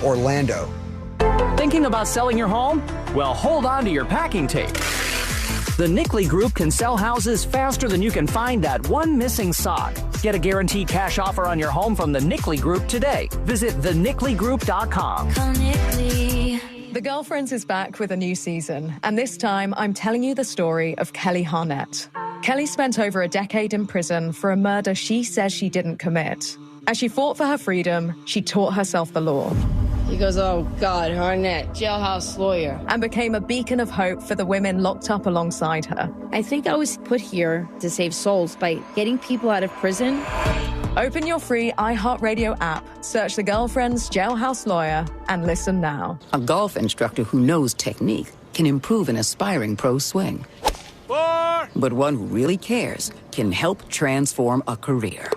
Orlando. Thinking about selling your home? Well, hold on to your packing tape. The Nickley Group can sell houses faster than you can find that one missing sock. Get a guaranteed cash offer on your home from the Nickley Group today. Visit thenickley.com. Call Nickley. The Girlfriends is back with a new season, and this time I'm telling you the story of Kelly Harnett. Kelly spent over a decade in prison for a murder she says she didn't commit. As she fought for her freedom, she taught herself the law. He goes, oh, God, Harnett, jailhouse lawyer. And became a beacon of hope for the women locked up alongside her. I think I was put here to save souls by getting people out of prison. Open your free iHeartRadio app, search The Girlfriends Jailhouse Lawyer, and listen now. A golf instructor who knows technique can improve an aspiring pro's swing. 4. But one who really cares can help transform a career.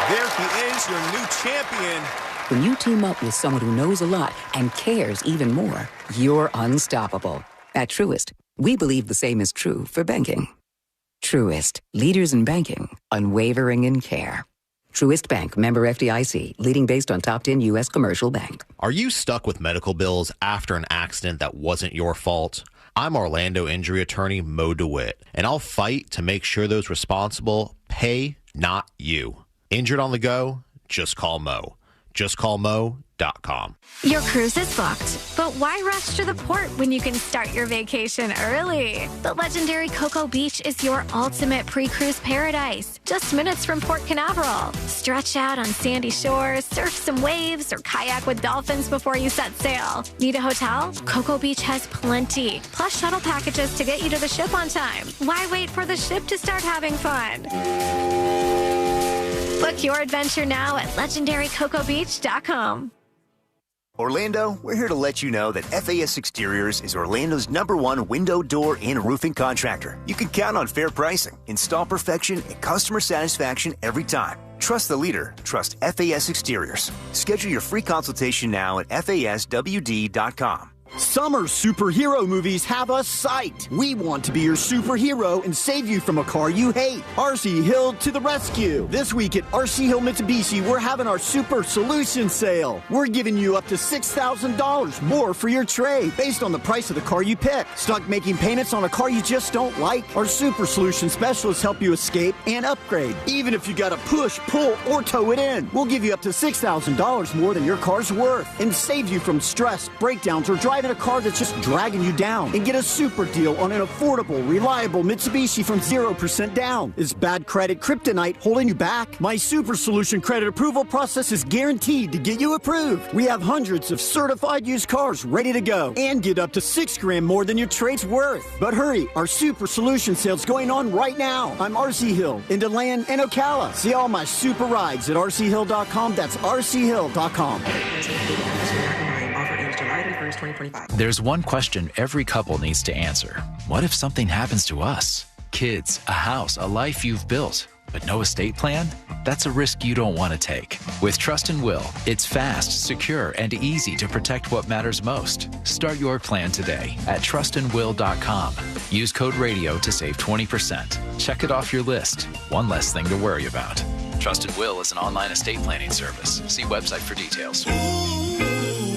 There he is, your new champion. When you team up with someone who knows a lot and cares even more, you're unstoppable. At Truist, we believe the same is true for banking. Truist, leaders in banking, unwavering in care. Truist Bank, member FDIC, leading based on top 10 U.S. commercial bank. Are you stuck with medical bills after an accident that wasn't your fault? I'm Orlando injury attorney Mo DeWitt, and I'll fight to make sure those responsible pay, not you. Injured on the go? Just call Mo. JustCallMo.com. Your cruise is booked, but why rush to the port when you can start your vacation early? The legendary Cocoa Beach is your ultimate pre-cruise paradise, just minutes from Port Canaveral. Stretch out on sandy shores, surf some waves, or kayak with dolphins before you set sail. Need a hotel? Cocoa Beach has plenty, plus shuttle packages to get you to the ship on time. Why wait for the ship to start having fun? Book your adventure now at legendarycocobeach.com. Orlando, we're here to let you know that FAS Exteriors is Orlando's #1 window, door, and roofing contractor. You can count on fair pricing, install perfection, and customer satisfaction every time. Trust the leader. Trust FAS Exteriors. Schedule your free consultation now at FASWD.com. Summer superhero movies have us psyched. We want to be your superhero and save you from a car you hate. RC Hill to the rescue. This week at RC Hill Mitsubishi, we're having our Super Solution Sale. We're giving you up to $6,000 more for your trade based on the price of the car you pick. Stuck making payments on a car you just don't like? Our Super Solution Specialists help you escape and upgrade. Even if you got to push, pull, or tow it in, we'll give you up to $6,000 more than your car's worth and save you from stress, breakdowns, or driving a car that's just dragging you down, and get a super deal on an affordable, reliable Mitsubishi from 0% down. Is bad credit kryptonite holding you back? My Super Solution credit approval process is guaranteed to get you approved. We have hundreds of certified used cars ready to go and get up to $6,000 more than your trade's worth. But hurry, our Super Solution sale's going on right now. I'm RC Hill in DeLand and Ocala. See all my super rides at rchill.com. That's rchill.com. There's one question every couple needs to answer. What if something happens to us? Kids, a house, a life you've built, but no estate plan? That's a risk you don't want to take. With Trust and Will, it's fast, secure, and easy to protect what matters most. Start your plan today at trustandwill.com. Use code RADIO to save 20%. Check it off your list. One less thing to worry about. Trust and Will is an online estate planning service. See website for details.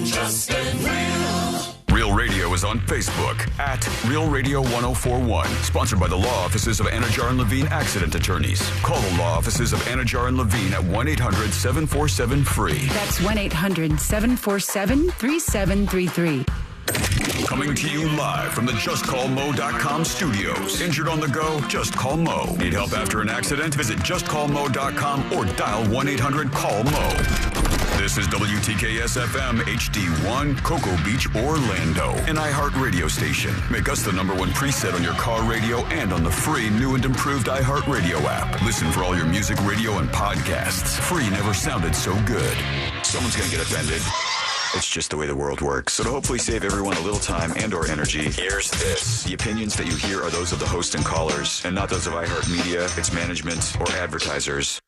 Trust and Will. Real Radio is on Facebook at Real Radio 1041. Sponsored by the law offices of Anajar and Levine Accident Attorneys. Call the law offices of Anajar and Levine at 1-800-747-FREE. That's 1-800-747-3733. Coming to you live from the JustCallMo.com studios. Injured on the go? Just call Mo. Need help after an accident? Visit JustCallMo.com or dial 1-800-CALL-MO. This is WTKS-FM HD1, Cocoa Beach, Orlando. An iHeart radio station. Make us the #1 preset on your car radio and on the free new and improved iHeart radio app. Listen for all your music, radio, and podcasts. Free never sounded so good. Someone's going to get offended. It's just the way the world works. So to hopefully save everyone a little time and or energy, here's this. The opinions that you hear are those of the host and callers, and not those of iHeartMedia, its management, or advertisers.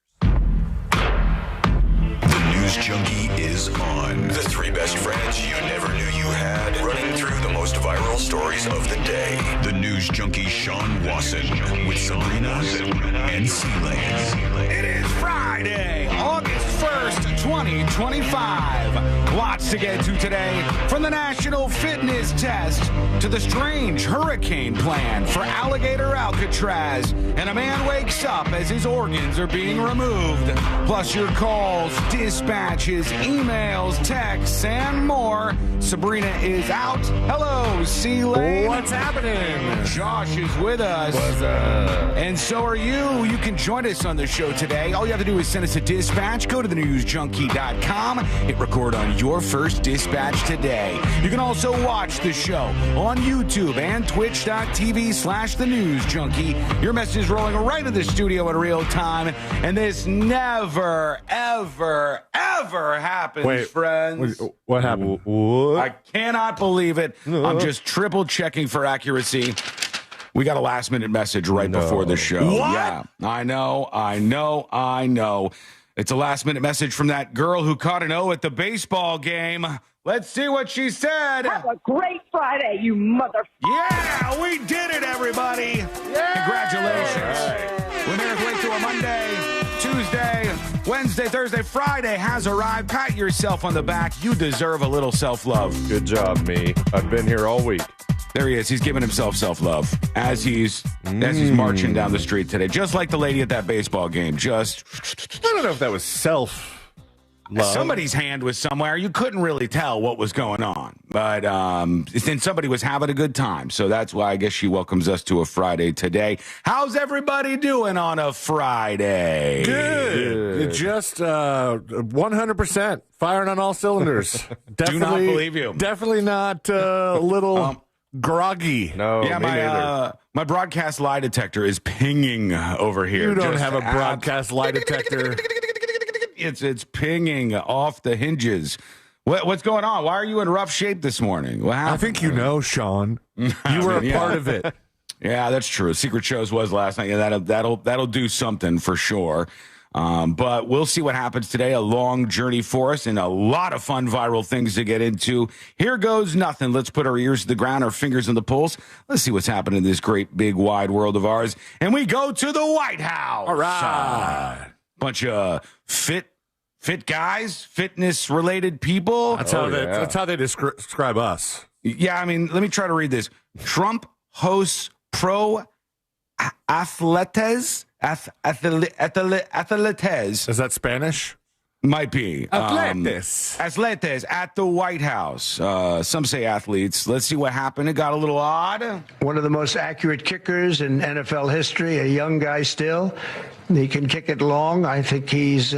The News Junkie is on. The 3 best friends you never knew you had, running through the most viral stories of the day. The News Junkie Sean Wasson with Sabrina and Sealand. It is Friday, August 1st, 2025. Lots to get to today, from the National Fitness Test to the strange hurricane plan for Alligator, Alcatraz, and a man wakes up as his organs are being removed. Plus your calls, dispatches, emails, texts, and more. Sabrina is out. Hello, C-Lane. What's happening? Josh is with us. What's up? And so are you. You can join us on the show today. All you have to do is send us a dispatch. Go to thenewsjunkie.com. Hit record on your first dispatch today. You can also watch the show on YouTube and twitch.tv/thenewsjunkie. Your message is rolling right in the studio in real time. And this never, ever, ever happens, friends. What happened? I cannot believe it. I'm just triple checking for accuracy. We got a last-minute message right before the show. What? Yeah, I know. It's a last-minute message from that girl who caught an O at the baseball game. Let's see what she said. Have a great Friday, you mother... Yeah, we did it, everybody. Yeah. Congratulations. Right. We're there way to a Monday, Tuesday, Wednesday, Thursday, Friday has arrived. Pat yourself on the back. You deserve a little self-love. Good job, me. I've been here all week. There he is. He's giving himself self-love as he's marching down the street today, just like the lady at that baseball game. I don't know if that was self-love. Somebody's hand was somewhere. You couldn't really tell what was going on, but then somebody was having a good time. So that's why I guess she welcomes us to a Friday today. How's everybody doing on a Friday? Good. Just 100% firing on all cylinders. Do not believe you. Definitely not a little groggy. No, yeah, my broadcast lie detector is pinging over here. You don't have a broadcast lie detector. It's pinging off the hinges. What's going on? Why are you in rough shape this morning? What happened? I think you know, Sean. You were a part of it. Yeah, that's true. Secret Shows was last night. Yeah, that'll do something for sure. But we'll see what happens today. A long journey for us and a lot of fun viral things to get into. Here goes nothing. Let's put our ears to the ground, our fingers on the pulse. Let's see what's happening in this great, big, wide world of ours. And we go to the White House. All right. Bunch of fit guys, fitness-related people. That's how they describe us. Yeah, I mean, let me try to read this. Trump hosts pro athletes. Athletes. Is that Spanish? Might be. Athletes. Athletes at the White House. Some say athletes. Let's see what happened. It got a little odd. One of the most accurate kickers in NFL history, a young guy still. He can kick it long. I think he's...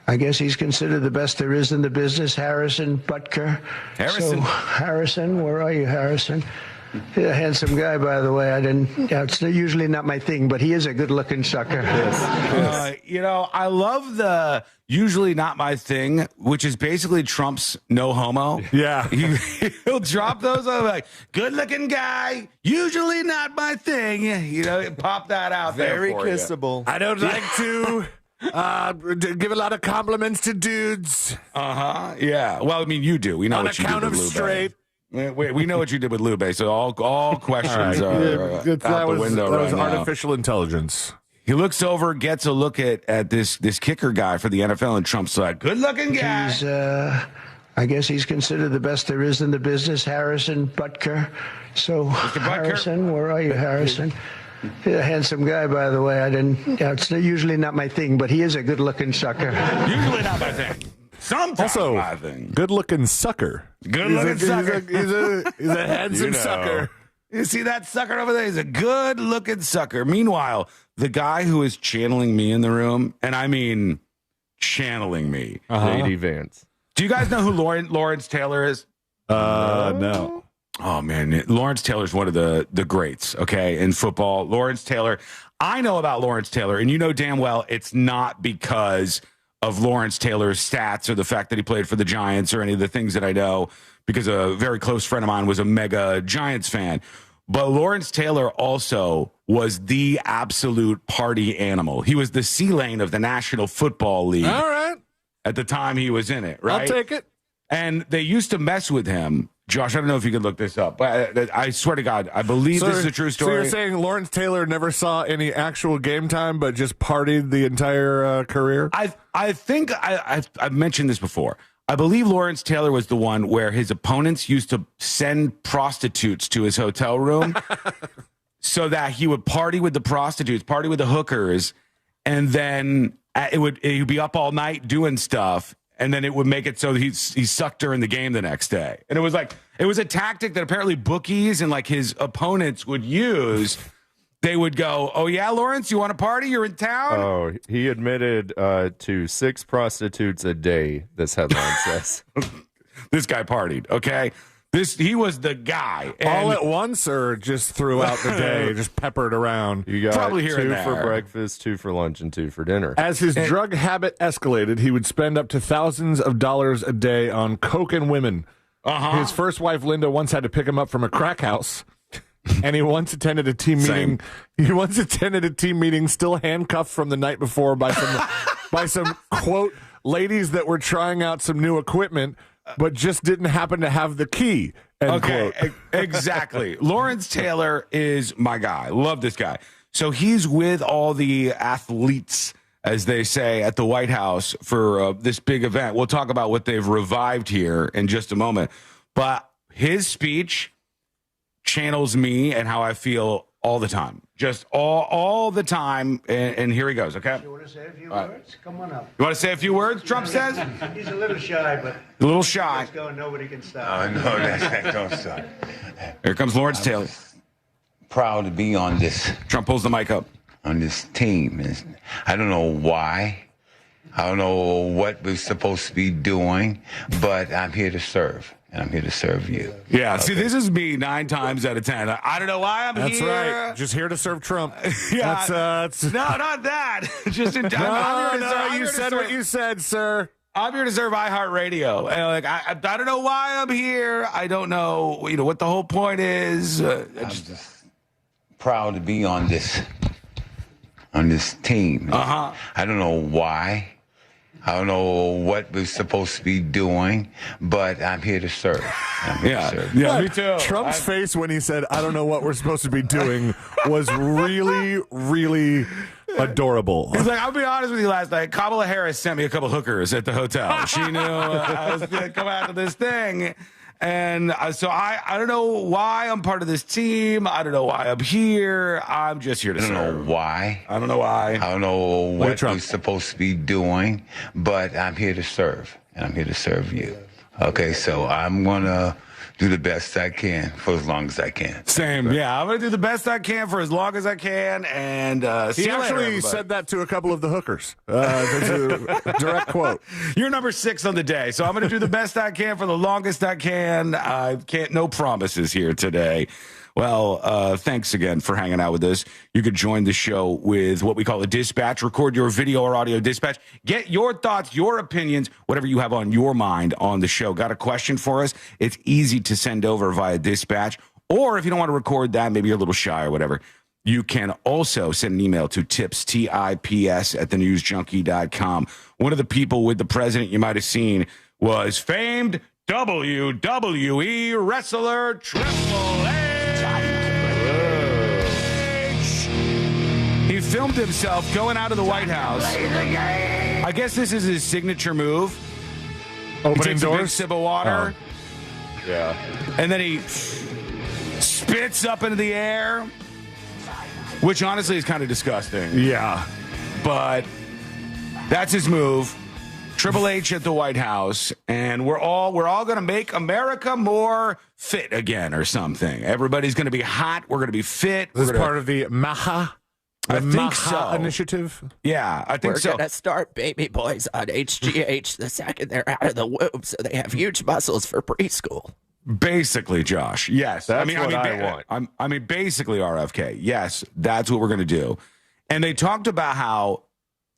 I guess he's considered the best there is in the business, Harrison Butker. Harrison, where are you, Harrison? He's a handsome guy, by the way. It's usually not my thing, but he is a good-looking sucker. I love the usually not my thing, which is basically Trump's no homo. Yeah. He'll drop those. Like, good-looking guy, usually not my thing. Pop that out there. Very kissable. I don't like to... give a lot of compliments to dudes. Yeah. Well, I mean, you do. We know what you did with Lube. Straight. We know what you did with Lube. So all questions are out the window. That was right artificial intelligence. He looks over, gets a look at this kicker guy for the NFL, and Trump's like, good-looking guy. I guess he's considered the best there is in the business, Harrison Butker. So, Harrison, where are you, Harrison? He's a handsome guy, by the way. It's usually not my thing, but he is a good-looking sucker. Usually not my thing. Sometimes also, my thing. Good-looking sucker. Good-looking sucker. He's a handsome sucker. You see that sucker over there? He's a good-looking sucker. Meanwhile, the guy who is channeling me in the room, and I mean channeling me. Lady Vance. Do you guys know who Lawrence Taylor is? No. Oh, man. Lawrence Taylor's one of the greats, okay, in football. Lawrence Taylor. I know about Lawrence Taylor, and you know damn well it's not because of Lawrence Taylor's stats or the fact that he played for the Giants or any of the things that I know, because a very close friend of mine was a mega Giants fan. But Lawrence Taylor also was the absolute party animal. He was the C-Lane of the National Football League. All right. At the time he was in it, right? I'll take it. And they used to mess with him. Josh, I don't know if you could look this up, but I swear to God, I believe this is a true story. So you're saying Lawrence Taylor never saw any actual game time, but just partied the entire career? I think I've mentioned this before. I believe Lawrence Taylor was the one where his opponents used to send prostitutes to his hotel room so that he would party with the prostitutes, party with the hookers, and then he'd be up all night doing stuff, and then it would make it so he sucked her in the game the next day. And it was a tactic that apparently bookies and like his opponents would use. They would go, "Oh yeah, Lawrence, you want to party? You're in town." Oh, he admitted to 6 prostitutes a day. This headline says. This guy partied. Okay, he was the guy. All at once, or just throughout the day, just peppered around. You got Probably here 2 and there. for breakfast, 2 for lunch, and 2 for dinner. As his drug habit escalated, he would spend up to thousands of dollars a day on coke and women. His first wife, Linda, once had to pick him up from a crack house. And he once attended a team meeting. He once attended a team meeting, still handcuffed from the night before by some quote ladies that were trying out some new equipment, but just didn't happen to have the key. End quote. Exactly. Lawrence Taylor is my guy. Love this guy. So he's with all the athletes, as they say, at the White House for this big event. We'll talk about what they've revived here in just a moment. But his speech channels me and how I feel all the time. Just all the time. And here he goes, okay? You want to say a few words? Come on up. You want to say a few words, Trump says? He's a little shy, but... A little shy. Let's go and nobody can stop. No, that don't stop. Here comes Lawrence Taylor. Proud to be on this. Trump pulls the mic up. On this team. I don't know why. I don't know what we're supposed to be doing, but I'm here to serve. And I'm here to serve you. Yeah, okay. See, this is me 9 times out of 10. I don't know why I'm That's here. That's right. Just here to serve Trump. Yeah. That's No, not that. Just in time. You said what you said, sir. I'm here to serve iHeartRadio. And I don't know why I'm here. I don't know, what the whole point is. I'm just proud to be on this team. I don't know why. I don't know what we're supposed to be doing, but I'm here to serve. Yeah, me too. Trump's face when he said, "I don't know what we're supposed to be doing," was really, really adorable. He's like, I'll be honest with you, last night, Kamala Harris sent me a couple hookers at the hotel. She knew I was going to come out to this thing. And so I don't know why I'm part of this team. I don't know why I'm here. I'm just here to serve. I don't know why. I don't know why. I don't know what we're supposed to be doing, but I'm here to serve. And I'm here to serve you. Okay, so I'm going to do the best I can for as long as I can. Same, yeah. I'm going to do the best I can for as long as I can. And he actually said that to a couple of the hookers. That's a direct quote. You're number 6 on the day, so I'm going to do the best I can for the longest I can. I can't, no promises here today. Well, thanks again for hanging out with us. You could join the show with what we call a dispatch. Record your video or audio dispatch. Get your thoughts, your opinions, whatever you have on your mind on the show. Got a question for us? It's easy to send over via dispatch. Or if you don't want to record that, maybe you're a little shy or whatever, you can also send an email to tips, TIPS, at thenewsjunkie.com. One of the people with the president you might have seen was famed WWE wrestler Triple H. He filmed himself going out of the White House. I guess this is his signature move. Opening doors? A big sip of water. Oh. Yeah. And then he spits up into the air, which honestly is kind of disgusting. Yeah. But that's his move. Triple H at the White House, and we're all going to make America more fit again or something. Everybody's going to be hot. We're going to be fit. This is part of the Maha. I think so. Initiative. Yeah, I think so. We're going to start baby boys on HGH the second they're out of the womb, so they have huge muscles for preschool. Basically, Josh. Yes, that's what I want. I mean, basically, RFK. Yes, that's what we're going to do. And they talked about how,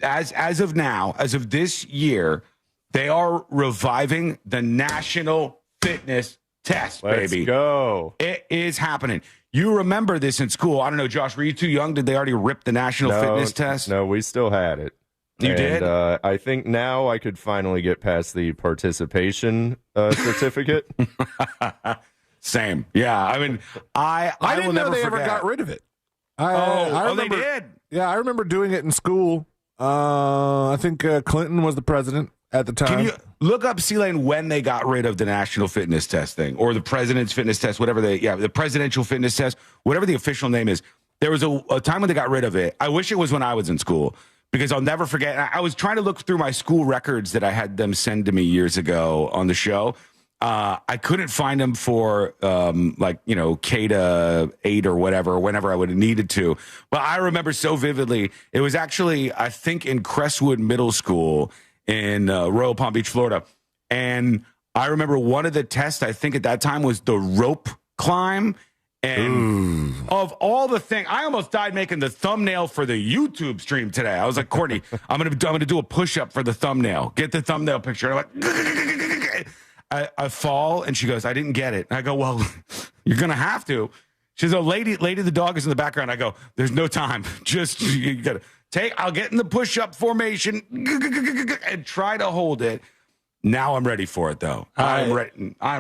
as of now, as of this year, they are reviving the National Fitness Test. Let's baby. Go. It is happening. You remember this in school. I don't know, Josh, were you too young? Did they already rip the National Fitness Test? No, we still had it. You did? I think now I could finally get past the participation certificate. Same. Yeah. I mean, I didn't know they ever got rid of it. I remember, they did? Yeah, I remember doing it in school. I think Clinton was the president, at the time. Can you look up, C-Lane, when they got rid of the national fitness test thing or the president's fitness test, whatever the presidential fitness test, whatever the official name is. There was a time when they got rid of it. I wish it was when I was in school because I'll never forget. I was trying to look through my school records that I had them send to me years ago on the show. I couldn't find them for K to 8 or whatever, whenever I would have needed to. But I remember so vividly. It was actually, I think, in Crestwood Middle School in Royal Palm Beach, Florida. And I remember one of the tests, I think at that time, was the rope climb. And of all the things, I almost died making the thumbnail for the YouTube stream today. I was like, Courtney, I'm gonna do a push-up for the thumbnail. Get the thumbnail picture. And I'm like, I fall, and she goes, I didn't get it. And I go, well, you're gonna have to. She says, oh, lady, the dog is in the background. I go, there's no time. Just you gotta I'll get in the push-up formation and try to hold it. Now I'm ready for it, though. I'm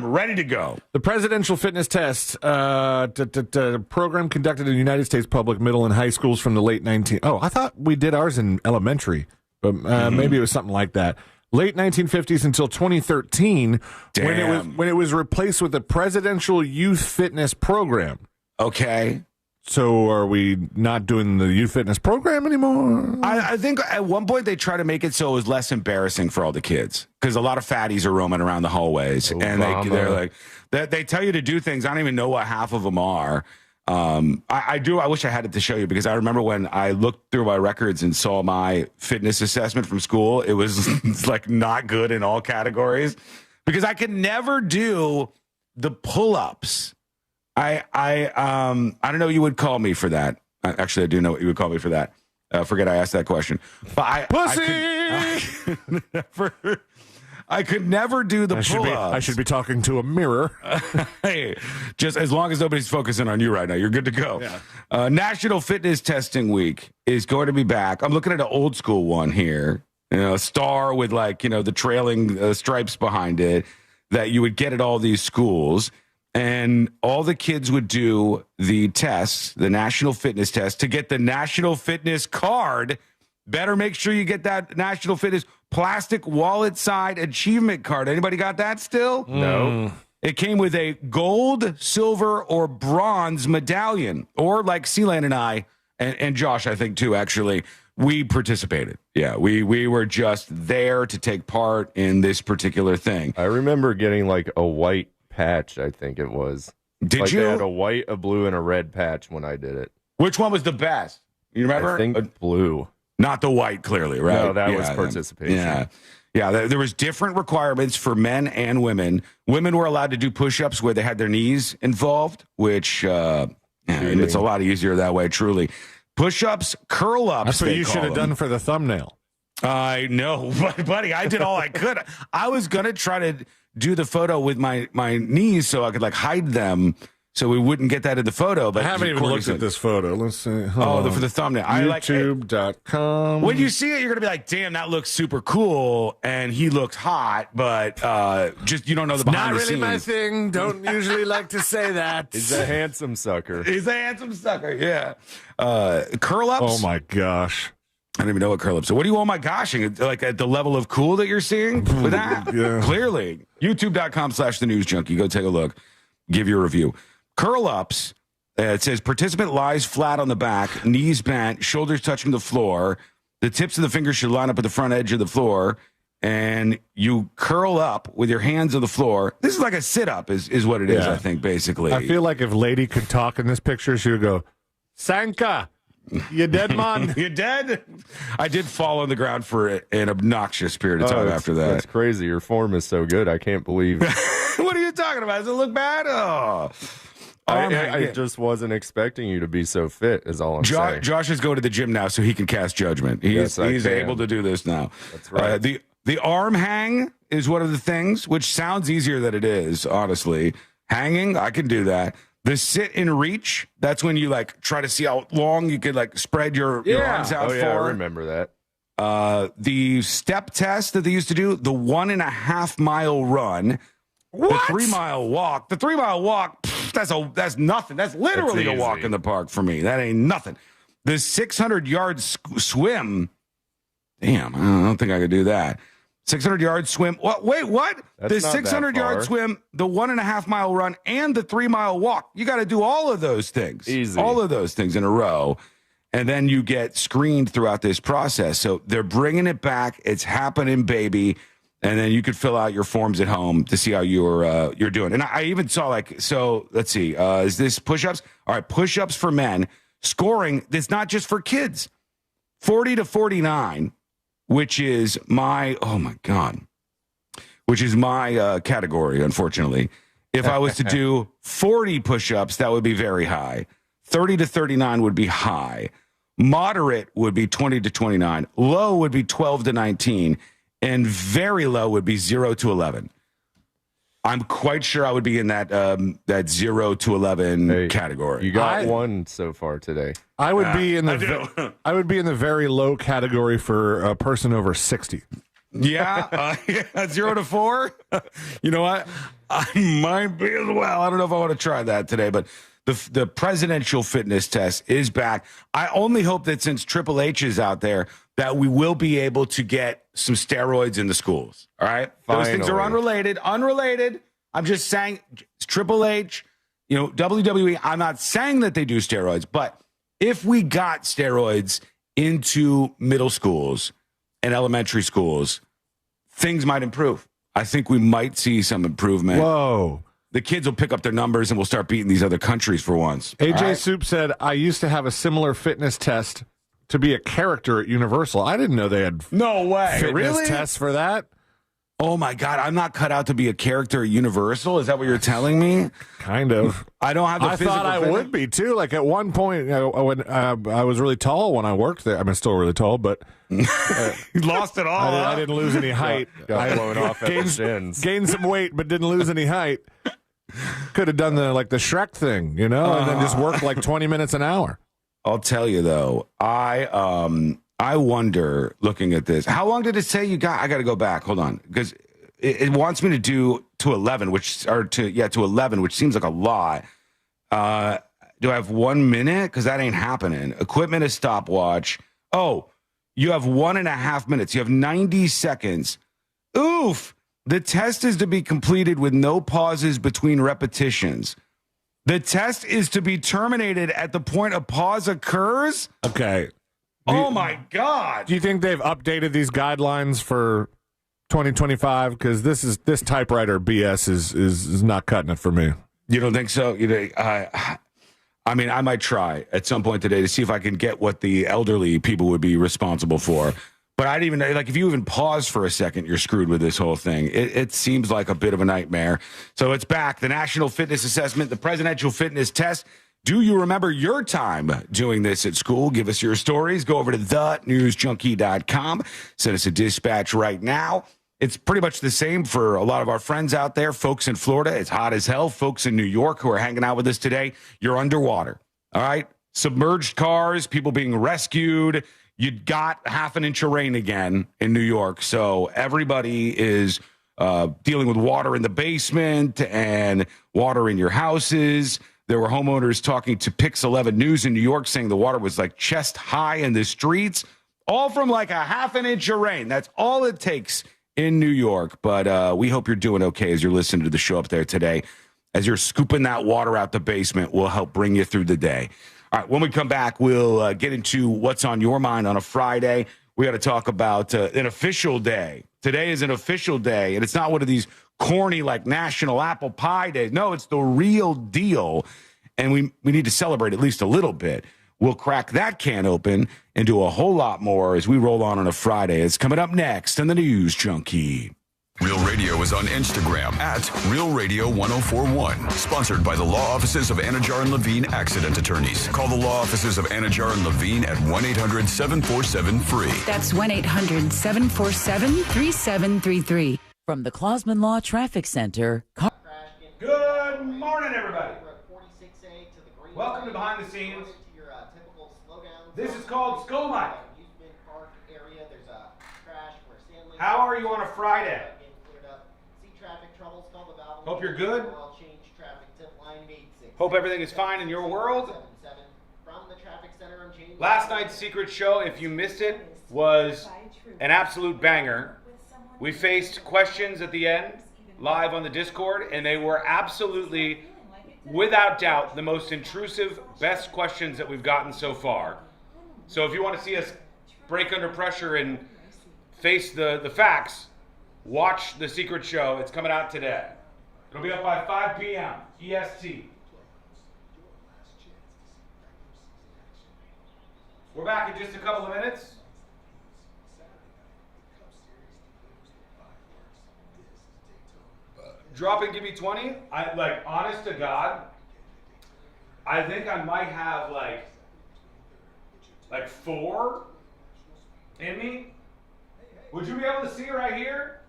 ready to go. The presidential fitness test program conducted in the United States public middle and high schools from the late 19... Oh, I thought we did ours in elementary, but maybe it was something like that. Late 1950s until 2013, when it was replaced with the Presidential Youth Fitness Program. Okay. So are we not doing the youth fitness program anymore? I think at one point they try to make it so it was less embarrassing for all the kids because a lot of fatties are roaming around the hallways and they're like they tell you to do things. I don't even know what half of them are. I wish I had it to show you because I remember when I looked through my records and saw my fitness assessment from school, it was like not good in all categories because I could never do the pull-ups. I don't know what you would call me for that. Actually, I do know what you would call me for that. Forget I asked that question. But I could never do the pull-ups. I should be talking to a mirror. Hey, just as long as nobody's focusing on you right now, you're good to go. Yeah. National Fitness Testing Week is going to be back. I'm looking at an old school one here. A star with the trailing stripes behind it that you would get at all these schools. And all the kids would do the tests, the national fitness test, to get the national fitness card. Better make sure you get that national fitness plastic wallet side achievement card. Anybody got that still? No. It came with a gold, silver, or bronze medallion. Or like C-Lan and I, and Josh, I think too, actually, we participated. Yeah, we were just there to take part in this particular thing. I remember getting a white patch, I think it was. Did you? They had a white, a blue, and a red patch when I did it. Which one was the best? You remember? I think blue. Not the white, clearly, right? No, that was participation. Yeah, there was different requirements for men and women. Women were allowed to do push-ups where they had their knees involved, which it's a lot easier that way, truly. Push-ups, curl-ups. That's what you should have done for the thumbnail. I know, buddy. I did all I could. I was going to try to do the photo with my knees so I could hide them so we wouldn't get that in the photo. But I haven't even looked at this photo. Let's see. For the thumbnail. YouTube.com. When you see it, you're going to be like, damn, that looks super cool. And he looks hot, but just you don't know the behind the scenes. Not really my thing. Don't usually like to say that. He's a handsome sucker. Yeah. Curl-ups. Oh, my gosh. I don't even know what curl-ups are. What do you, oh my goshing? At the level of cool that you're seeing with that? Yeah. Clearly. YouTube.com/thenewsjunkie. Go take a look. Give your review. Curl-ups, it says participant lies flat on the back, knees bent, shoulders touching the floor. The tips of the fingers should line up at the front edge of the floor, and you curl up with your hands on the floor. This is like a sit-up is what it is, I think, basically. I feel like if Lady could talk in this picture, she would go, Sanka, you dead, man? You dead? I did fall on the ground for an obnoxious period of time after that. That's crazy. Your form is so good. I can't believe. What are you talking about? Does it look bad? Oh. I just wasn't expecting you to be so fit, is all I'm saying. Josh is going to the gym now so he can cast judgment. He's able to do this now. That's right. The arm hang is one of the things, which sounds easier than it is, honestly. Hanging, I can do that. The sit and reach, that's when you try to see how long you could spread your arms out for. I remember that. The step test that they used to do, the 1.5 mile run, what? The 3 mile walk. The 3 mile walk, that's nothing. That's literally a walk in the park for me. That ain't nothing. The 600-yard swim, damn, I don't think I could do that. 600-yard swim. What? Wait, what? That's The not that 600-yard far. swim, the 1.5-mile run, and the 3-mile walk. You got to do all of those things. Easy. All of those things in a row. And then you get screened throughout this process. So they're bringing it back. It's happening, baby. And then you could fill out your forms at home to see how you're doing. And I even saw let's see, is this push-ups? All right, push-ups for men. Scoring, it's not just for kids. 40 to 49, which is my category, unfortunately. If I was to do 40 push-ups, that would be very high. 30 to 39 would be high. Moderate would be 20 to 29. Low would be 12 to 19. And very low would be 0 to 11. I'm quite sure I would be in that 0 to 11 category. You got one so far today. I would be in the very low category for a person over 60. Yeah, 0 to 4. You know what? I might be as well. I don't know if I want to try that today, but the presidential fitness test is back. I only hope that since Triple H is out there, that we will be able to get some steroids in the schools. All right? Those things are unrelated. I'm just saying Triple H, WWE, I'm not saying that they do steroids, but if we got steroids into middle schools and elementary schools, things might improve. I think we might see some improvement. Whoa. The kids will pick up their numbers and we'll start beating these other countries for once. AJ Soup said, I used to have a similar fitness test to be a character at Universal. I didn't know they had fitness tests for that. Oh, my God. I'm not cut out to be a character at Universal? Is that what you're telling me? Kind of. I don't have the physical thought I would be, too. Like, at one point, when I was really tall when I worked there. I'm still really tall, but... you lost it all. I didn't lose any height. Got blown off at the shins. Gained some weight, but didn't lose any height. Could have done the Shrek thing, and then just worked like 20 minutes an hour. I'll tell you, though, I wonder, looking at this, how long did it say you got? I got to go back. Hold on. Because it wants me to do to 11, to 11, which seems like a lot. Do I have 1 minute? Because that ain't happening. Equipment is stopwatch. Oh, you have 1.5 minutes. You have 90 seconds. Oof. The test is to be completed with no pauses between repetitions. The test is to be terminated at the point a pause occurs? Okay. My God. Do you think they've updated these guidelines for 2025? Because this typewriter BS is not cutting it for me. You don't think so? I mean, I might try at some point today to see if I can get what the elderly people would be responsible for. But I didn't even, if you even pause for a second, you're screwed with this whole thing. It seems like a bit of a nightmare. So it's back. The National Fitness Assessment, the Presidential Fitness Test. Do you remember your time doing this at school? Give us your stories. Go over to thenewsjunkie.com. Send us a dispatch right now. It's pretty much the same for a lot of our friends out there. Folks in Florida, it's hot as hell. Folks in New York who are hanging out with us today, you're underwater. All right? Submerged cars, people being rescued. You got half an inch of rain again in New York. So everybody is dealing with water in the basement and water in your houses. There were homeowners talking to Pix 11 News in New York saying the water was like chest high in the streets, all from like a half an inch of rain. That's all it takes in New York. But we hope you're doing okay as you're listening to the show up there today. As you're scooping that water out the basement, we'll help bring you through the day. All right, when we come back, we'll get into what's on your mind on a Friday. We got to talk about an official day. Today is an official day, and it's not one of these corny, like National Apple Pie Days. No, it's the real deal, and we need to celebrate at least a little bit. We'll crack that can open and do a whole lot more as we roll on a Friday. It's coming up next on the News Junkie. Real Radio is on Instagram at Real Radio 1041. Sponsored by the law offices of Anajar and Levine Accident Attorneys. Call the law offices of Anajar and Levine at 1-800-747-FREE. That's 1-800-747-3733. From the Clausman Law Traffic Center. Good morning, everybody. Welcome to Behind the Scenes. This is called Skull Mike. How are you on a Friday? Hope you're good. Hope everything is fine in your world. Last night's secret show, if you missed it, was an absolute banger. We faced questions at the end, live on the Discord, and they were absolutely, without doubt, the most intrusive, best questions that we've gotten so far. So if you want to see us break under pressure and face the facts, watch The Secret Show. It's coming out today. It'll be up by 5 p.m. EST. We're back in just a couple of minutes. Drop and give me 20. I like, honest to God, I think I might have like 4 in me. Would you be able to see right here?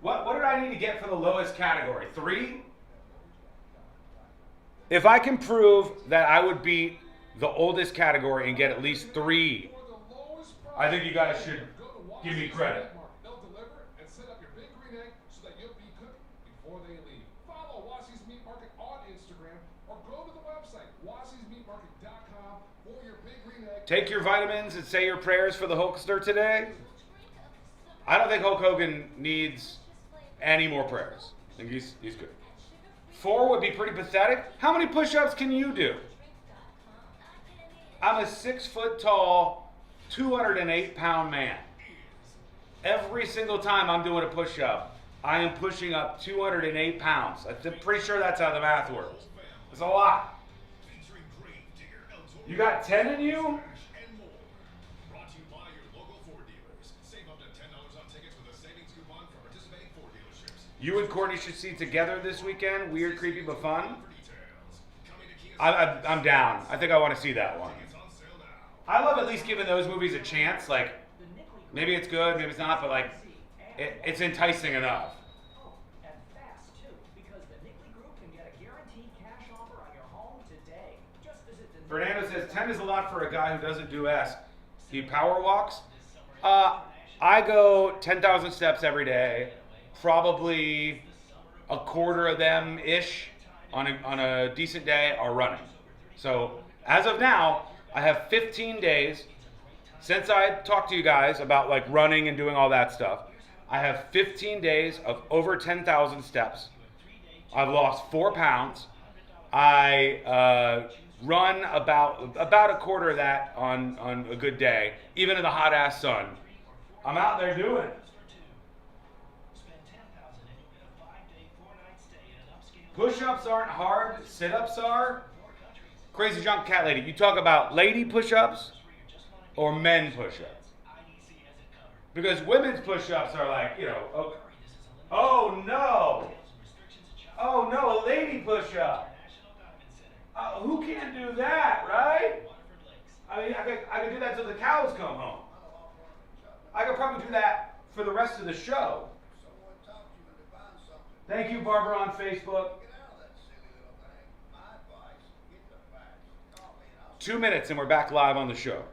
What did I need to get for the lowest category? 3? If I can prove that I would beat the oldest category and get at least 3, I think you guys should give me credit. Take your vitamins and say your prayers for the Hulkster today. I don't think Hulk Hogan needs any more prayers. I think he's good. 4 would be pretty pathetic. How many push-ups can you do? I'm a 6 foot tall, 208 pound man. Every single time I'm doing a push-up, I am pushing up 208 pounds. I'm pretty sure that's how the math works. It's a lot. You got 10 in you? You and Courtney should see Together this weekend. Weird, creepy, but fun. I'm down. I think I want to see that one. I love at least giving those movies a chance. Like, maybe it's good, maybe it's not, but like, it's enticing enough. Fernando says 10 is a lot for a guy who doesn't do S. He power walks. I go 10,000 steps every day. Probably a quarter of them ish on a decent day are running. So as of now, I have 15 days since I talked to you guys about like running and doing all that stuff. I have 15 days of over 10,000 steps. I've lost 4 pounds. I run about a quarter of that on a good day, even in the hot ass sun. I'm out there doing it. Push-ups aren't hard, sit-ups are. Crazy Junk Cat Lady, you talk about lady push-ups or men push-ups? Because women's push-ups are like, you know, oh no, a lady push-up. Who can't do that, right? I mean, I could do that till the cows come home. I could probably do that for the rest of the show. Thank you, Barbara, on Facebook. 2 minutes and we're back live on the show.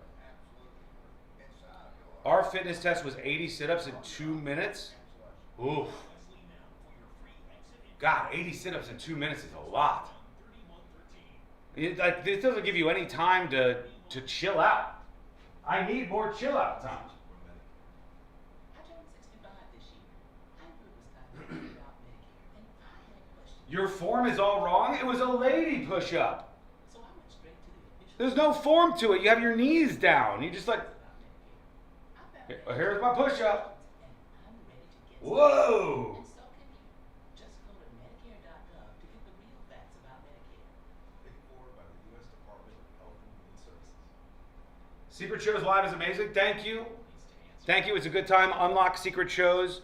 Our fitness test was 80 sit-ups in 2 minutes. Oof. God, 80 sit-ups in 2 minutes is a lot. This doesn't give you any time to chill out. I need more chill out time. Your form is all wrong. It was a lady push-up. There's no form to it. You have your knees down. You just like, here's my push-up. Whoa. Secret Shows Live is amazing. Thank you. Thank you. It's a good time. Unlock Secret Shows.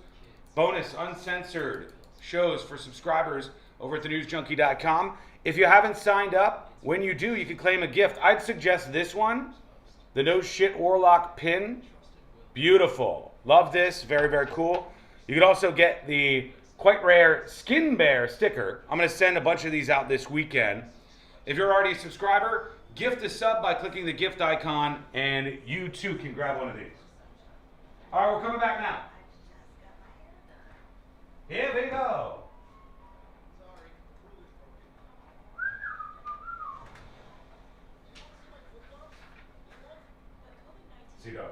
Bonus, uncensored shows for subscribers over at thenewsjunkie.com. If you haven't signed up, when you do, you can claim a gift. I'd suggest this one, the No Shit Warlock pin. Beautiful. Love this. Very, very cool. You could also get the quite rare Skin Bear sticker. I'm going to send a bunch of these out this weekend. If you're already a subscriber, gift a sub by clicking the gift icon, and you too can grab one of these. All right, we're coming back now. Here we go. See, go.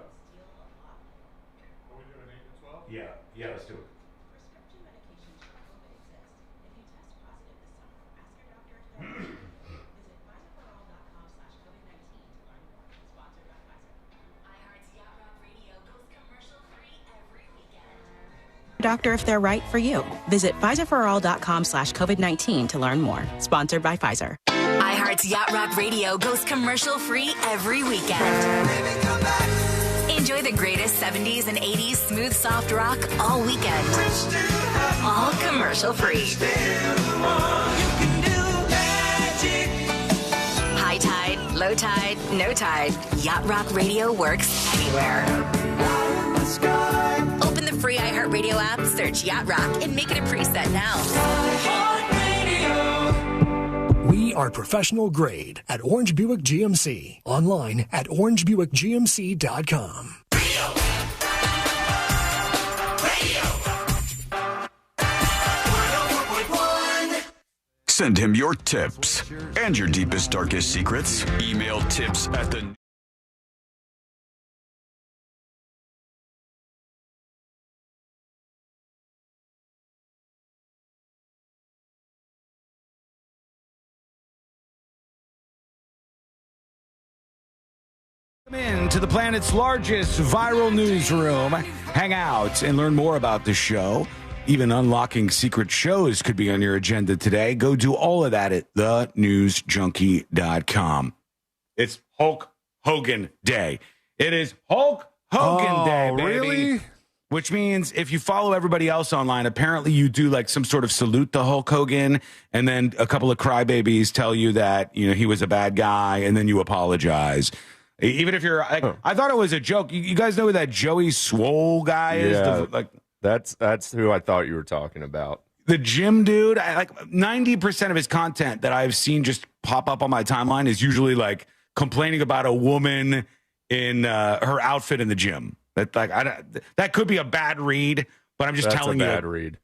doctor if they're right for you. Visit PfizerForAll.com/COVID-19 to learn more. Sponsored by Pfizer. iHeart's Yacht Rock Radio goes commercial-free every weekend. Enjoy the greatest 70s and 80s smooth, soft rock all weekend. All commercial-free. High tide, low tide, no tide. Yacht Rock Radio works anywhere. Open the free iHeartRadio app, search Yacht Rock, and make it a preset now. We are professional grade at Orange Buick GMC. Online at orangebuickgmc.com. Send him your tips and your deepest, darkest secrets. Email tips at the... Come in to the planet's largest viral newsroom. Hang out and learn more about the show. Even unlocking secret shows could be on your agenda today. Go do all of that at thenewsjunkie.com. It's Hulk Hogan Day. It is Hulk Hogan Day, baby. Really? Which means if you follow everybody else online, apparently you do like some sort of salute to Hulk Hogan, and then a couple of crybabies tell you that, you know, he was a bad guy, and then you apologize. Even if you're, like, I thought it was a joke. You guys know who that Joey Swole guy is? Yeah, that's who I thought you were talking about. The gym dude. Like 90% of his content that I've seen just pop up on my timeline is usually like complaining about a woman in her outfit in the gym. That could be a bad read, but I'm just telling you. That's a bad read.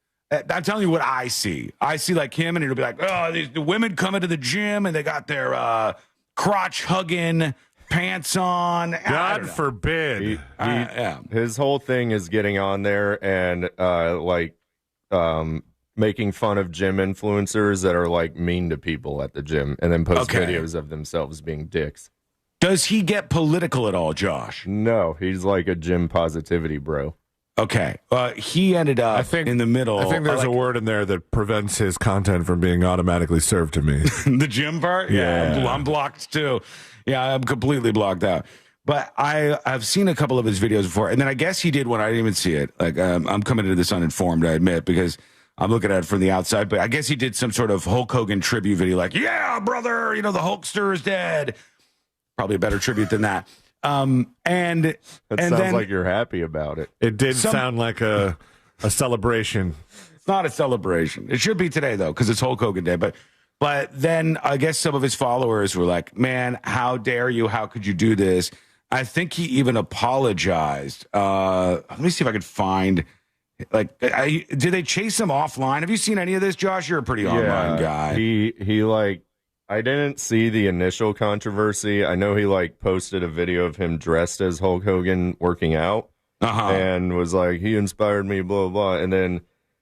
I'm telling you what I see. I see like him, and it'll be like, oh, the women come into the gym and they got their crotch hugging pants on. God forbid. His whole thing is getting on there and making fun of gym influencers that are like mean to people at the gym, and then post videos of themselves being dicks. Does he get political at all, Josh? No, he's like a gym positivity bro. Okay. He ended up in the middle. I think there's a word in there that prevents his content from being automatically served to me. The gym part? Yeah. I'm blocked too. Yeah, I'm completely blocked out. But I've seen a couple of his videos before, and then I guess he did one. I didn't even see it. Like I'm coming into this uninformed, I admit, because I'm looking at it from the outside. But I guess he did some sort of Hulk Hogan tribute video, like, yeah, brother, the Hulkster is dead. Probably a better tribute than that. Sounds like you're happy about it. It did sound like a celebration. It's not a celebration. It should be today, though, because it's Hulk Hogan Day. But then I guess some of his followers were like, man, how dare you? How could you do this? I think he even apologized. Let me see if I could find, did they chase him offline? Have you seen any of this, Josh? You're a pretty online guy. He I didn't see the initial controversy. I know he posted a video of him dressed as Hulk Hogan working out and was like, he inspired me, blah, blah. And then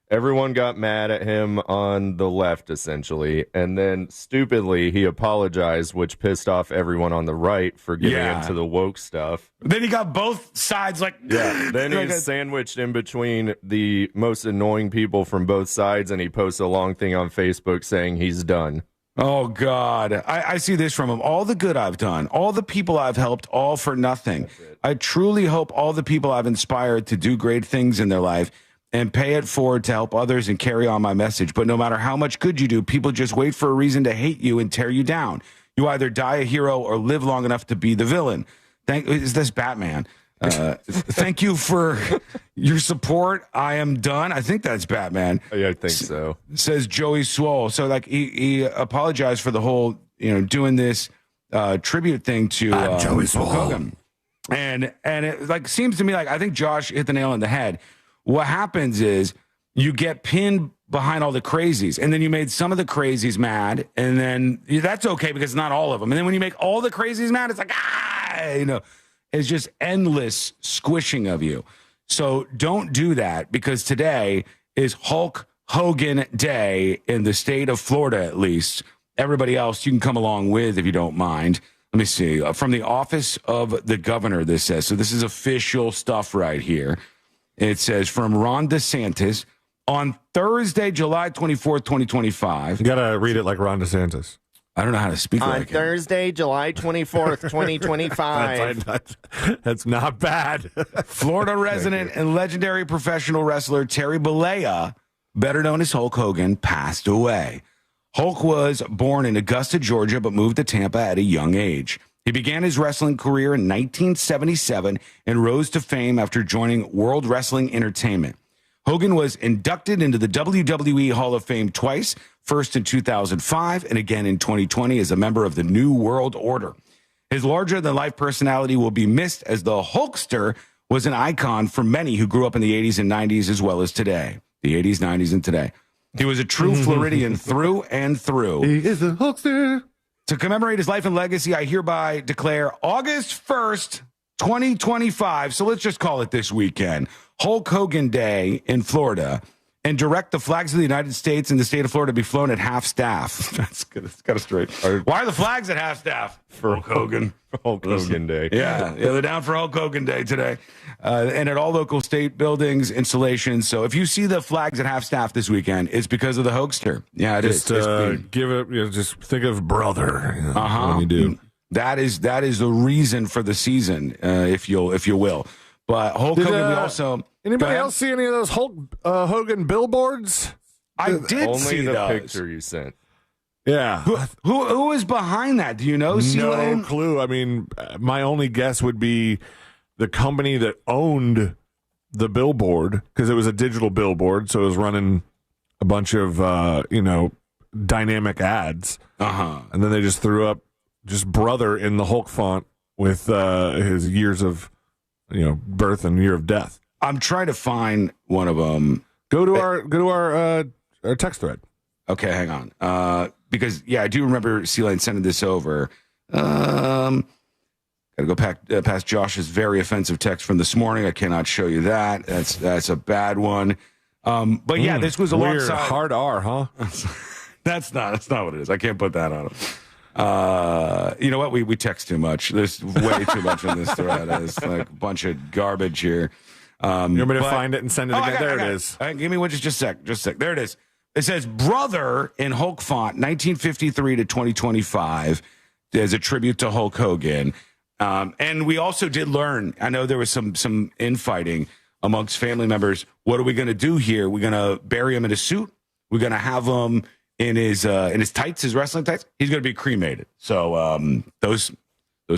everyone got mad at him on the left, essentially. And then, stupidly, he apologized, which pissed off everyone on the right for getting into the woke stuff. Then he got both sides Then he's sandwiched in between the most annoying people from both sides, and he posts a long thing on Facebook saying he's done. Oh, God. I see this from him. All the good I've done, all the people I've helped, all for nothing. I truly hope all the people I've inspired to do great things in their life and pay it forward to help others and carry on my message. But no matter how much good you do, people just wait for a reason to hate you and tear you down. You either die a hero or live long enough to be the villain. Is this Batman? Thank you for your support. I am done. I think that's Batman. Yeah, I think so. Says Joey Swole. So he apologized for the whole, doing this tribute thing to Joey Hulk Hogan. And it seems to me I think Josh hit the nail on the head. What happens is you get pinned behind all the crazies, and then you made some of the crazies mad, and then that's okay because not all of them. And then when you make all the crazies mad, it's like, it's just endless squishing of you. So don't do that, because today is Hulk Hogan Day in the state of Florida, at least. Everybody else you can come along with if you don't mind. Let me see. From the office of the governor, this says. So this is official stuff right here. It says from Ron DeSantis on Thursday, July 24th, 2025. You got to read it like Ron DeSantis. I don't know how to speak on like him. Thursday, July 24th, 2025. That's not bad. Florida resident and legendary professional wrestler Terry Bollea, better known as Hulk Hogan, passed away. Hulk was born in Augusta, Georgia, but moved to Tampa at a young age. He began his wrestling career in 1977 and rose to fame after joining World Wrestling Entertainment. Hogan was inducted into the WWE Hall of Fame twice, first in 2005 and again in 2020 as a member of the New World Order. His larger-than-life personality will be missed as the Hulkster was an icon for many who grew up in the 80s and 90s as well as today. The 80s, 90s, and today. He was a true Floridian through and through. He is a Hulkster. To commemorate his life and legacy, I hereby declare August 1st, 2025, so let's just call it this weekend, Hulk Hogan Day in Florida, and direct the flags of the United States and the state of Florida be flown at half staff. That's good. It's got a straight. Why are the flags at half staff? For Hulk Hogan. Hulk Hogan Day. Yeah, they're down for Hulk Hogan Day today. And at all local state buildings, installations. So if you see the flags at half staff this weekend, it's because of the Hulkster. Yeah, it is. Give it. just think of brother. When you do. That is the reason for the season, if you will. But Hulk Hogan, we also. Anybody else see any of those Hulk Hogan billboards? I did see the those. picture you sent. Yeah. Who is behind that? Do you know? No clue. I mean, my only guess would be the company that owned the billboard, because it was a digital billboard, so it was running a bunch of dynamic ads. And then they just threw up just brother in the Hulk font with his years of birth and year of death. I'm trying to find one of them. Go to our text thread. Okay, hang on. Because I do remember C-Line sending this over. Got to go past Josh's very offensive text from this morning. I cannot show you that. That's a bad one. But yeah, this was alongside weird. Hard R, huh? That's not what it is. I can't put that on him. You know what? We text too much. There's way too much in this thread. It's like a bunch of garbage here. You want me to find it and send it again? There it is. Give me one. Just a sec. There it is. It says brother in Hulk font, 1953 to 2025, as a tribute to Hulk Hogan. And we also did learn, I know there was some infighting amongst family members. What are we going to do here? We're going to bury him in a suit. We're going to have him in his tights, his wrestling tights. He's going to be cremated. So those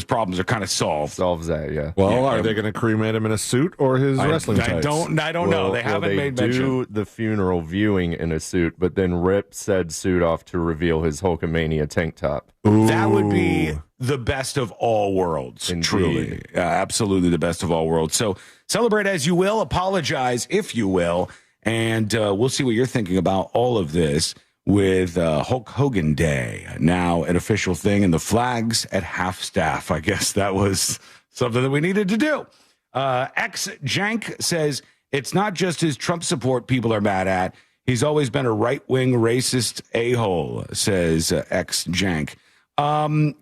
problems are kind of solved. Solves that, yeah. Well, are they going to cremate him in a suit or his wrestling tights? I don't know. They haven't made mention. They do the funeral viewing in a suit, but then rip said suit off to reveal his Hulkamania tank top. Ooh. That would be the best of all worlds. Indeed. Truly. Absolutely the best of all worlds. So celebrate as you will. Apologize if you will. And we'll see what you're thinking about all of this with Hulk Hogan Day, now an official thing, and the flags at half staff. I guess that was something that we needed to do. Jank says, it's not just his Trump support people are mad at. He's always been a right-wing racist a-hole, says Jank. I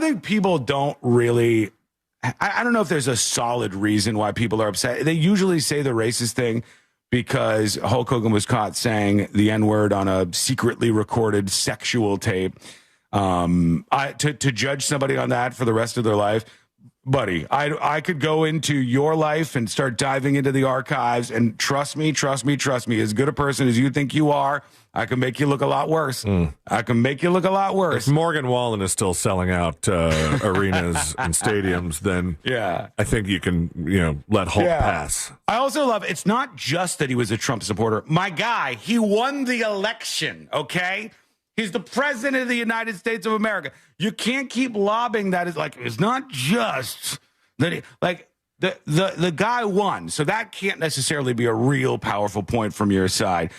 think people don't really, I don't know if there's a solid reason why people are upset. They usually say the racist thing because Hulk Hogan was caught saying the N-word on a secretly recorded sexual tape. To judge somebody on that for the rest of their life, buddy, I could go into your life and start diving into the archives, and trust me, as good a person as you think you are, I can make you look a lot worse. I can make you look a lot worse. If Morgan Wallen is still selling out arenas and stadiums, then I think you can, let Hulk pass. I also love, it's not just that he was a Trump supporter. My guy, he won the election, okay? He's the president of the United States of America. You can't keep lobbing that. It's not just that the guy won. So that can't necessarily be a real powerful point from your side.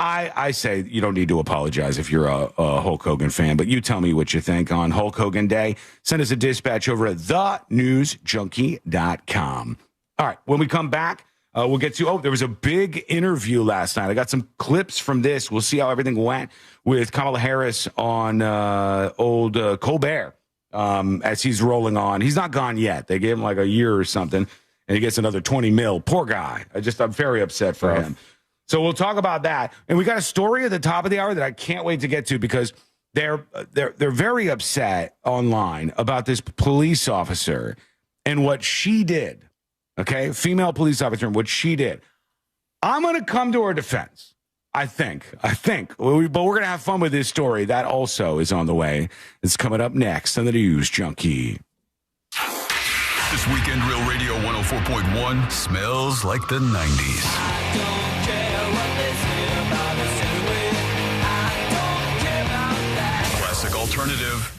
I say you don't need to apologize if you're a Hulk Hogan fan, but you tell me what you think on Hulk Hogan Day. Send us a dispatch over at thenewsjunkie.com. All right, when we come back, we'll get to, there was a big interview last night. I got some clips from this. We'll see how everything went with Kamala Harris on old Colbert as he's rolling on. He's not gone yet. They gave him like a year or something. and he gets another 20 mil. Poor guy. I'm very upset for him. So we'll talk about that. And we got a story at the top of the hour that I can't wait to get to because they're very upset online about this police officer and what she did. Okay, female police officer and what she did. I'm going to come to her defense. I think. But we're going to have fun with this story. That also is on the way. It's coming up next on the News Junkie. This weekend, Real Radio 104.1 smells like the 90s. Classic alternative.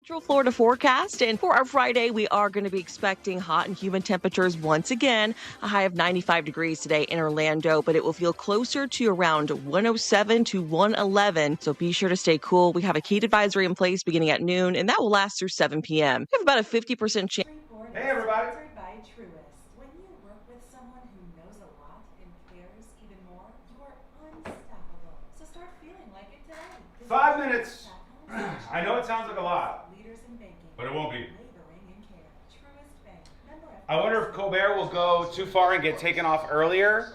Central Florida forecast, and for our Friday, we are going to be expecting hot and humid temperatures once again. A high of 95 degrees today in Orlando, but it will feel closer to around 107 to 111. So be sure to stay cool. We have a heat advisory in place beginning at noon, and that will last through 7 p.m. We have about a 50% chance. Hey, everybody. By Truist. When you work with someone who knows a lot and cares even more, you are unstoppable. So start feeling like it today. 5 minutes. I know it sounds like a lot, but it won't be. I wonder if Colbert will go too far and get taken off earlier.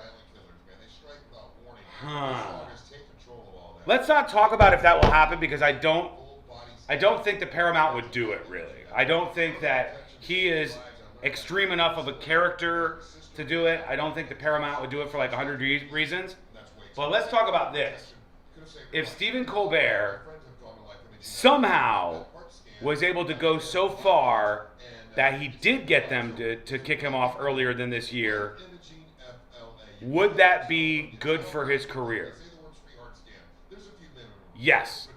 Let's not talk about if that will happen because I don't think the Paramount would do it, really. I don't think that he is extreme enough of a character to do it. I don't think the Paramount would do it for like 100 reasons. But let's talk about this. If Stephen Colbert somehow was able to go so far that he did get them to kick him off earlier than this year, would that be good for his career? Yes.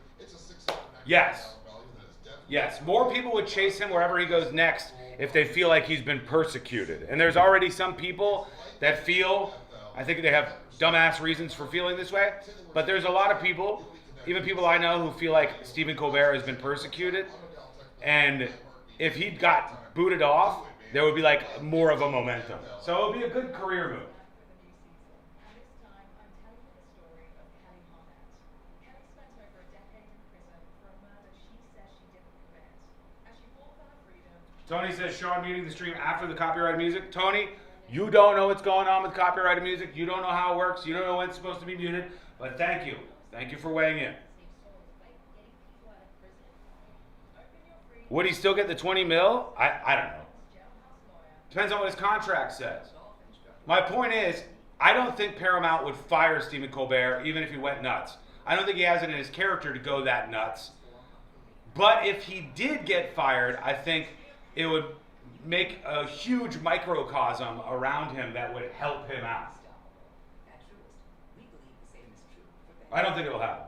More people would chase him wherever he goes next if they feel like he's been persecuted. And there's already some people that feel, I think they have dumbass reasons for feeling this way, but there's a lot of people, even people I know, who feel like Stephen Colbert has been persecuted. And if he got booted off, there would be like more of a momentum. So it would be a good career move. Tony says, Sean muting the stream after the copyrighted music. Tony, you don't know what's going on with copyrighted music. You don't know how it works. You don't know when it's supposed to be muted. But thank you. Thank you for weighing in. Would he still get the 20 mil? I don't know. Depends on what his contract says. My point is, I don't think Paramount would fire Stephen Colbert even if he went nuts. I don't think he has it in his character to go that nuts. But if he did get fired, I think it would make a huge microcosm around him that would help him out. I don't think it'll happen.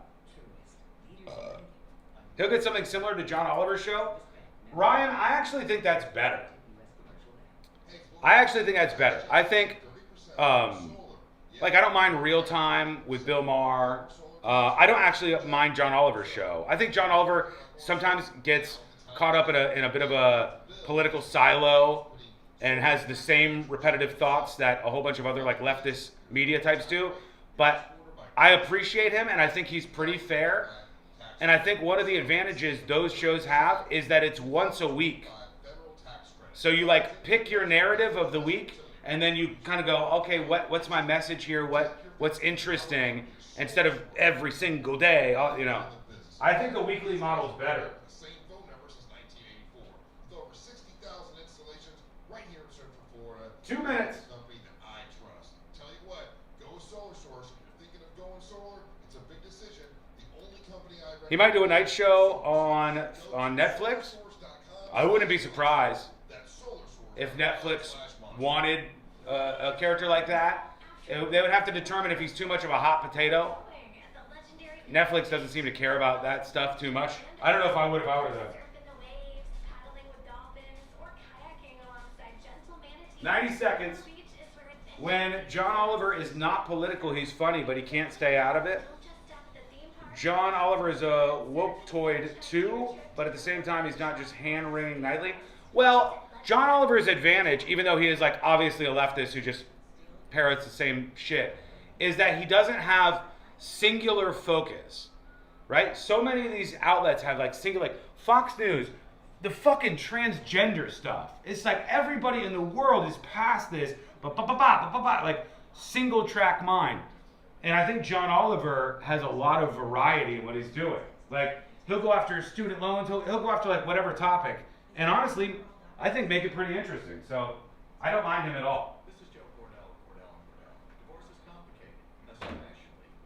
He'll get something similar to John Oliver's show. Ryan, I actually think that's better. I think, I don't mind Real Time with Bill Maher. I don't actually mind John Oliver's show. I think John Oliver sometimes gets caught up in a bit of a political silo and has the same repetitive thoughts that a whole bunch of other like leftist media types do. But I appreciate him, and I think he's pretty fair. And I think one of the advantages those shows have is that it's once a week. So you like pick your narrative of the week, and then you kind of go, okay, what's my message here? What's interesting? Instead of every single day, you know. I think the weekly model is better. 2 minutes. He might do a night show on Netflix. I wouldn't be surprised if Netflix wanted a character like that. They would have to determine if he's too much of a hot potato. Netflix doesn't seem to care about that stuff too much. I don't know if I would if I were them. 90 seconds. When John Oliver is not political, he's funny, but he can't stay out of it. John Oliver is a woke-toid too, but at the same time, he's not just hand-wringing nightly. Well, John Oliver's advantage, even though he is like obviously a leftist who just parrots the same shit, is that he doesn't have singular focus, right? So many of these outlets have like singular, like Fox News, the fucking transgender stuff. It's like everybody in the world is past this, like single track mind. And I think John Oliver has a lot of variety in what he's doing. Like, he'll go after student loans, he'll go after like whatever topic. And honestly, I think make it pretty interesting. So I don't mind him at all. This is Joe Cordell. Divorce is complicated, especially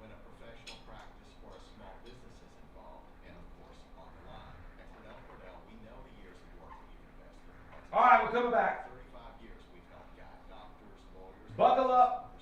when a professional practice or a small business is involved, and of course on the line. At Cordell, we know the years of work that you've invested. All right, we're coming back. 35 years we've helped guide doctors, lawyers. Buckle up.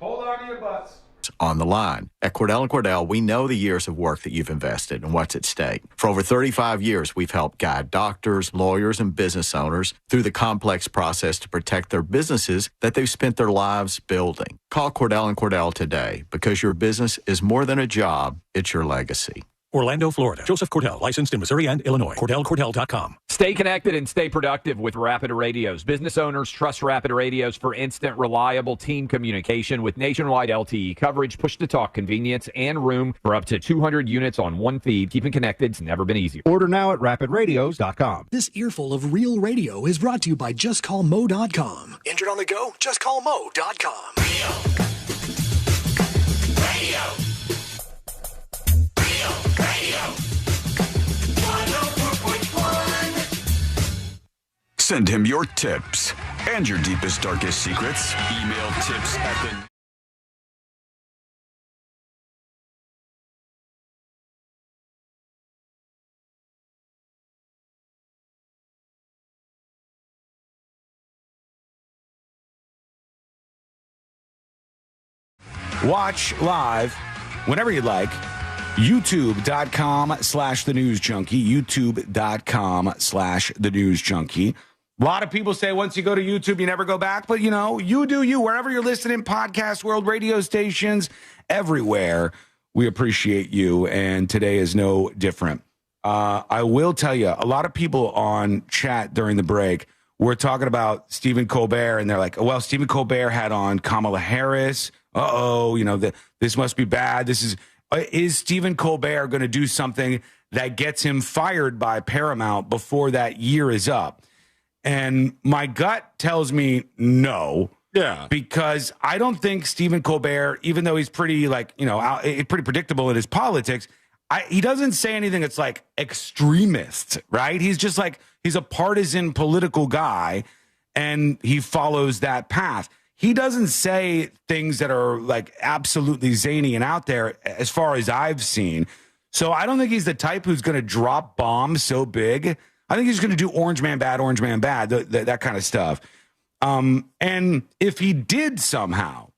Hold on to your butts. On the line. At Cordell & we know the years of work that you've invested and what's at stake. For over 35 years, we've helped guide doctors, lawyers, and business owners through the complex process to protect their businesses that they've spent their lives building. Call Cordell & today because your business is more than a job, it's your legacy. Orlando, Florida. Joseph Cordell, licensed in Missouri and Illinois. Cordell.com. Stay connected and stay productive with Rapid Radios. Business owners trust Rapid Radios for instant, reliable team communication with nationwide LTE coverage, push-to-talk convenience, and room for up to 200 units on one feed. Keeping connected's never been easier. Order now at rapidradios.com. This earful of real radio is brought to you by JustCallMo.com. Injured on the go? JustCallMo.com. Radio. Send him your tips and your deepest, darkest secrets. Email tips at the... Watch live whenever you'd like. YouTube.com/The News Junkie. YouTube.com/The News Junkie. A lot of people say once you go to YouTube, you never go back. But, you know, you do you. Wherever you're listening, podcast world, radio stations, everywhere. We appreciate you. And today is no different. I will tell you, a lot of people on chat during the break were talking about Stephen Colbert. And they're like, well, Stephen Colbert had on Kamala Harris. You know, this must be bad. Is Stephen Colbert going to do something that gets him fired by Paramount before that year is up? And my gut tells me no. Yeah. Because I don't think Stephen Colbert, even though he's pretty pretty predictable in his politics, he doesn't say anything that's like extremist, right? He's just like, he's a partisan political guy and he follows that path. He doesn't say things that are like absolutely zany and out there as far as I've seen. So I don't think he's the type who's going to drop bombs so big. I think he's going to do Orange Man Bad, that kind of stuff. And if he did somehow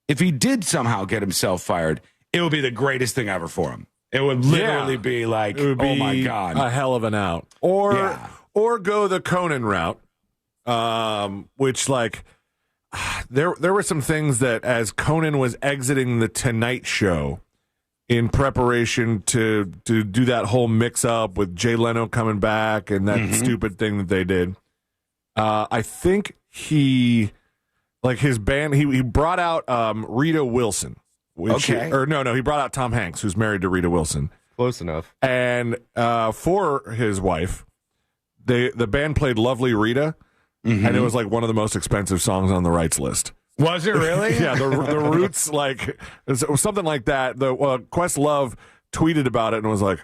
get himself fired, it would be the greatest thing ever for him. It would literally be like, oh my God. A hell of an out. Or go the Conan route, which like, there were some things that as Conan was exiting the Tonight Show in preparation to do that whole mix up with Jay Leno coming back and that stupid thing that they did. I think his band, he brought out Rita Wilson. He brought out Tom Hanks, who's married to Rita Wilson. Close enough. And for his wife, the band played Lovely Rita. Mm-hmm. And it was like one of the most expensive songs on the rights list. Was it really? Yeah, the Roots, like, it was something like that. The Questlove tweeted about it and was like,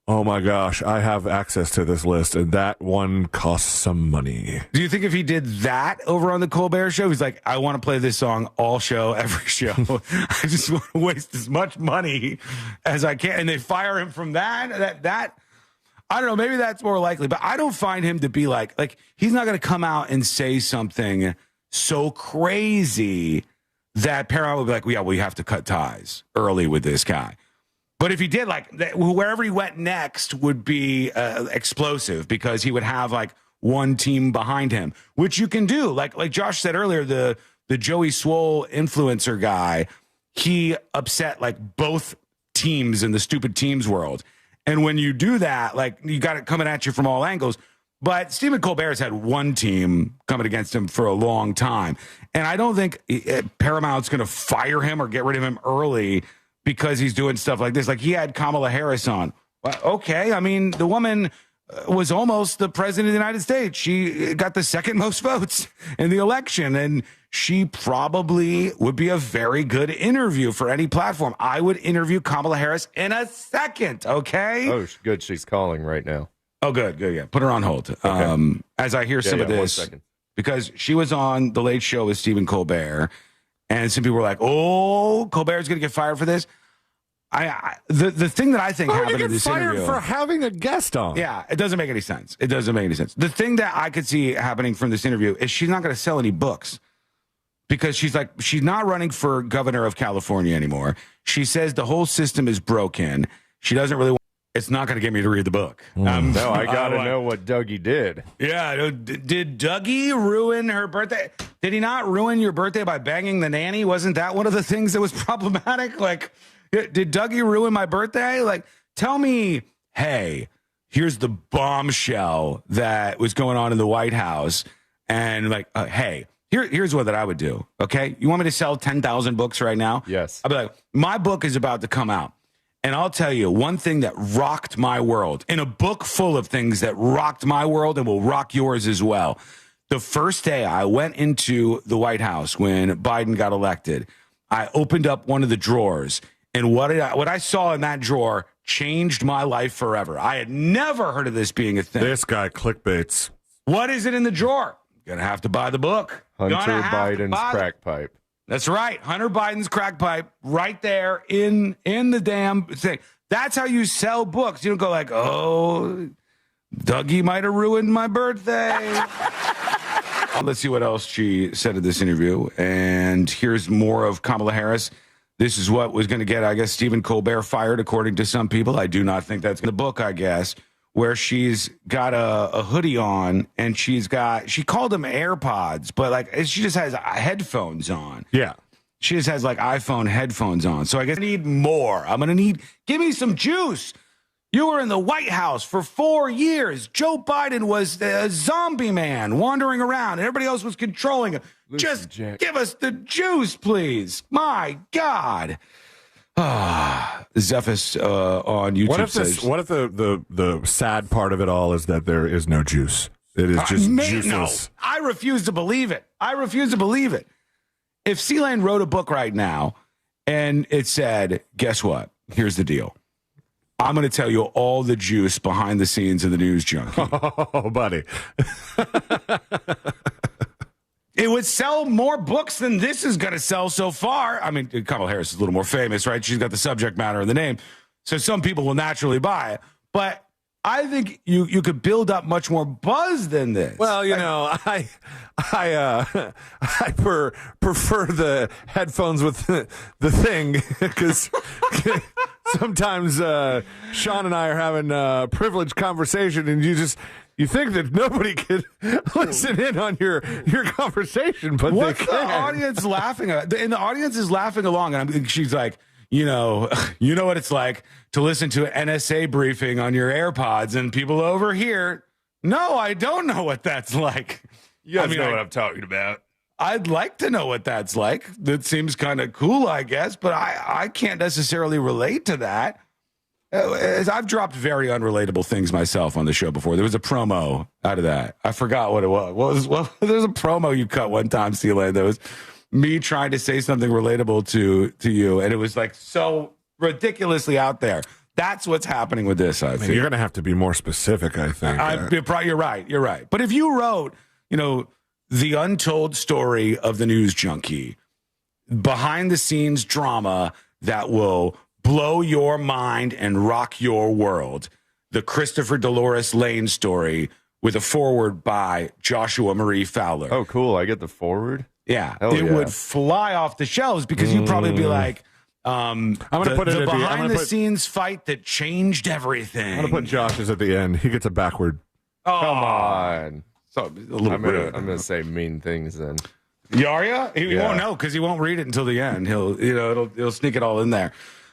oh my gosh, I have access to this list, and that one costs some money. Do you think if he did that over on the Colbert Show, he's like, I want to play this song all show, every show. I just want to waste as much money as I can. And they fire him from that. I don't know, maybe that's more likely, but I don't find him to be like he's not going to come out and say something so crazy that Paramount would be like, we have to cut ties early with this guy. But if he did, like, wherever he went next would be explosive because he would have like one team behind him, which you can do. Like Josh said earlier, the Joey Swole influencer guy, he upset like both teams in the stupid teams world. And when you do that, like, you got it coming at you from all angles. But Stephen Colbert's had one team coming against him for a long time. And I don't think Paramount's going to fire him or get rid of him early because he's doing stuff like this. Like, he had Kamala Harris on. Well, okay, I mean, the woman was almost the president of the United States. She got the second most votes in the election, and she probably would be a very good interview for any platform. I would interview Kamala Harris in a second, okay? Oh, good. She's calling right now. Oh, good, yeah. Put her on hold. Okay. As I hear some of this, 1 second. because she was on The Late Show with Stephen Colbert, and some people were like, oh, Colbert's going to get fired for this. The thing that I think happened in this interview for having a guest on. Yeah, it doesn't make any sense. The thing that I could see happening from this interview is she's not going to sell any books because she's not running for governor of California anymore. She says the whole system is broken. She doesn't really want. It's not going to get me to read the book. No, I got to know what Dougie did. Yeah, did Dougie ruin her birthday? Did he not ruin your birthday by banging the nanny? Wasn't that one of the things that was problematic? Like, did Dougie ruin my birthday? Like, tell me, hey, here's the bombshell that was going on in the White House. And hey, here's what that I would do. Okay. You want me to sell 10,000 books right now? Yes. I'd be like, my book is about to come out. And I'll tell you one thing that rocked my world, in a book full of things that rocked my world and will rock yours as well. The first day I went into the White House when Biden got elected, I opened up one of the drawers. And what I saw in that drawer changed my life forever. I had never heard of this being a thing. This guy clickbaits. What is it in the drawer? Gonna have to buy the book. Hunter Biden's crack pipe. That's right. Hunter Biden's crack pipe right there in the damn thing. That's how you sell books. You don't go like, oh, Dougie might have ruined my birthday. Let's see what else she said in this interview. And here's more of Kamala Harris. This is what was going to get, I guess, Stephen Colbert fired, according to some people. I do not think that's in the book, I guess, where she's got a hoodie on and she called them AirPods, but she just has headphones on. Yeah. She just has iPhone headphones on. So I guess I need more. Give me some juice. You were in the White House for 4 years. Joe Biden was a zombie man wandering around and everybody else was controlling him. Just give us the juice, please. My God. Zephys on YouTube says. What if the sad part of it all is that there is no juice? It is just juiceless. No, I refuse to believe it. If C-Lane wrote a book right now and it said, guess what? Here's the deal. I'm going to tell you all the juice behind the scenes of the News Junkie. Oh, buddy. It would sell more books than this is going to sell so far. I mean, Kamala Harris is a little more famous, right? She's got the subject matter in the name. So some people will naturally buy it. But I think you could build up much more buzz than this. Well, I prefer the headphones with the thing because sometimes Sean and I are having a privileged conversation and you think that nobody could listen in on your conversation, but what's they can. The audience laughing at? And the audience is laughing along, and she's like, you know what it's like to listen to an NSA briefing on your AirPods, and people over here. No, I don't know what that's like. You guys know what I'm talking about. I'd like to know what that's like. That seems kind of cool, I guess, but I can't necessarily relate to that. I've dropped very unrelatable things myself on the show before. There was a promo out of that. I forgot what it was. There's a promo you cut one time, C-Lane. That was me trying to say something relatable to you, and it was so ridiculously out there. That's what's happening with this, I think. You're going to have to be more specific, I think. You're right. But if you wrote, the untold story of the News Junkie, behind-the-scenes drama that will blow your mind and rock your world, the Christopher Dolores Lane story with a foreword by Joshua Marie Fowler. Oh, cool. I get the foreword? Yeah. It would fly off the shelves because you'd probably be like, I'm going to put it the behind-the-scenes fight that changed everything. I'm going to put Josh's at the end. He gets a backward. Oh. Come on. So, I'm going to say mean things then. Are you? He won't know because he won't read it until the end. He'll sneak it all in there.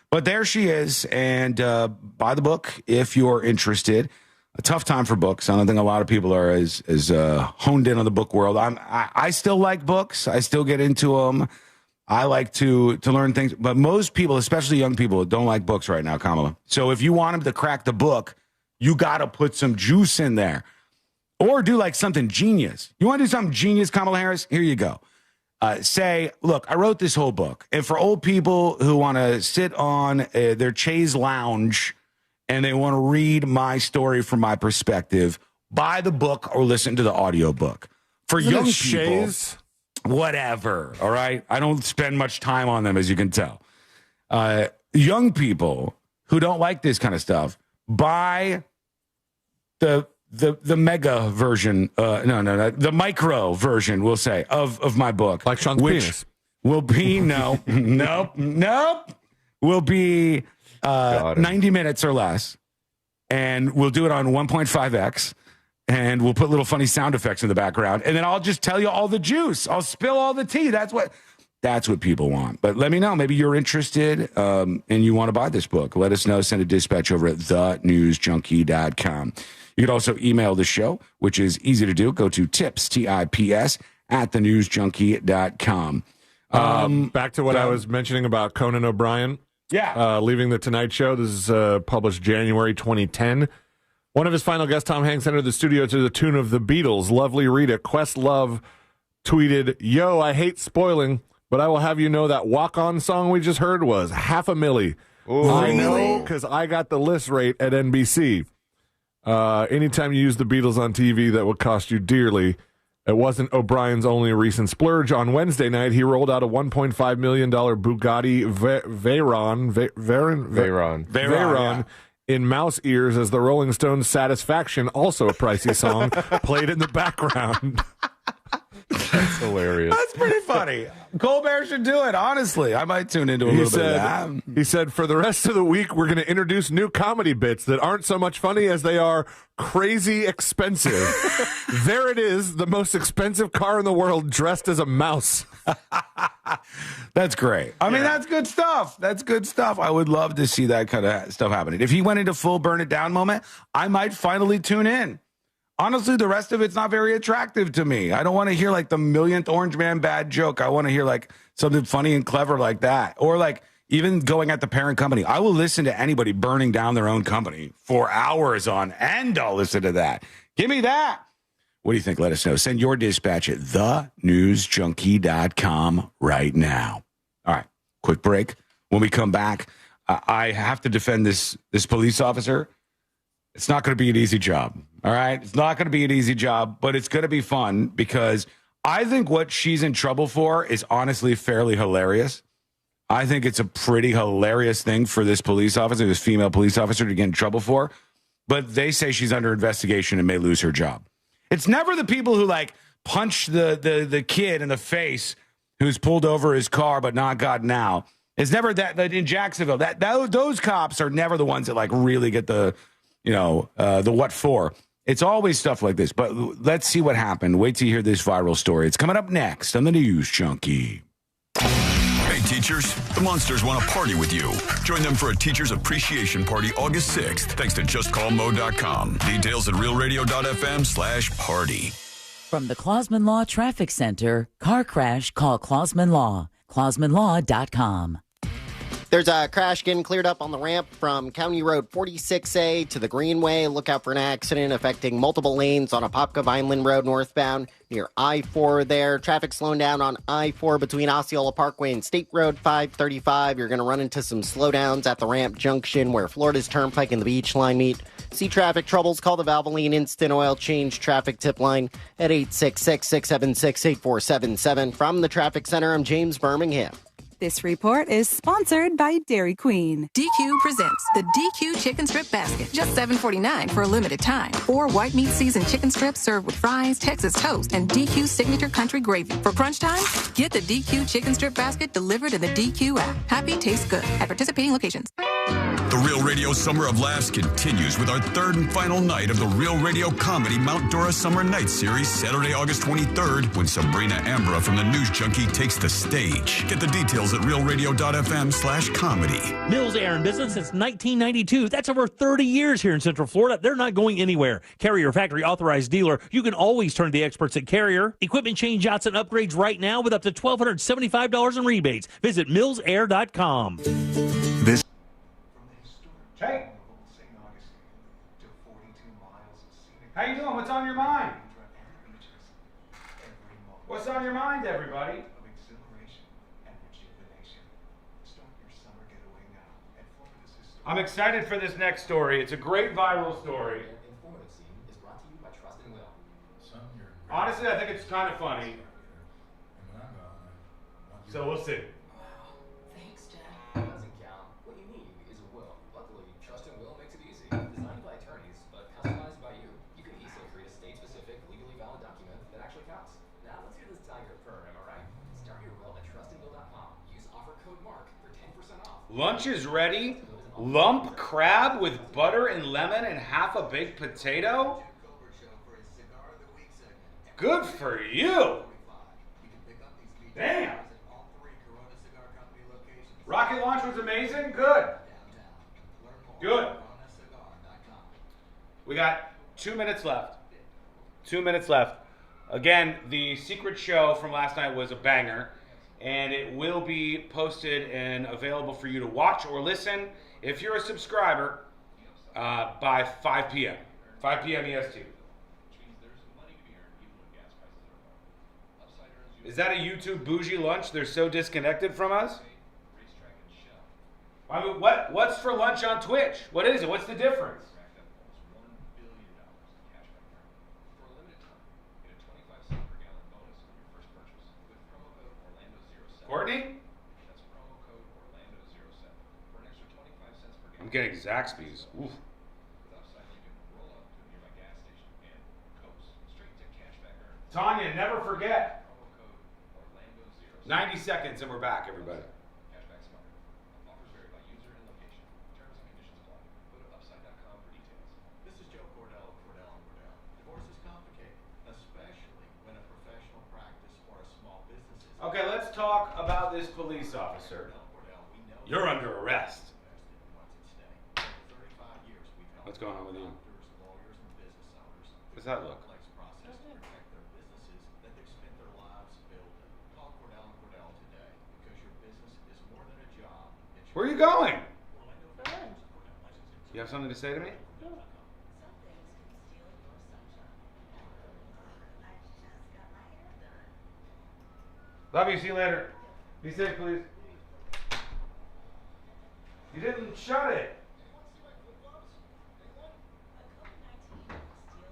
But there she is, and buy the book if you're interested. a tough time for books. I don't think a lot of people are as honed in on the book world. I still like books. I still get into them. I like to learn things. But most people, especially young people, don't like books right now, Kamala. So if you want them to crack the book, you got to put some juice in there. Or do like something genius. You want to do something genius, Kamala Harris? Here you go. Say, look, I wrote this whole book. And for old people who want to sit on their chaise lounge and they want to read my story from my perspective, buy the book or listen to the audiobook. For young people, whatever, all right? I don't spend much time on them, as you can tell. Young people who don't like this kind of stuff, buy the mega version, the micro version, we'll say, of my book. Like Sean's penis. Will be, nope, will be 90 minutes or less. And we'll do it on 1.5x. And we'll put little funny sound effects in the background. And then I'll just tell you all the juice. I'll spill all the tea. That's what people want. But let me know. Maybe you're interested and you want to buy this book. Let us know. Send a dispatch over at thenewsjunkie.com. You can also email the show, which is easy to do. Go to tips, TIPS, at thenewsjunkie.com. Back to what I was mentioning about Conan O'Brien. Yeah. Leaving The Tonight Show. This is published January 2010. One of his final guests, Tom Hanks, entered the studio to the tune of the Beatles' Lovely Rita. Questlove tweeted, "Yo, I hate spoiling, but I will have you know that walk-on song we just heard was $500,000. I know because I got the list rate at NBC. Anytime you use the Beatles on TV, that would cost you dearly. It wasn't O'Brien's only recent splurge. On Wednesday night, he rolled out a $1.5 million Bugatti Veyron in mouse ears as the Rolling Stones' Satisfaction, also a pricey song, played in the background." That's hilarious. That's pretty funny. Colbert should do it, honestly. I might tune into a little bit of that. He said, "For the rest of the week, we're going to introduce new comedy bits that aren't so much funny as they are crazy expensive." There it is, the most expensive car in the world dressed as a mouse. That's great. I mean, that's good stuff. That's good stuff. I would love to see that kind of stuff happening. If he went into full burn it down moment, I might finally tune in. Honestly, the rest of it's not very attractive to me. I don't want to hear like the millionth Orange Man bad joke. I want to hear like something funny and clever like that. Or like even going at the parent company. I will listen to anybody burning down their own company for hours on end. I'll listen to that. Give me that. What do you think? Let us know. Send your dispatch at thenewsjunkie.com right now. All right, quick break. When we come back, I have to defend this police officer. It's not going to be an easy job. All right. It's not going to be an easy job, but it's going to be fun because I think what she's in trouble for is honestly fairly hilarious. I think it's a pretty hilarious thing for this police officer, this female police officer, to get in trouble for. But they say she's under investigation and may lose her job. It's never the people who like punch the kid in the face who's pulled over his car but not gotten out. It's never that in Jacksonville. Those cops are never the ones that like really get the what for. It's always stuff like this, but let's see what happened. Wait till you hear this viral story. It's coming up next on the News Junkie. Hey, teachers, the Monsters want to party with you. Join them for a Teacher's Appreciation Party August 6th, thanks to JustCallMo.com. Details at realradio.fm/party. From the Clausman Law Traffic Center, car crash, call Clausman Law. ClausmanLaw.com. There's a crash getting cleared up on the ramp from County Road 46A to the Greenway. Look out for an accident affecting multiple lanes on Apopka Vineland Road northbound near I-4 there. Traffic slowing down on I-4 between Osceola Parkway and State Road 535. You're going to run into some slowdowns at the ramp junction where Florida's Turnpike and the Beach Line meet. See traffic troubles? Call the Valvoline Instant Oil Change Traffic Tip Line at 866-676-8477. From the Traffic Center, I'm James Birmingham. This report is sponsored by Dairy Queen. DQ presents the DQ Chicken Strip Basket. Just $7.49 for a limited time. 4 white meat seasoned chicken strips served with fries, Texas toast, and DQ signature country gravy. For crunch time, get the DQ Chicken Strip Basket delivered in the DQ app. Happy tastes good at participating locations. The Real Radio Radio's Summer of Laughs continues with our third and final night of the Real Radio Comedy Mount Dora Summer Night Series, Saturday, August 23rd, when Sabrina Ambra from the News Junkie takes the stage. Get the details at realradio.fm/comedy. Mills Air in business since 1992. That's over 30 years here in Central Florida. They're not going anywhere. Carrier factory authorized dealer. You can always turn to the experts at Carrier. Equipment changeouts and upgrades right now with up to $1,275 in rebates. Visit millsair.com. This. Hey. How you doing? What's on your mind? What's on your mind, everybody? I'm excited for this next story. It's a great viral story. Honestly, I think it's kind of funny. So we'll see. Thanks, Dad. It doesn't count. What you need is a will. Luckily, trust and will makes it easy. Designed by attorneys, but customized by you. You can easily create a state-specific, legally valid document that actually counts. Now let's hear this tiger purr, am I right? Start your will at trustandwill.com. Use offer code MARK for 10% off. Lunch is ready. Lump crab with butter and lemon and half a baked potato. Good for you. Damn. Rocket launch was amazing. Good. Good. We got 2 minutes left. 2 minutes left. Again, the secret show from last night was a banger, and it will be posted and available for you to watch or listen if you're a subscriber by 5 p.m. 5 p.m. EST. Is that a YouTube bougie lunch? They're so disconnected from us? I mean, what's for lunch on Twitch? What is it? What's the difference? Courtney? I'm getting Zaxby's. Oof. Tanya, never forget. 90 seconds and we're back, everybody. This is Joe Cordell of Cordell & Cordell. Divorce is complicated, especially when a professional practice or a small business is... Okay, let's talk about this police officer. You're under arrest. What's going on with you? What's that look? Where are you going? You have something to say to me? Love you. See you later. Be safe, please. You didn't shut it.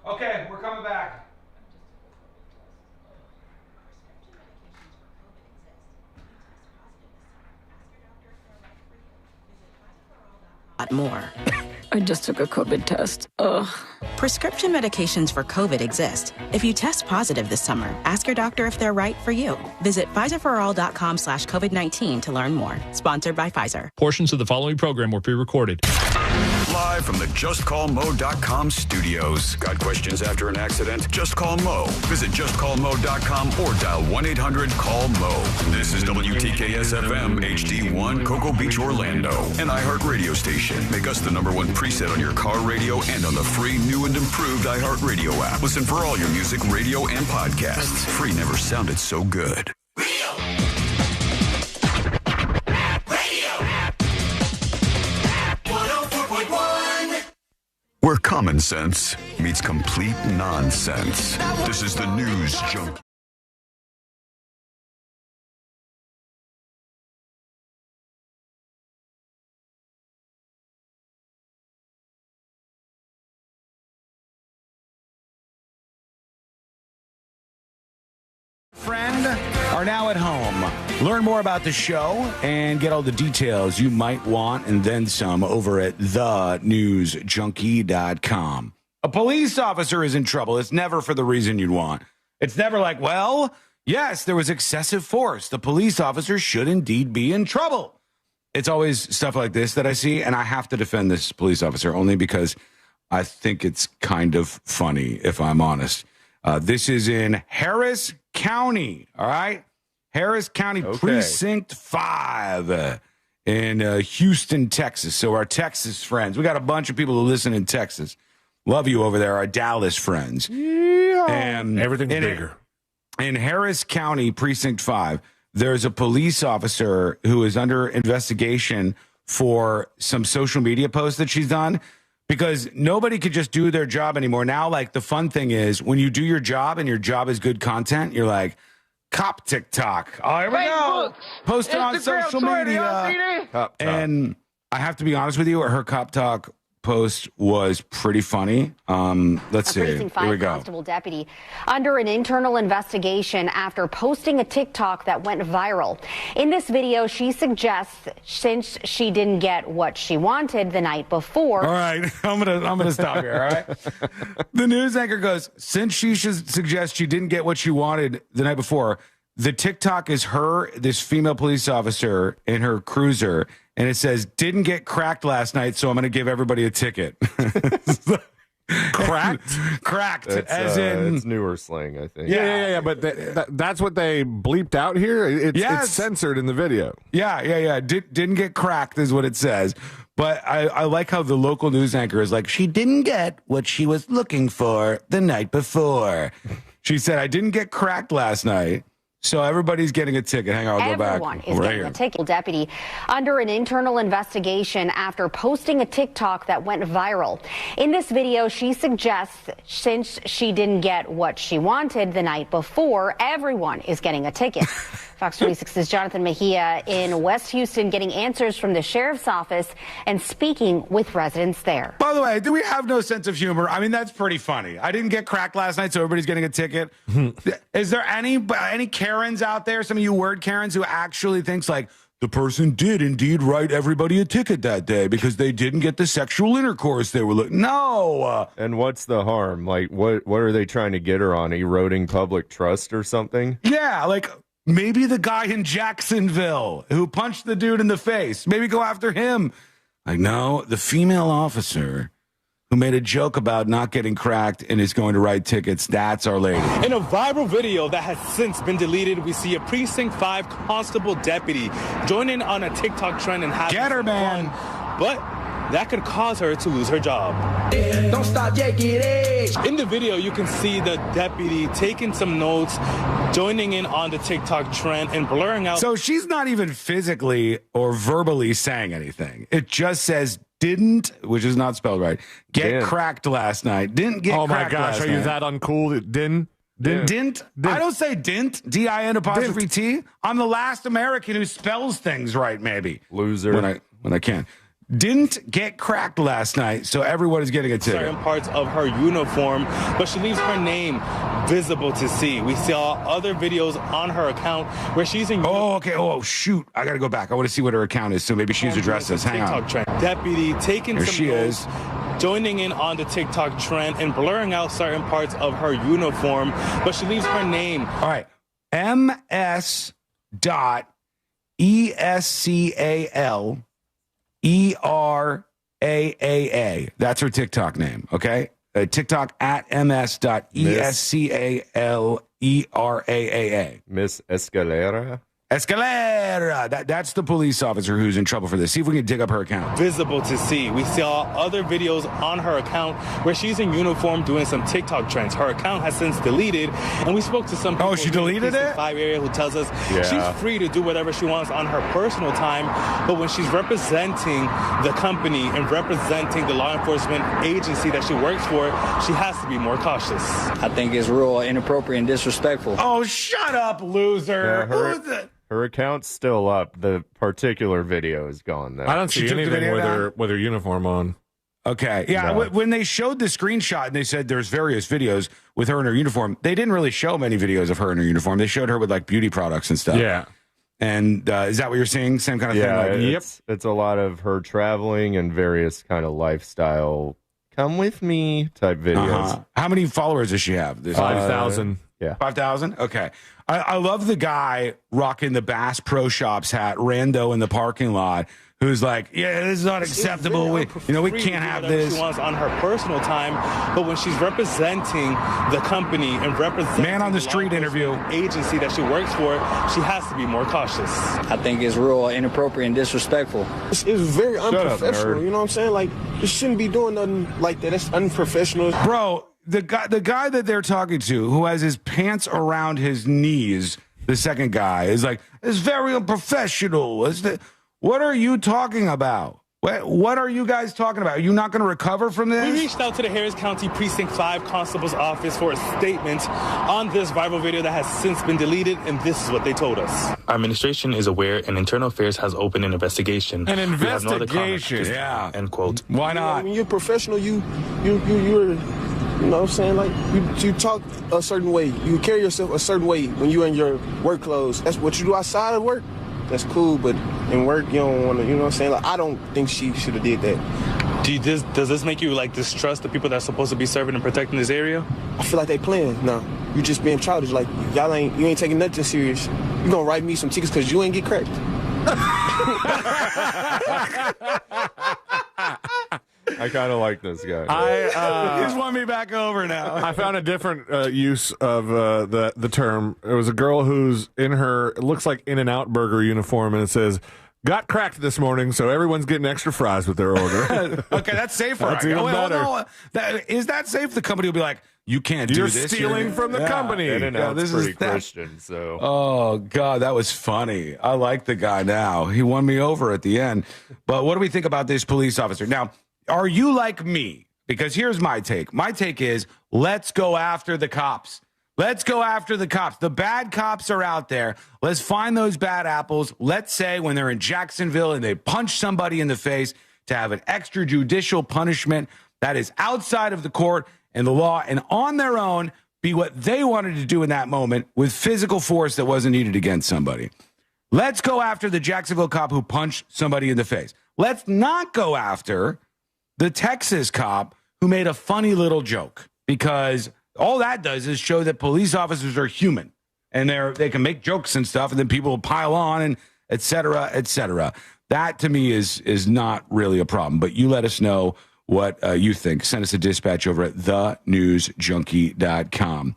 Okay, we're coming back. More. I just took a COVID test. Ugh. Prescription medications for COVID exist. If you test positive this summer, ask your doctor if they're right for you. Visit PfizerForAll.com/COVID-19 to learn more. Sponsored by Pfizer. Portions of the following program were pre-recorded. Live from the JustCallMo.com studios. Got questions after an accident? Just call Mo. Visit JustCallMo.com or dial 1-800-CALL-MO. This is WTKS-FM HD1 Cocoa Beach, Orlando. An iHeart radio station. Make us the #1 preset on your car radio and on the free new and improved iHeart Radio app. Listen for all your music, radio, and podcasts. Free never sounded so good. Where common sense meets complete nonsense. This is the News Junkie. Friend are now at home. Learn more about the show and get all the details you might want and then some over at thenewsjunkie.com. A police officer is in trouble. It's never for the reason you'd want. It's never like, well, yes, there was excessive force. The police officer should indeed be in trouble. it's always stuff like this that I see, and I have to defend this police officer only because I think it's kind of funny, if I'm honest. This is in Harris County, all right? Harris County Precinct 5 in Houston, Texas. So our Texas friends, we got a bunch of people who listen in Texas. Love you over there, our Dallas friends. Yeah. And everything's bigger. In Harris County Precinct 5, there's a police officer who is under investigation for some social media posts that she's done because nobody could just do their job anymore. Now, like, the fun thing is when you do your job and your job is good content, you're like, cop TikTok. Oh, here we go. Post it on social media. And I have to be honest with you, her cop talk post was pretty funny. Let's see. Precinct 5 Here we go. Constable deputy under an internal investigation after posting a TikTok that went viral. In this video, she suggests since she didn't get what she wanted the night before. All right, I'm gonna stop here. All right. The news anchor goes, since she should suggest she didn't get what she wanted the night before, the TikTok is her, this female police officer in her cruiser, and it says, didn't get cracked last night, so I'm going to give everybody a ticket. Cracked? Cracked, It's, as in... it's newer slang, I think. Yeah. But that's what they bleeped out here? It's censored in the video. Yeah. Didn't get cracked is what it says. But I like how the local news anchor is like, she didn't get what she was looking for the night before. She said, I didn't get cracked last night. So everybody's getting a ticket. Hang on, I'll go back. Everyone is getting a ticket. Deputy under an internal investigation after posting a TikTok that went viral. In this video, she suggests since she didn't get what she wanted the night before, everyone is getting a ticket. Fox 26's Jonathan Mejia in West Houston getting answers from the sheriff's office and speaking with residents there. By the way, do we have no sense of humor? I mean, that's pretty funny. I didn't get cracked last night, so everybody's getting a ticket. Is there any Karens out there, some of you word Karens, who actually thinks like the person did indeed write everybody a ticket that day because they didn't get the sexual intercourse they were looking? No. And what's the harm? Like, what are they trying to get her on? Eroding public trust or something? Yeah, like maybe the guy in Jacksonville who punched the dude in the face. Maybe go after him. Like, no, the female officer who made a joke about not getting cracked and is going to write tickets. That's our lady. In a viral video that has since been deleted, we see a Precinct 5 constable deputy joining on a TikTok trend and having Get her, man. fun, but that could cause her to lose her job. Don't stop, In the video, you can see the deputy taking some notes, joining in on the TikTok trend, and blurring out. So she's not even physically or verbally saying anything. It just says didn't, which is not spelled right, get cracked last night. Didn't get cracked last night. Oh my gosh, are you that uncool? Didn't? I don't say didn't. D-I-N apostrophe T. I'm the last American who spells things right, maybe. Loser. When I can. Didn't get cracked last night, so everyone is getting a ticket. Certain parts of her uniform, but she leaves her name visible to see. We saw other videos on her account where she's in. Oh, okay. Oh, shoot. I got to go back. I want to see what her account is, so maybe she's addressed this. Hang on. Trend. Deputy taking There some she notes, is. joining in on the TikTok trend and blurring out certain parts of her uniform, but she leaves her name. All right. MS.ESCAL ERAAA. That's her TikTok name, okay? TikTok at MS.ESCALERAAA. Miss Escalera? Escalera. That's the police officer who's in trouble for this. See if we can dig up her account. Visible to see. We saw other videos on her account where she's in uniform doing some TikTok trends. Her account has since deleted, and we spoke to some people. Oh, she deleted it? 5 area who tells us she's free to do whatever she wants on her personal time, but when she's representing the company and representing the law enforcement agency that she works for, she has to be more cautious. I think it's real inappropriate and disrespectful. Oh, shut up, loser. Her account's still up. The particular video is gone, though. I don't see anything with her uniform on. Okay. Yeah. No. When they showed the screenshot and they said there's various videos with her in her uniform, they didn't really show many videos of her in her uniform. They showed her with like beauty products and stuff. Yeah. And is that what you're seeing? Same kind of thing? Like, it's a lot of her traveling and various kind of lifestyle, come with me type videos. How many followers does she have? 5,000. Yeah. 5,000? Okay. I love the guy rocking the Bass Pro Shops hat, rando in the parking lot, who's like, yeah, this is unacceptable. We can't have this. She wants on her personal time, but when she's representing the company and representing man on the street interview agency that she works for, she has to be more cautious. I think it's real inappropriate and disrespectful. It's very unprofessional. You know what I'm saying? Like, you shouldn't be doing nothing like that. It's unprofessional. Bro, the guy that they're talking to, who has his pants around his knees, the second guy, is like, it's very unprofessional. What are you talking about? What are you guys talking about? Are you not going to recover from this? We reached out to the Harris County Precinct 5 Constable's office for a statement on this viral video that has since been deleted, and this is what they told us. Our administration is aware, and Internal Affairs has opened an investigation. An investigation? Yeah. End quote. Why not? When you're professional, you're, you know what I'm saying? Like, you talk a certain way. You carry yourself a certain way when you're in your work clothes. That's what you do outside of work. That's cool, but in work, you don't want to, you know what I'm saying? Like, I don't think she should have did that. Does this make you, like, distrust the people that's supposed to be serving and protecting this area? I feel like they playing now. You just being childish. Like, you ain't taking nothing serious. You gonna write me some tickets because you ain't get cracked. I kind of like this guy. He's won me back over now. I found a different use of the term. It was a girl who's in her, it looks like In-N-Out Burger uniform, and it says, got cracked this morning, so everyone's getting extra fries with their order. Okay, that's safer. That's even better. Is that safe? The company will be like, you can't do this. You're stealing from the company. In-N-Out's pretty Christian, so. Oh, God, that was funny. I like the guy now. He won me over at the end. But what do we think about this police officer? Now, are you like me? Because here's my take. My take is, let's go after the cops. Let's go after the cops. The bad cops are out there. Let's find those bad apples. Let's say when they're in Jacksonville and they punch somebody in the face, to have an extrajudicial punishment that is outside of the court and the law, and on their own be what they wanted to do in that moment with physical force that wasn't needed against somebody. Let's go after the Jacksonville cop who punched somebody in the face. Let's not go after the Texas cop who made a funny little joke, because all that does is show that police officers are human and they can make jokes and stuff, and then people will pile on and et cetera, et cetera. That to me is not really a problem, but you let us know what you think. Send us a dispatch over at thenewsjunkie.com.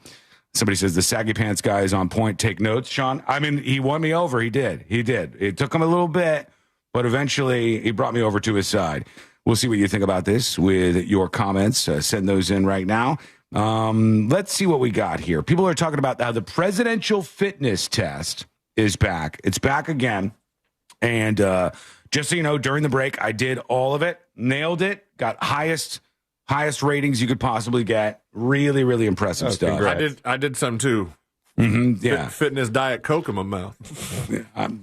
Somebody says the saggy pants guy is on point. Take notes, Sean. I mean, he won me over. He did. It took him a little bit, but eventually he brought me over to his side. We'll see what you think about this with your comments. Send those in right now. Let's see what we got here. People are talking about how the presidential fitness test is back. It's back again. And just so you know, during the break, I did all of it, nailed it, got highest ratings you could possibly get. Really, really impressive stuff. I did some too. Mm-hmm, yeah. Fitness Diet Coke in my mouth.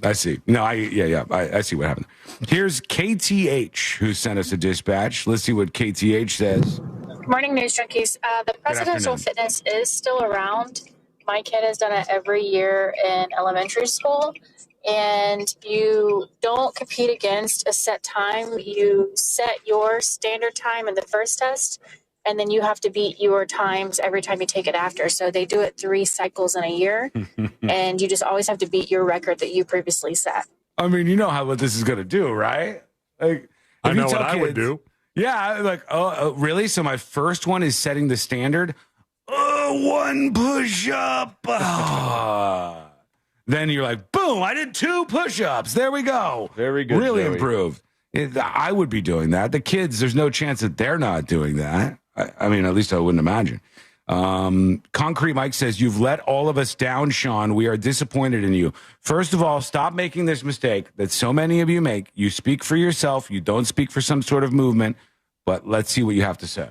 I see. No, I see what happened. Here's KTH, who sent us a dispatch. Let's see what KTH says. Good morning, News Junkies. The presidential fitness is still around. My kid has done it every year in elementary school. And you don't compete against a set time. You set your standard time in the first test, and then you have to beat your times every time you take it after. So they do it 3 cycles in a year, and you just always have to beat your record that you previously set. I mean, you know what this is going to do, right? Like, I know what I would do. Yeah, like, oh, really? So my first one is setting the standard. 1 push-up. Then you're like, boom, I did 2 push-ups. There we go. Very good. Really Joey. improved. I would be doing that. The kids, there's no chance that they're not doing that. I mean, at least I wouldn't imagine. Concrete Mike says, you've let all of us down, Sean. We are disappointed in you. First of all, stop making this mistake that so many of you make. You speak for yourself. You don't speak for some sort of movement. But let's see what you have to say.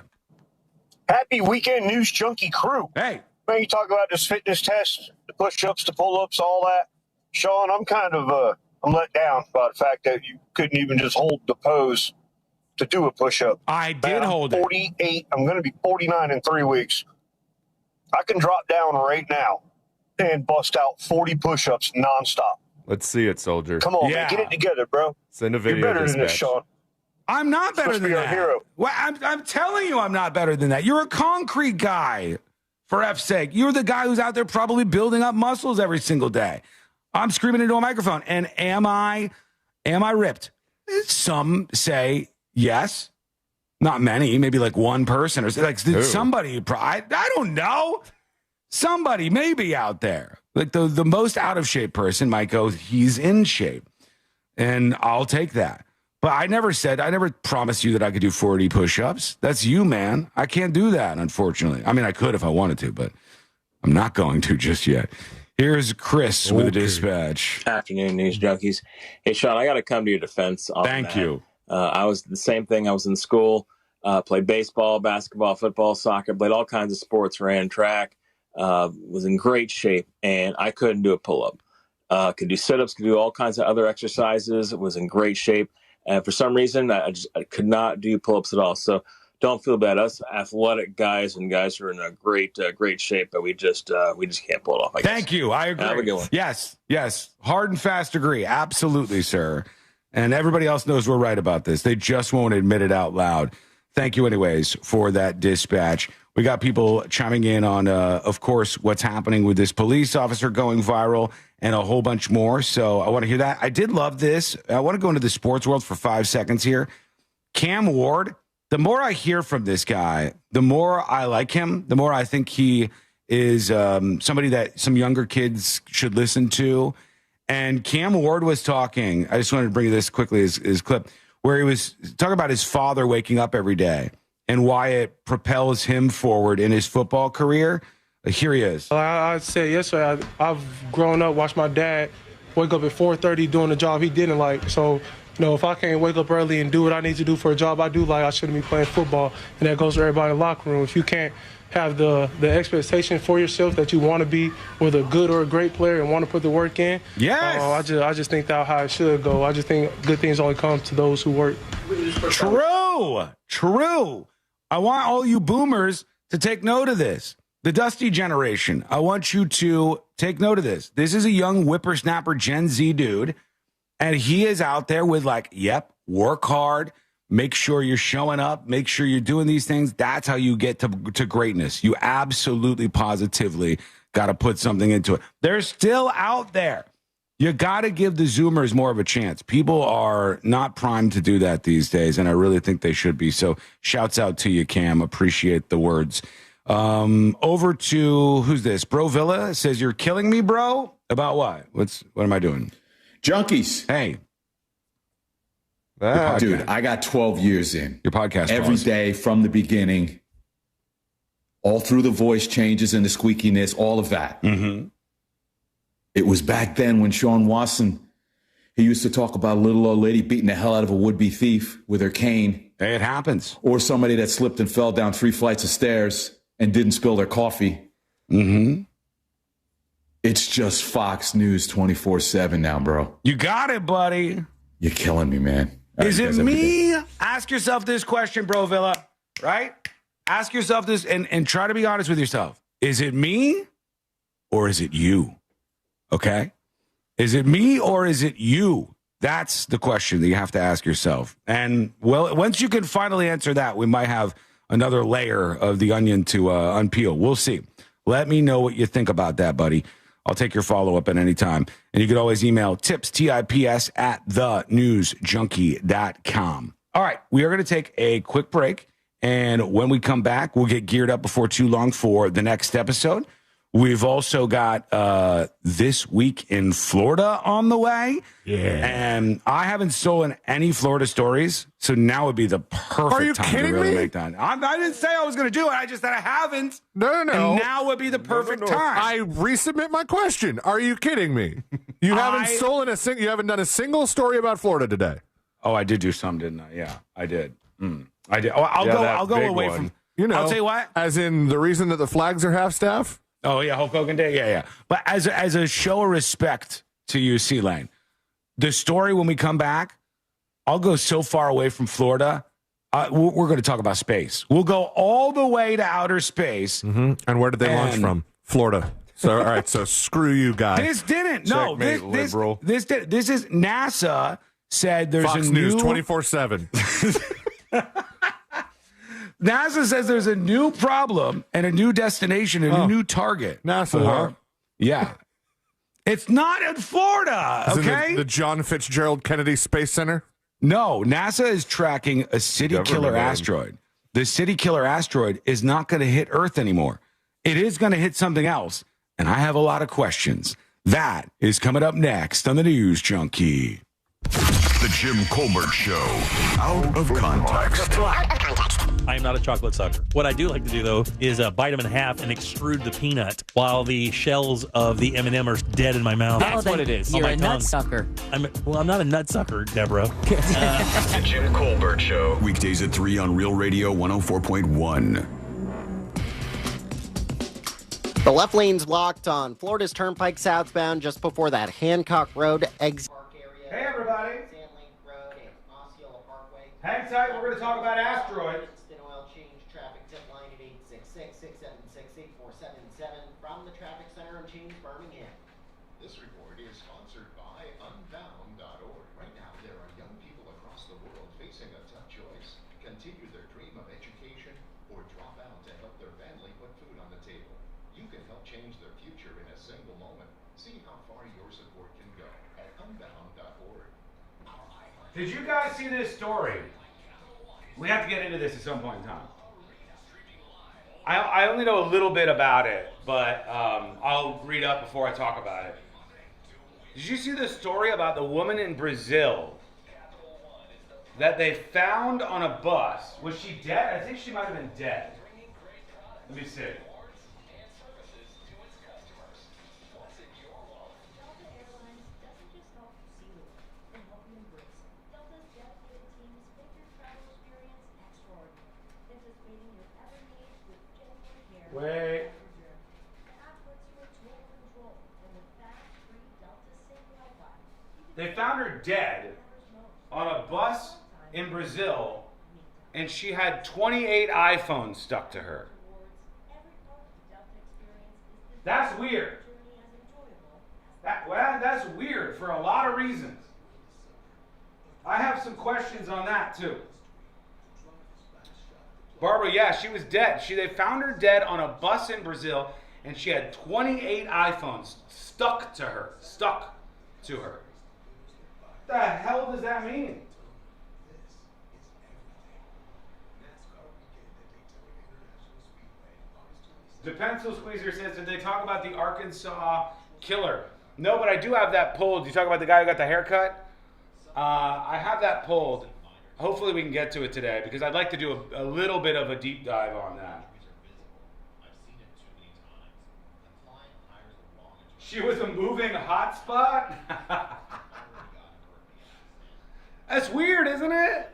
Happy weekend, News Junkie crew. Hey. Man, you talk about this fitness test, the push-ups, the pull-ups, all that. Sean, I'm kind of I'm let down by the fact that you couldn't even just hold the pose to do a push-up. I did hold it. 48. I'm going to be 49 in 3 weeks. I can drop down right now and bust out 40 push-ups nonstop. Let's see it, soldier. Come on, man, get it together, bro. Send a video. You're better than this, Sean. I'm not better than that. Hero. Well, I'm telling you I'm not better than that. You're a concrete guy. for F's sake. You're the guy who's out there probably building up muscles every single day. I'm screaming into a microphone. And am I ripped? Some say yes. Not many, maybe like one person or like somebody. I don't know. Somebody maybe out there. Like the most out of shape person might go, he's in shape. And I'll take that. But I never promised you that I could do 40 push-ups. That's you, man. I can't do that, unfortunately. I mean, I could if I wanted to, but I'm not going to just yet. Here's Chris with the dispatch. Afternoon, News Junkies. Hey, Sean, I got to come to your defense on Thank you. I was the same thing. I was in school, played baseball, basketball, football, soccer, played all kinds of sports, ran track, was in great shape, and I couldn't do a pull-up. Could do sit-ups, could do all kinds of other exercises, was in great shape. And for some reason, I could not do pull-ups at all. So don't feel bad. Us athletic guys and guys who are in a great shape, but we just can't pull it off. Thank you. I agree. Have a good one. Yes. Hard and fast agree. Absolutely, sir. And everybody else knows we're right about this. They just won't admit it out loud. Thank you anyways for that dispatch. We got people chiming in on, of course, what's happening with this police officer going viral and a whole bunch more. So I want to hear that. I did love this. I want to go into the sports world for 5 seconds here. Cam Ward, the more I hear from this guy, the more I like him, the more I think he is somebody that some younger kids should listen to. And Cam Ward was talking, I just wanted to bring this quickly, his clip, where he was talking about his father waking up every day and why it propels him forward in his football career. Here he is. I'd say yesterday, I've grown up, watched my dad wake up at 4:30 doing a job he didn't like. So, if I can't wake up early and do what I need to do for a job I do like, I shouldn't be playing football. And that goes to everybody in the locker room. If you can't have the expectation for yourself that you want to be with a good or a great player and want to put the work in, yes. I just think that's how it should go. I just think good things only come to those who work. True. I want all you boomers to take note of this. The Dusty generation, I want you to take note of this. This is a young whippersnapper Gen Z dude, and he is out there with work hard, make sure you're showing up, make sure you're doing these things. That's how you get to greatness. You absolutely, positively got to put something into it. They're still out there. You got to give the Zoomers more of a chance. People are not primed to do that these days, and I really think they should be. So shouts out to you, Cam. Appreciate the words. Over to, who's this? Bro Villa says, you're killing me, bro. About what? What am I doing? Junkies. Hey. Dude, I got 12 years in. Your podcast. Every day from the beginning, all through the voice changes and the squeakiness, all of that. Mm-hmm. It was back then when Sean Watson, he used to talk about a little old lady beating the hell out of a would-be thief with her cane. Hey, it happens. Or somebody that slipped and fell down 3 flights of stairs and didn't spill their coffee. Mm-hmm. It's just Fox News 24/7 now, bro. You got it, buddy. You're killing me, man. Is it me? Ask yourself this question, Bro Villa, right? Ask yourself this and try to be honest with yourself. Is it me or is it you? Okay? Is it me or is it you? That's the question that you have to ask yourself. And, well, once you can finally answer that, we might have another layer of the onion to unpeel. We'll see. Let me know what you think about that, buddy. I'll take your follow-up at any time. And you can always email tips, TIPS, at thenewsjunkie.com. All right, we are going to take a quick break. And when we come back, we'll get geared up before too long for the next episode. We've also got This Week in Florida on the way. Yeah. And I haven't stolen any Florida stories, so now would be the perfect time to really make that. I didn't say I was going to do it. I just said I haven't. No. And now would be the perfect time. I resubmit my question. Are you kidding me? You haven't stolen you haven't done a single story about Florida today. Oh, I did do some, didn't I? Yeah, I did. I did. Oh, I'll go away from. I'll tell you what. As in the reason that the flags are half staff. Oh, yeah, Hulk Hogan Day? Yeah. But as a show of respect to you, C-Lane, the story when we come back, I'll go so far away from Florida, we're going to talk about space. We'll go all the way to outer space. Mm-hmm. And where did they launch from? Florida. So, all right, so screw you guys. This didn't. No, this did. This is NASA said there's Fox a News new 24/7. NASA says there's a new problem and a new destination, a new target. NASA, huh? Yeah. It's not in Florida, okay? The John Fitzgerald Kennedy Space Center? No, NASA is tracking a city-killer asteroid. The city-killer asteroid is not going to hit Earth anymore. It is going to hit something else, and I have a lot of questions. That is coming up next on the News Junkie. The Jim Colbert Show. Out of context. I am not a chocolate sucker. What I do like to do, though, is bite them in half and extrude the peanut while the shells of the M&M are dead in my mouth. That's what it is. You're a nut sucker. I'm not a nut sucker, Deborah. The Jim Colbert Show. Weekdays at 3 on Real Radio 104.1. The left lane's blocked on Florida's Turnpike southbound just before that Hancock Road exit. Hey, everybody. Hang tight. We're going to talk about asteroids. Oil change traffic tip line at 866-676-8477 from the traffic center in James, Birmingham. This report is sponsored by Unbound.org. Right now, there are young people across the world facing a tough choice: continue their dream of education or drop out to help their family put food on the table. You can help change their future in a single moment. See how far your support can go at Unbound.org. Did you guys see this story? We have to get into this at some point in time. I only know a little bit about it, but I'll read up before I talk about it. Did you see the story about the woman in Brazil that they found on a bus? Was she dead? I think she might have been dead. Let me see. Wait. They found her dead on a bus in Brazil, and she had 28 iPhones stuck to her. That's weird. That's weird for a lot of reasons. I have some questions on that too. Barbara, yeah, she was dead. They found her dead on a bus in Brazil, and she had 28 iPhones stuck to her. What the hell does that mean? The Pencil Squeezer says, did they talk about the Arkansas killer? No, but I do have that pulled. You talk about the guy who got the haircut? I have that pulled. Hopefully we can get to it today, because I'd like to do a little bit of a deep dive on that. She was a moving hotspot? That's weird, isn't it?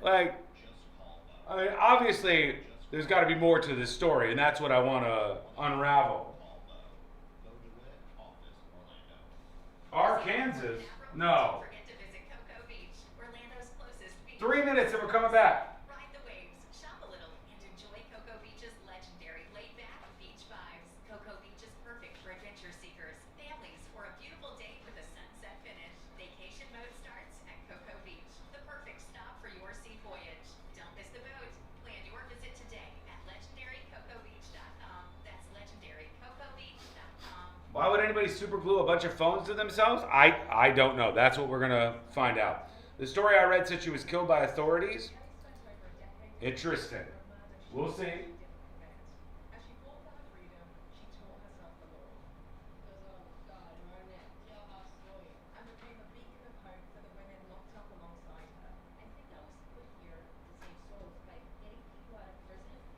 Obviously, there's got to be more to this story, and that's what I want to unravel. Arkansas? No. 3 minutes and we're coming back. Ride the waves, shop a little, and enjoy Cocoa Beach's legendary laid-back beach vibes. Cocoa Beach is perfect for adventure seekers, families, or a beautiful day with a sunset finish. Vacation mode starts at Cocoa Beach, the perfect stop for your sea voyage. Don't miss the boat. Plan your visit today at legendarycocobeach.com. That's legendarycocobeach.com. Why would anybody super glue a bunch of phones to themselves? I don't know. That's what we're going to find out. The story I read said she was killed by authorities. Interesting. We'll see.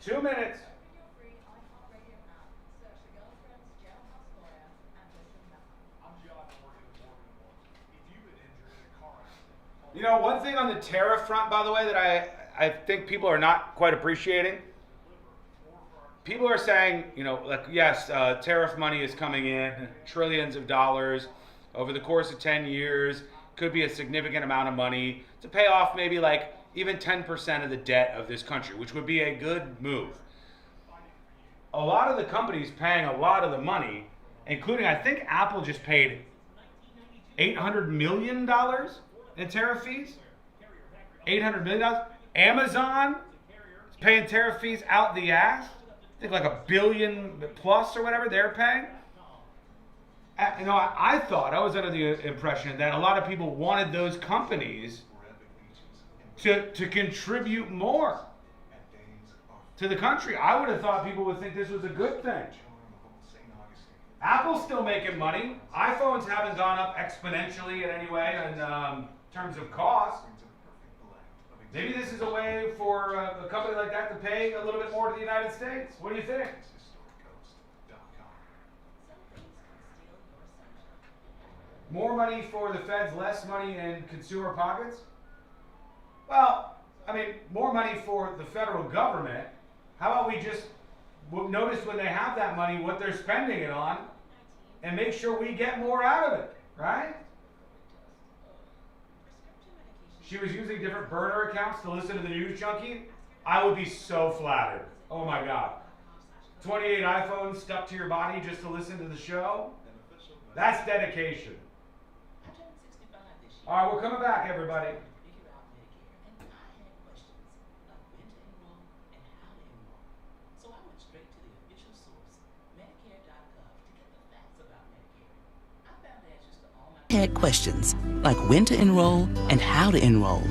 Two minutes. You know, one thing on the tariff front, by the way, that I think people are not quite appreciating. People are saying, yes, tariff money is coming in, trillions of dollars over the course of 10 years, could be a significant amount of money to pay off maybe even 10% of the debt of this country, which would be a good move. A lot of the companies paying a lot of the money, including, I think Apple just paid $800 million in tariff fees. $800 million. Amazon is paying tariff fees out the ass. I think like $1 billion plus or whatever they're paying. I thought, I was under the impression that a lot of people wanted those companies to contribute more to the country. I would have thought people would think this was a good thing. Apple's still making money. iPhones haven't gone up exponentially in any way in terms of cost. Maybe this is a way for a company like that to pay a little bit more to the United States. What do you think? More money for the feds, less money in consumer pockets? Well, I mean, more money for the federal government. How about we just notice when they have that money what they're spending it on and make sure we get more out of it, right? She was using different burner accounts to listen to the News Junkie. I would be so flattered. Oh my God. 28 iPhones stuck to your body just to listen to the show? That's dedication. All right, we're coming back, everybody. Had questions like when to enroll and how to enroll.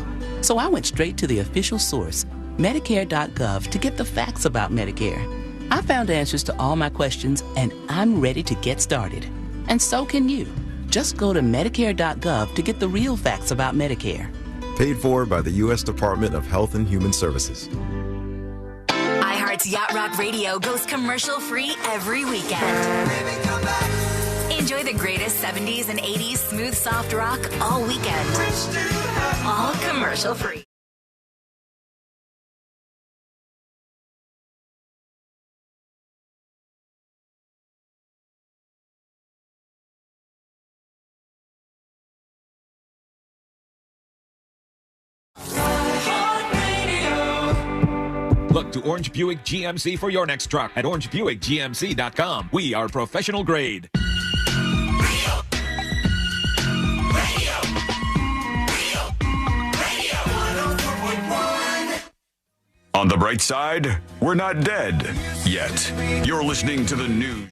So I went straight to the official source, Medicare.gov, to get the facts about Medicare. I found answers to all my questions, and I'm ready to get started. And so can you. Just go to Medicare.gov to get the real facts about Medicare. Paid for by the U.S. Department of Health and Human Services. iHeart's Yacht Rock Radio goes commercial-free every weekend. Enjoy the greatest 70s and 80s smooth soft rock all weekend. All commercial-free. Look to Orange Buick GMC for your next truck at orangebuickgmc.com. We are professional grade. On the bright side, we're not dead yet. You're listening to the news.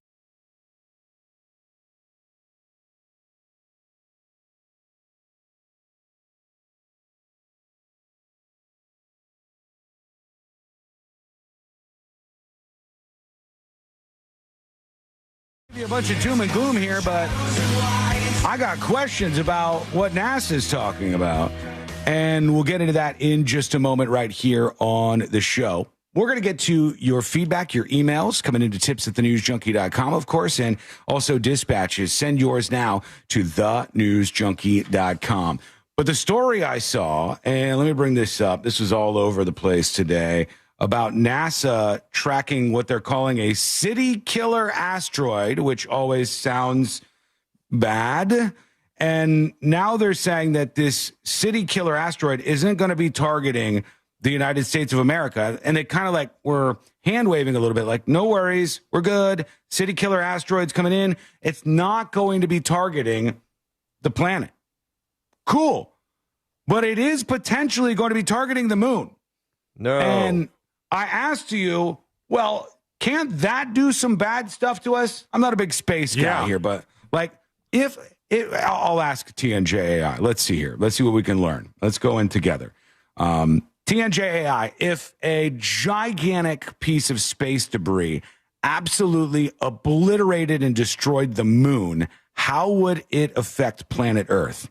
Be a bunch of doom and gloom here, but I got questions about what NASA's talking about. And we'll get into that in just a moment right here on the show. We're going to get to your feedback, your emails coming into tips@thenewsjunkie.com, of course, and also dispatches. Send yours now to thenewsjunkie.com. But the story I saw, and let me bring this up, this was all over the place today, about NASA tracking what they're calling a city killer asteroid, which always sounds bad. And now they're saying that this city killer asteroid isn't going to be targeting the United States of America. And they kind of like were hand waving a little bit like, no worries, we're good. City killer asteroid's coming in. It's not going to be targeting the planet. Cool. But it is potentially going to be targeting the moon. No. And I asked you, well, can't that do some bad stuff to us? I'm not a big space guy here, but like I'll ask TNJAI. Let's see here. Let's see what we can learn. Let's go in together. TNJAI, if a gigantic piece of space debris absolutely obliterated and destroyed the moon, how would it affect planet Earth?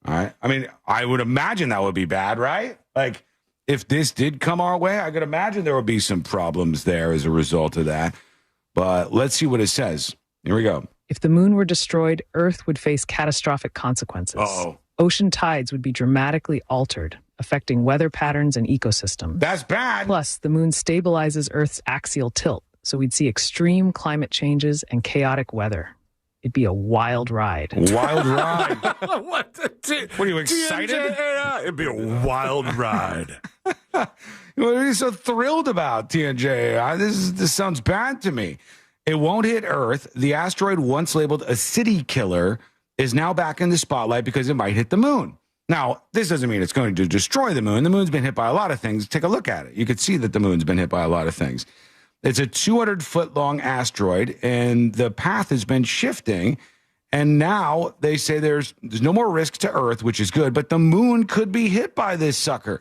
All right. I mean, I would imagine that would be bad, right? Like, if this did come our way, I could imagine there would be some problems there as a result of that. But let's see what it says. Here we go. If the moon were destroyed, Earth would face catastrophic consequences. Uh-oh. Ocean tides would be dramatically altered, affecting weather patterns and ecosystems. That's bad. Plus, the moon stabilizes Earth's axial tilt, so we'd see extreme climate changes and chaotic weather. It'd be a wild ride. Wild ride. What are you, excited? It'd be a wild ride. What are you so thrilled about, TNJ? This sounds bad to me. It won't hit Earth. The asteroid, once labeled a city killer, is now back in the spotlight because it might hit the moon. Now, this doesn't mean it's going to destroy the moon. The moon's been hit by a lot of things. Take a look at it. You could see that the moon's been hit by a lot of things. It's a 200-foot-long asteroid, and the path has been shifting. And now they say there's no more risk to Earth, which is good, but the moon could be hit by this sucker.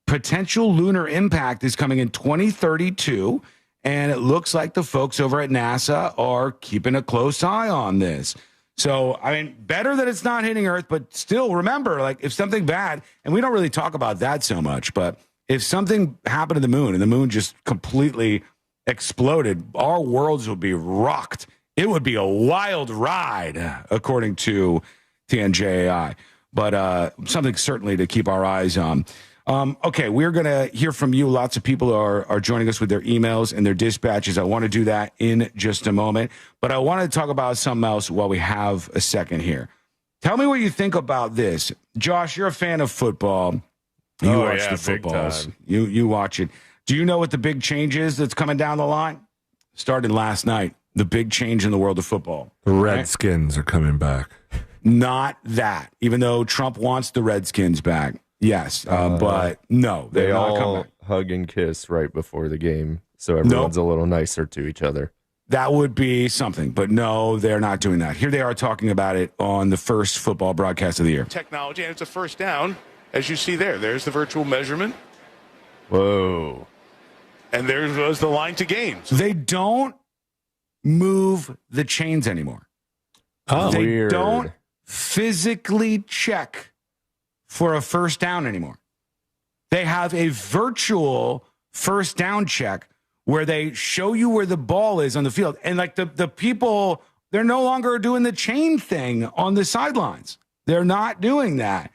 Potential lunar impact is coming in 2032, and it looks like the folks over at NASA are keeping a close eye on this. So, I mean, better that it's not hitting Earth, but still remember, like, if something bad, and we don't really talk about that so much, but if something happened to the moon and the moon just completely exploded, our worlds would be rocked. It would be a wild ride, according to TNJAI, but something certainly to keep our eyes on. Okay, we're going to hear from you. Lots of people are joining us with their emails and their dispatches. I want to do that in just a moment, but I want to talk about something else while we have a second here. Tell me what you think about this. Josh, you're a fan of football. You watch the footballs. You watch it. Do you know what the big change is that's coming down the line? Started last night. The big change in the world of football. The Redskins are coming back. Not that, even though Trump wants the Redskins back. Yes, but no, they all hug and kiss right before the game, so everyone's a little nicer to each other. That would be something, but no, they're not doing that. Here they are talking about it on the first football broadcast of the year. Technology, and it's a first down, as you see there. There's the virtual measurement. Whoa. And there was the line to gain. They don't move the chains anymore. Oh, they weird. don't physically check for a first down anymore. They have a virtual first down check where they show you where the ball is on the field. And like the people, they're no longer doing the chain thing on the sidelines. They're not doing that.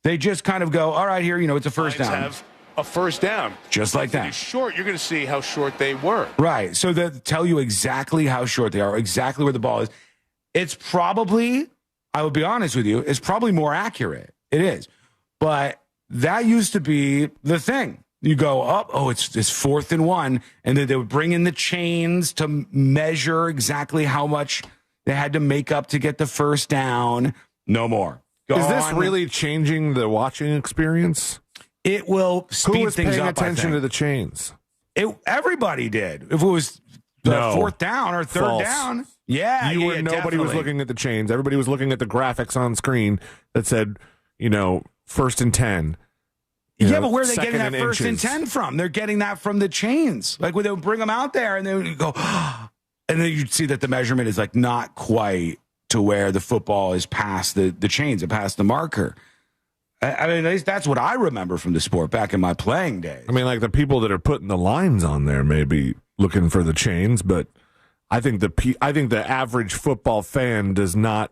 They just kind of go, all right, here, it's a first down. Have a first down. Just like that. Short, you're going to see how short they were. Right. So they tell you exactly how short they are, exactly where the ball is. It's probably, I will be honest with you, it's probably more accurate. It is. But that used to be the thing. You go up, it's 4th and 1, and then they would bring in the chains to measure exactly how much they had to make up to get the first down. No more. Is this really changing the watching experience? It will speed Who was things paying up, attention to the chains? Everybody did. If it was fourth down or third False. down. Yeah. Nobody definitely was looking at the chains. Everybody was looking at the graphics on screen that said, 1st and 10. Yeah, but where are they getting that 1st and 10 from? They're getting that from the chains. Like when they would bring them out there and then you go, and then you'd see that the measurement is like not quite to where the football is past the chains and past the marker. I mean, at least that's what I remember from the sport back in my playing days. I mean, like the people that are putting the lines on there may be looking for the chains, but I think the average football fan does not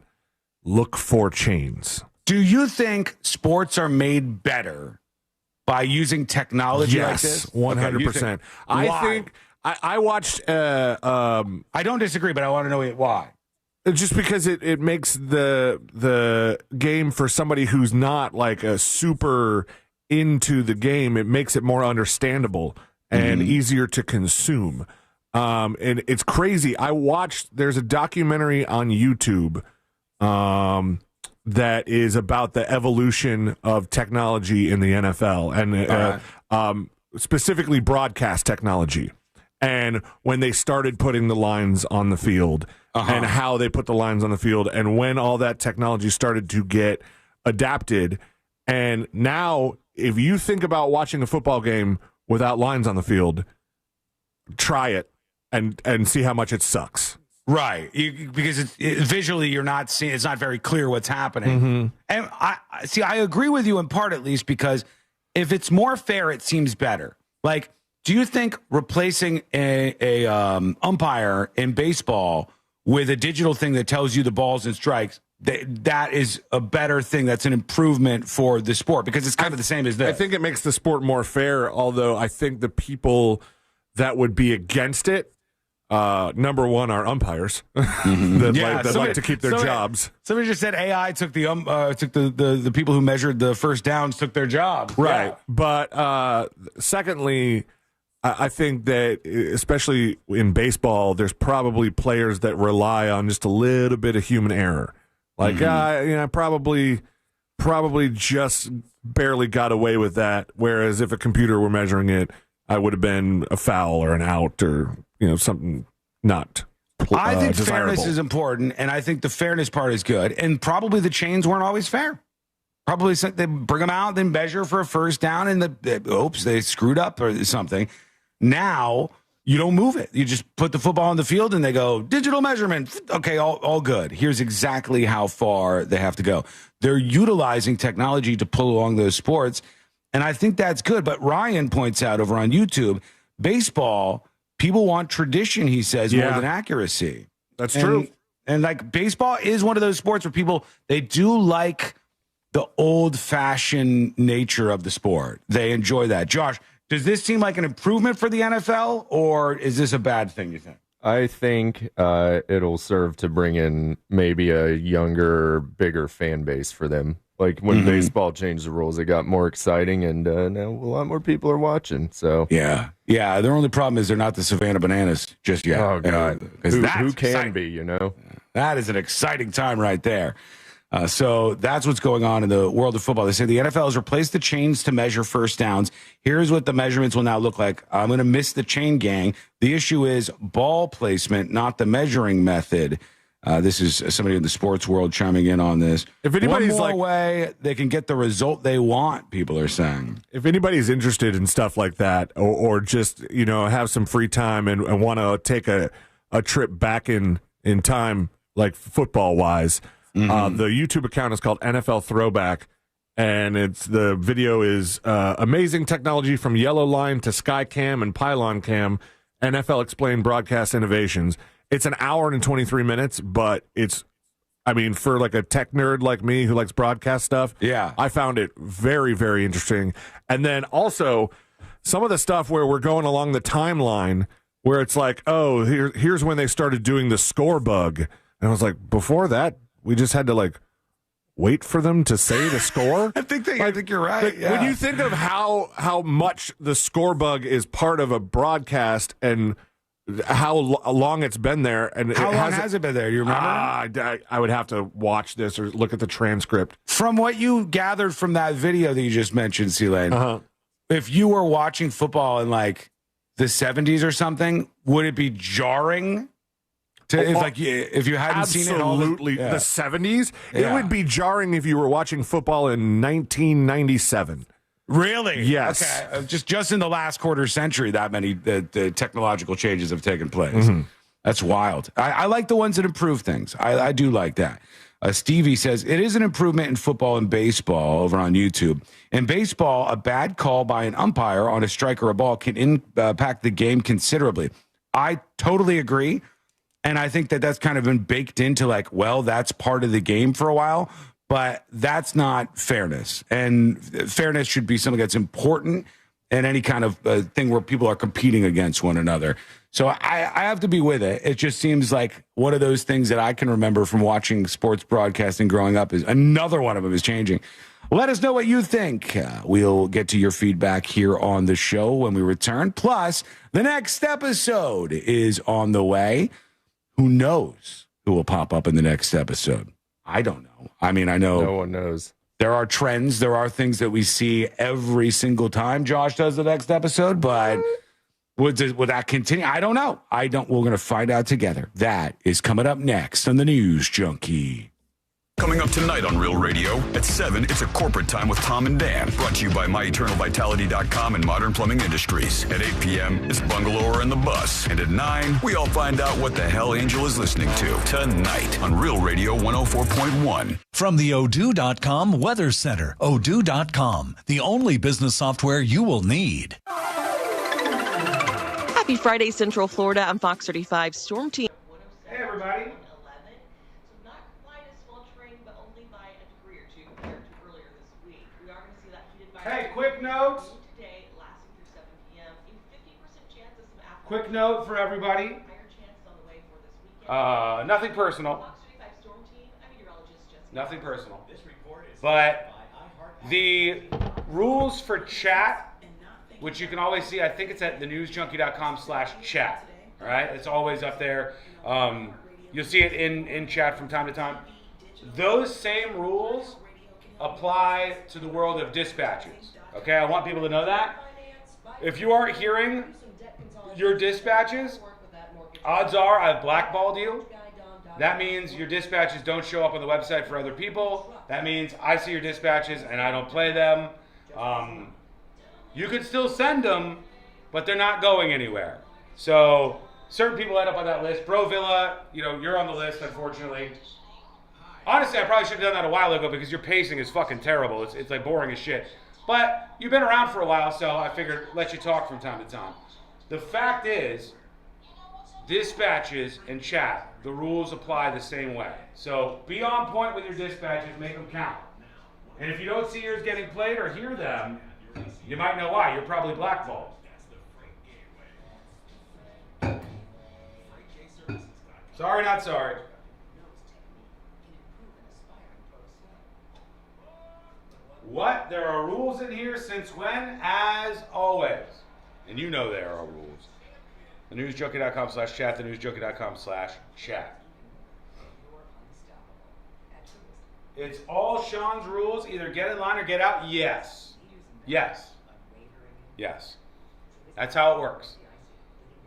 look for chains. Do you think sports are made better by using technology like this? 100%. I think I watched. I don't disagree, but I want to know why. Just because it makes the game for somebody who's not like a super into the game, it makes it more understandable and easier to consume. And it's crazy. There's a documentary on YouTube that is about the evolution of technology in the NFL and specifically broadcast technology. And when they started putting the lines on the field and how they put the lines on the field and when all that technology started to get adapted. And now, if you think about watching a football game without lines on the field, try it and see how much it sucks. Right, because visually you're not seeing. It's not very clear what's happening. And I agree with you in part, at least, because if it's more fair, it seems better. Like, do you think replacing a umpire in baseball with a digital thing that tells you the balls and strikes, that is a better thing? That's an improvement for the sport because it's kind of the same as this. I think it makes the sport more fair, although I think the people that would be against it, number one, are umpires that like to keep their jobs. Somebody just said AI took the people who measured the first downs took their job. Right. Yeah. But secondly, I think that especially in baseball, there's probably players that rely on just a little bit of human error. Like, I probably probably just barely got away with that. Whereas if a computer were measuring it, I would have been a foul or an out or something not. I think desirable. fairness is important, and I think the fairness part is good. And probably the chains weren't always fair. Probably they bring them out, then measure for a first down, and they screwed up or something. Now you don't move it. You just put the football on the field, and they go, digital measurement. Okay, all good. Here's exactly how far they have to go. They're utilizing technology to pull along those sports, and I think that's good. But Ryan points out over on YouTube, baseball, people want tradition, he says, more than accuracy. That's true. And like baseball is one of those sports where people, they do like the old-fashioned nature of the sport. They enjoy that. Josh, does this seem like an improvement for the NFL, or is this a bad thing, you think? I think it'll serve to bring in maybe a younger, bigger fan base for them. Like when baseball changed the rules, it got more exciting, and now a lot more people are watching. So yeah. Their only problem is they're not the Savannah Bananas just yet. Oh God, who can exciting. be? That is an exciting time right there. So that's what's going on in the world of football. They say the NFL has replaced the chains to measure first downs. Here's what the measurements will now look like. I'm going to miss the chain gang. The issue is ball placement, not the measuring method. This is somebody in the sports world chiming in on this. If anybody's one more way they can get the result they want, people are saying. If anybody's interested in stuff like that, or just have some free time and want to take a trip back in time, like football wise, the YouTube account is called NFL Throwback, and the video is amazing technology from yellow line to Skycam and Pylon Cam, NFL Explained broadcast innovations. It's an hour and 23 minutes, but for like a tech nerd like me who likes broadcast stuff, I found it very, very interesting. And then also some of the stuff where we're going along the timeline where it's like, oh, here's when they started doing the score bug. And I was like, before that, we just had to wait for them to say the score. I think you're right. When you think of how much the score bug is part of a broadcast and how long it's been there, and how long has it been there? Do you remember? I would have to watch this or look at the transcript. From what you gathered from that video that you just mentioned, C-Lane, if you were watching football in like the 70s or something, would it be jarring? If you hadn't seen it, absolutely, the 70s, it would be jarring if you were watching football in 1997. Really? Yes. Okay. Just in the last quarter century, that many the technological changes have taken place. That's wild. I like the ones that improve things. I do like that. Stevie says, it is an improvement in football and baseball over on YouTube. In baseball, a bad call by an umpire on a strike or a ball can impact the game considerably. I totally agree. And I think that's kind of been baked into that's part of the game for a while. But that's not fairness. And fairness should be something that's important in any kind of thing where people are competing against one another. So I have to be with it. It just seems like one of those things that I can remember from watching sports broadcasting growing up is another one of them is changing. Let us know what you think. We'll get to your feedback here on the show when we return. Plus, the next episode is on the way. Who knows who will pop up in the next episode? I don't know. I know no one knows. There are trends. There are things that we see every single time Josh does the next episode, but would that continue? I don't know. We're going to find out together. That is coming up next on the News Junkie. Coming up tonight on Real Radio, at 7, it's a corporate time with Tom and Dan, brought to you by MyEternalVitality.com and Modern Plumbing Industries. At 8 p.m., it's Bungalower and the Bus. And at 9, we all find out what the hell Angel is listening to tonight on Real Radio 104.1. From the Odoo.com Weather Center, Odoo.com, the only business software you will need. Happy Friday, Central Florida. I'm Fox 35 Storm Team. Hey, everybody. Hey, quick note. Quick note for everybody. Nothing personal. Nothing personal. But the rules for chat, which you can always see, I think it's at thenewsjunkie.com/chat. All right, it's always up there. You'll see it in chat from time to time. Those same rules apply to the world of dispatches. Okay, I want people to know that. If you aren't hearing your dispatches, odds are I've blackballed you. That means your dispatches don't show up on the website for other people. That means I see your dispatches and I don't play them. You could still send them, but they're not going anywhere. So certain people end up on that list. Bro Villa, you're on the list, unfortunately. Honestly, I probably should have done that a while ago because your pacing is fucking terrible. It's like boring as shit. But you've been around for a while, so I figured let you talk from time to time. The fact is, dispatches and chat, the rules apply the same way. So be on point with your dispatches, make them count. And if you don't see yours getting played or hear them, you might know why. You're probably blackballed. Sorry, not sorry. What? There are rules in here since when? As always. And you know there are rules. thenewsjunkie.com/chat, thenewsjunkie.com/chat. It's all Sean's rules. Either get in line or get out. Yes. Yes. Yes. That's how it works.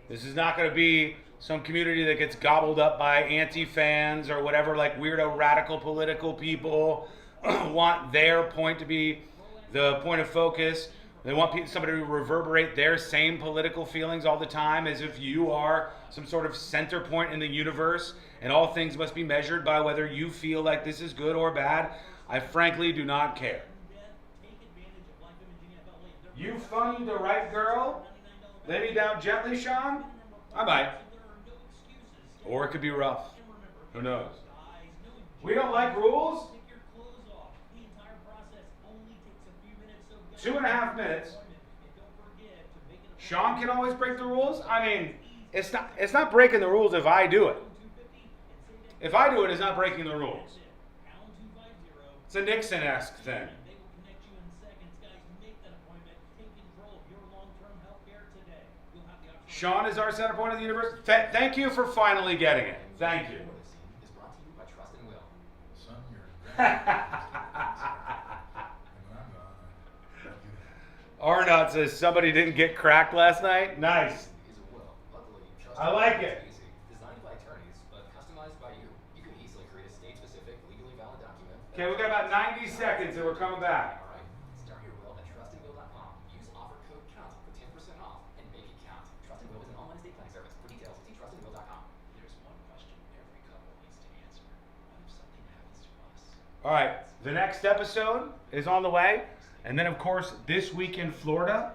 This is not going to be some community that gets gobbled up by anti-fans or whatever, like weirdo radical political people want their point to be the point of focus. They want somebody to reverberate their same political feelings all the time as if you are some sort of center point in the universe and all things must be measured by whether you feel like this is good or bad. I frankly do not care. You funny the right girl? Lay me down gently, Sean? I might. Or it could be rough. Who knows? We don't like rules? 2.5 minutes. Sean can always break the rules? I mean, it's not breaking the rules if I do it. If I do it, it's not breaking the rules. It's a Nixon-esque thing. Sean is our center point of the universe. Thank you for finally getting it. Thank you. Arnott says somebody didn't get cracked last night. Nice. I like it. Designed by attorneys, but customized by you. You can easily create a state-specific, legally valid document. Okay, we got about 90 seconds and we're coming back. All right. Start your will at trustandwill.com. Use offer code COUNT for 10% off and make it count. Trust and Will is an online estate planning service. For details, see trustandwill.com. There's one question every couple needs to answer. What if something happens to us? All right, the next episode is on the way. And then, of course, this week in Florida,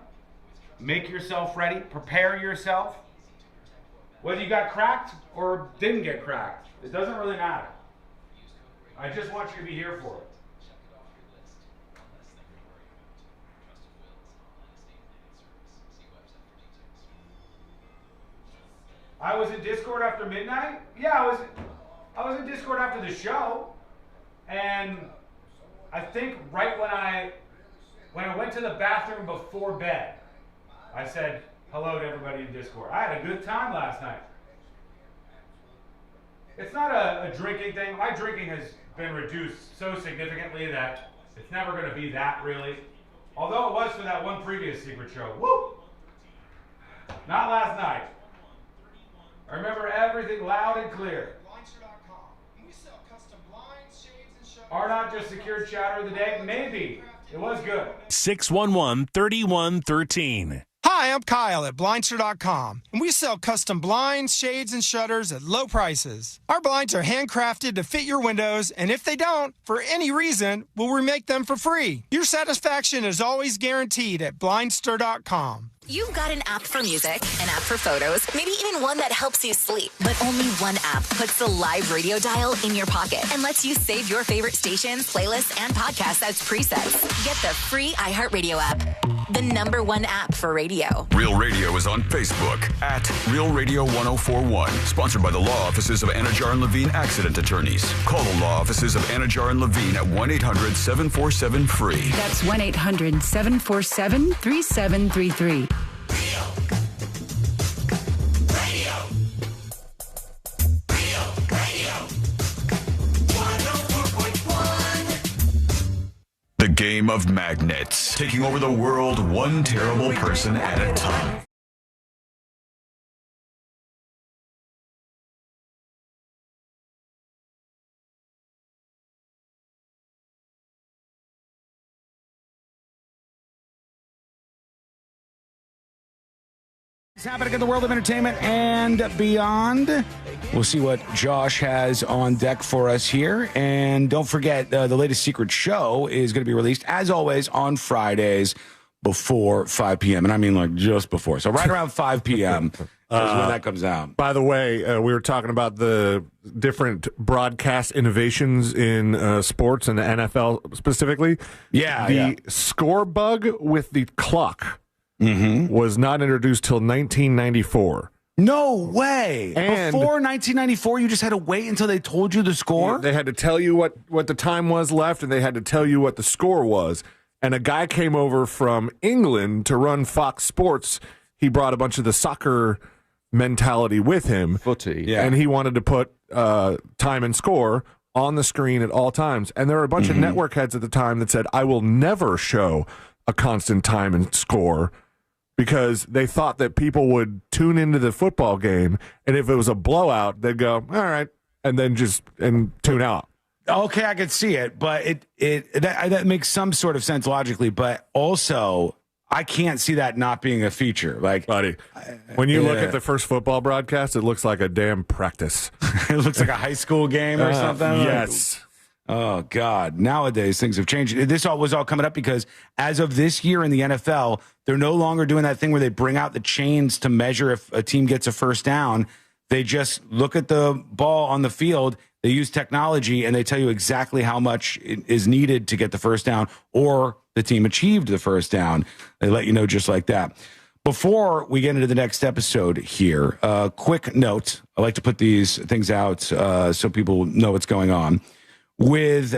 make yourself ready. Prepare yourself. Whether you got cracked or didn't get cracked, it doesn't really matter. I just want you to be here for it. I was in Discord after midnight? Yeah, I was in Discord after the show. And I think right when I went to the bathroom before bed, I said hello to everybody in Discord. I had a good time last night. It's not a drinking thing. My drinking has been reduced so significantly that it's never going to be that, really. Although it was for that one previous secret show. Woo! Not last night. I remember everything loud and clear. Are not just secured chatter of the day? Maybe. It was good. 611-3113. Hi, I'm Kyle at Blindster.com, and we sell custom blinds, shades, and shutters at low prices. Our blinds are handcrafted to fit your windows, and if they don't, for any reason, we'll remake them for free. Your satisfaction is always guaranteed at Blindster.com. You've got an app for music, an app for photos, maybe even one that helps you sleep. But only one app puts the live radio dial in your pocket and lets you save your favorite stations, playlists, and podcasts as presets. Get the free iHeartRadio app, the #1 app for radio. Real Radio is on Facebook at Real Radio 1041. Sponsored by the law offices of Anajar and Levine Accident Attorneys. Call the law offices of Anajar and Levine at 1-800-747-FREE. That's 1-800-747-3733. game of magnets, taking over the world one terrible person at a time. It's happening in the world of entertainment and beyond. We'll see what Josh has on deck for us here. And don't forget, the latest Secret Show is going to be released, as always, on Fridays before 5 p.m. And I mean, like, just before. So right around 5 p.m. is when that comes out. By the way, we were talking about the different broadcast innovations in sports and the NFL specifically. The score bug with the clock was not introduced till 1994. No way. And before 1994, you just had to wait until they told you the score? They had to tell you what the time was left, and they had to tell you what the score was. And a guy came over from England to run Fox Sports. He brought a bunch of the soccer mentality with him. Footy. Yeah. And he wanted to put time and score on the screen at all times. And there were a bunch of network heads at the time that said, I will never show a constant time and score, because they thought that people would tune into the football game, and if it was a blowout, they'd go, all right, and then tune out. Okay, I could see it, but that makes some sort of sense logically, but also I can't see that not being a feature. Like, buddy, when you look at the first football broadcast, it looks like a damn practice. It looks like a high school game or something. Yes. Oh, God. Nowadays, things have changed. This was all coming up because as of this year in the NFL, they're no longer doing that thing where they bring out the chains to measure if a team gets a first down. They just look at the ball on the field. They use technology, and they tell you exactly how much is needed to get the first down, or the team achieved the first down. They let you know just like that. Before we get into the next episode here, quick note. I like to put these things out so people know what's going on. With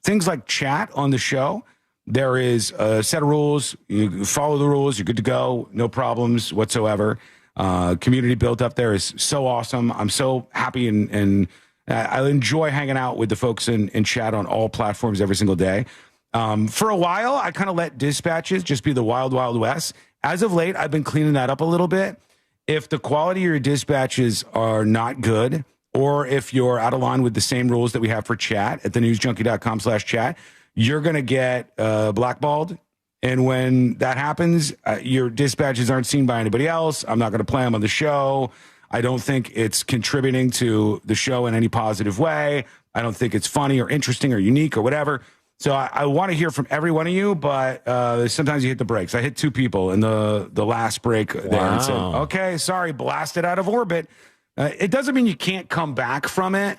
things like chat on the show, there is a set of rules. You follow the rules, you're good to go, no problems whatsoever. Community built up there is so awesome. I'm so happy, and I enjoy hanging out with the folks in chat on all platforms every single day. For a while, I kind of let dispatches just be the wild, wild west. As of late, I've been cleaning that up a little bit. If the quality of your dispatches are not good, or if you're out of line with the same rules that we have for chat at thenewsjunkie.com/chat, you're going to get blackballed. And when that happens, your dispatches aren't seen by anybody else. I'm not going to play them on the show. I don't think it's contributing to the show in any positive way. I don't think it's funny or interesting or unique or whatever. So I want to hear from every one of you, but sometimes you hit the brakes. I hit 2 people in the last break there and said, okay, sorry, blasted out of orbit. It doesn't mean you can't come back from it.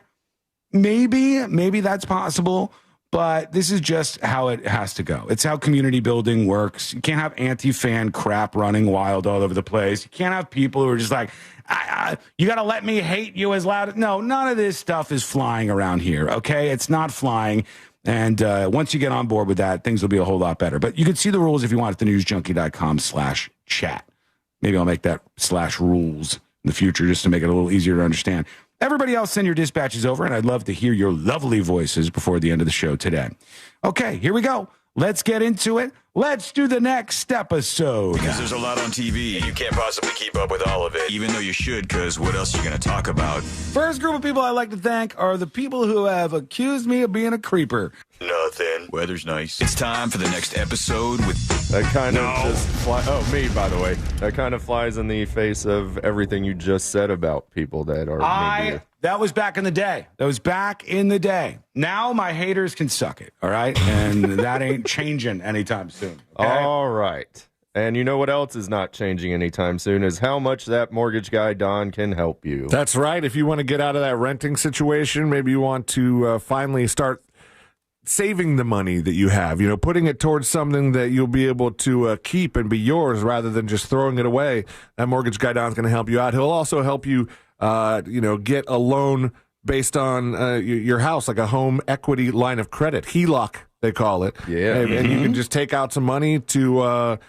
Maybe that's possible, but this is just how it has to go. It's how community building works. You can't have anti-fan crap running wild all over the place. You can't have people who are just like, you got to let me hate you as loud. No, none of this stuff is flying around here, okay? It's not flying. And once you get on board with that, things will be a whole lot better. But you can see the rules if you want at thenewsjunkie.com/chat. Maybe I'll make that /rules in the future just to make it a little easier to understand. Everybody else, send your dispatches over, and I'd love to hear your lovely voices before the end of the show today. Okay, here we go. Let's get into it. Let's do the next episode. Because there's a lot on TV, and you can't possibly keep up with all of it, even though you should, because what else are you going to talk about? First group of people I'd like to thank are the people who have accused me of being a creeper. Nothing. Weather's nice. It's time for the next episode with... That kind of just flies... Oh, me, by the way. That kind of flies in the face of everything you just said about people that are... That was back in the day. Now my haters can suck it, all right? And that ain't changing anytime soon. Okay? All right. And you know what else is not changing anytime soon is how much that mortgage guy, Don, can help you. That's right. If you want to get out of that renting situation, maybe you want to finally start saving the money that you have, putting it towards something that you'll be able to keep and be yours rather than just throwing it away. That mortgage guy, Don's going to help you out. He'll also help you, get a loan based on your house, like a home equity line of credit, HELOC, they call it. Yeah. And you can just take out some money to,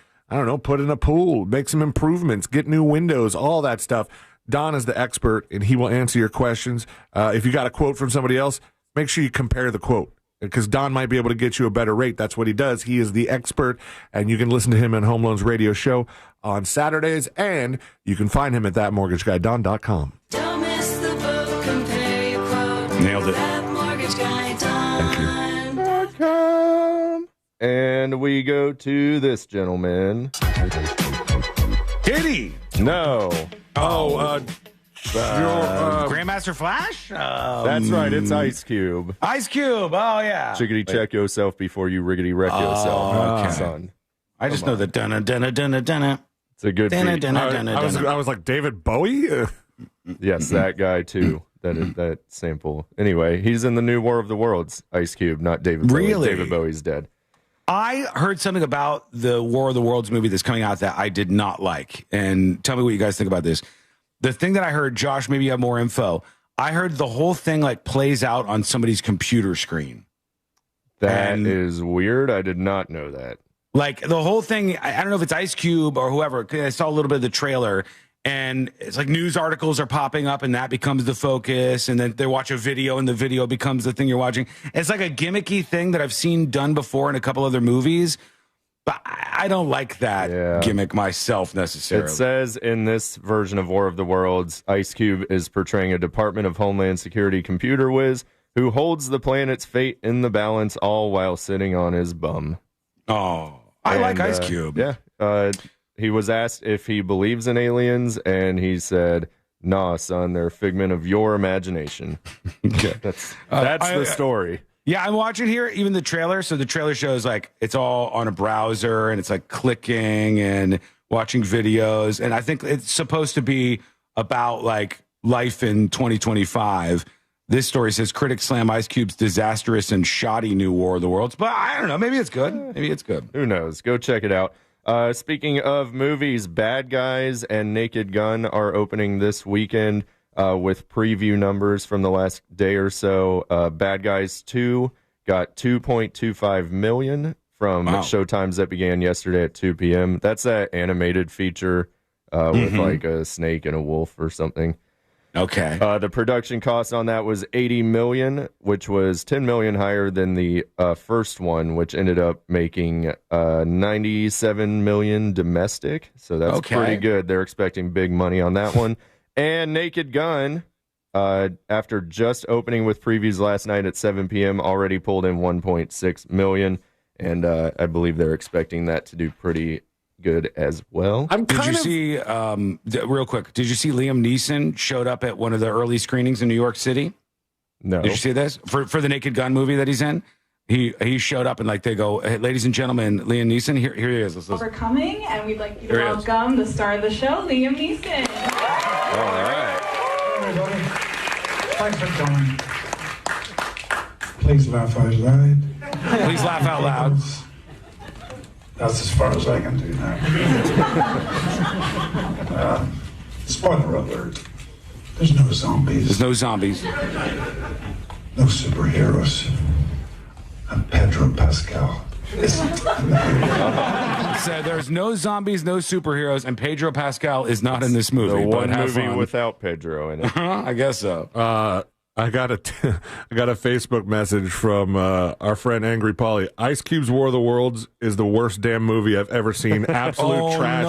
put in a pool, make some improvements, get new windows, all that stuff. Don is the expert, and he will answer your questions. If you got a quote from somebody else, make sure you compare the quote because Don might be able to get you a better rate. That's what he does. He is the expert, and you can listen to him on Home Loans Radio Show on Saturdays, and you can find him at thatmortgageguyDon.com. Don't miss the boat, compare your quote. Nailed it. That mortgage guy, Don. Thank you. And we go to this gentleman. Diddy. No. Grandmaster Flash? That's right. It's Ice Cube. Ice Cube. Oh, yeah. Chickadee check yourself before you riggedy wreck yourself. Okay. Son. I just know the dunna. It's a good beat. I was like, David Bowie? Yes, that guy too. That sample. Anyway, he's in the new War of the Worlds, Ice Cube, not David Bowie. Really? David Bowie's dead. I heard something about the War of the Worlds movie that's coming out that I did not like. And tell me what you guys think about this. The thing that I heard, Josh, maybe you have more info. I heard the whole thing like plays out on somebody's computer screen. That is weird. I did not know that. Like the whole thing, I don't know if it's Ice Cube or whoever. I saw a little bit of the trailer, and it's like news articles are popping up, and that becomes the focus. And then they watch a video, and the video becomes the thing you're watching. It's like a gimmicky thing that I've seen done before in a couple other movies, but I don't like that gimmick myself necessarily. It says in this version of War of the Worlds, Ice Cube is portraying a Department of Homeland Security computer whiz who holds the planet's fate in the balance, all while sitting on his bum. Oh. I like Ice Cube. Yeah. He was asked if he believes in aliens, and he said, "Nah, son, they're a figment of your imagination." Okay. That's the story. Yeah, I'm watching here, even the trailer. So the trailer shows like it's all on a browser, and it's like clicking and watching videos. And I think it's supposed to be about like life in 2025. This story says critics slam Ice Cube's disastrous and shoddy new War of the Worlds. But I don't know. Maybe it's good. Maybe it's good. Who knows? Go check it out. Speaking of movies, Bad Guys and Naked Gun are opening this weekend with preview numbers from the last day or so. Bad Guys 2 got 2.25 million from showtimes that began yesterday at 2 p.m. That's that animated feature with like a snake and a wolf or something. Okay. The production cost on that was $80 million, which was $10 million higher than the first one, which ended up making $97 million domestic. So that's pretty good. They're expecting big money on that one. And Naked Gun, after just opening with previews last night at 7 p.m., already pulled in $1.6 million. And I believe they're expecting that to do pretty good as well. Did you see, real quick, did you see Liam Neeson showed up at one of the early screenings in New York City? No. Did you see this? For the Naked Gun movie that he's in? He showed up and like they go, hey, ladies and gentlemen, Liam Neeson, here he is. For coming, and we'd like you to welcome the star of the show, Liam Neeson. All right. Hey, everybody. Thanks for coming. Please laugh out loud. Please laugh out loud. That's as far as I can do now. Spoiler alert. There's no zombies. There's no zombies. No superheroes. And Pedro Pascal isn't. So there's no zombies, no superheroes, and Pedro Pascal is not in this movie. The one but have movie fun. without Pedro in it. I guess so. I got a Facebook message from our friend Angry Polly. Ice Cube's War of the Worlds is the worst damn movie I've ever seen. Absolute trash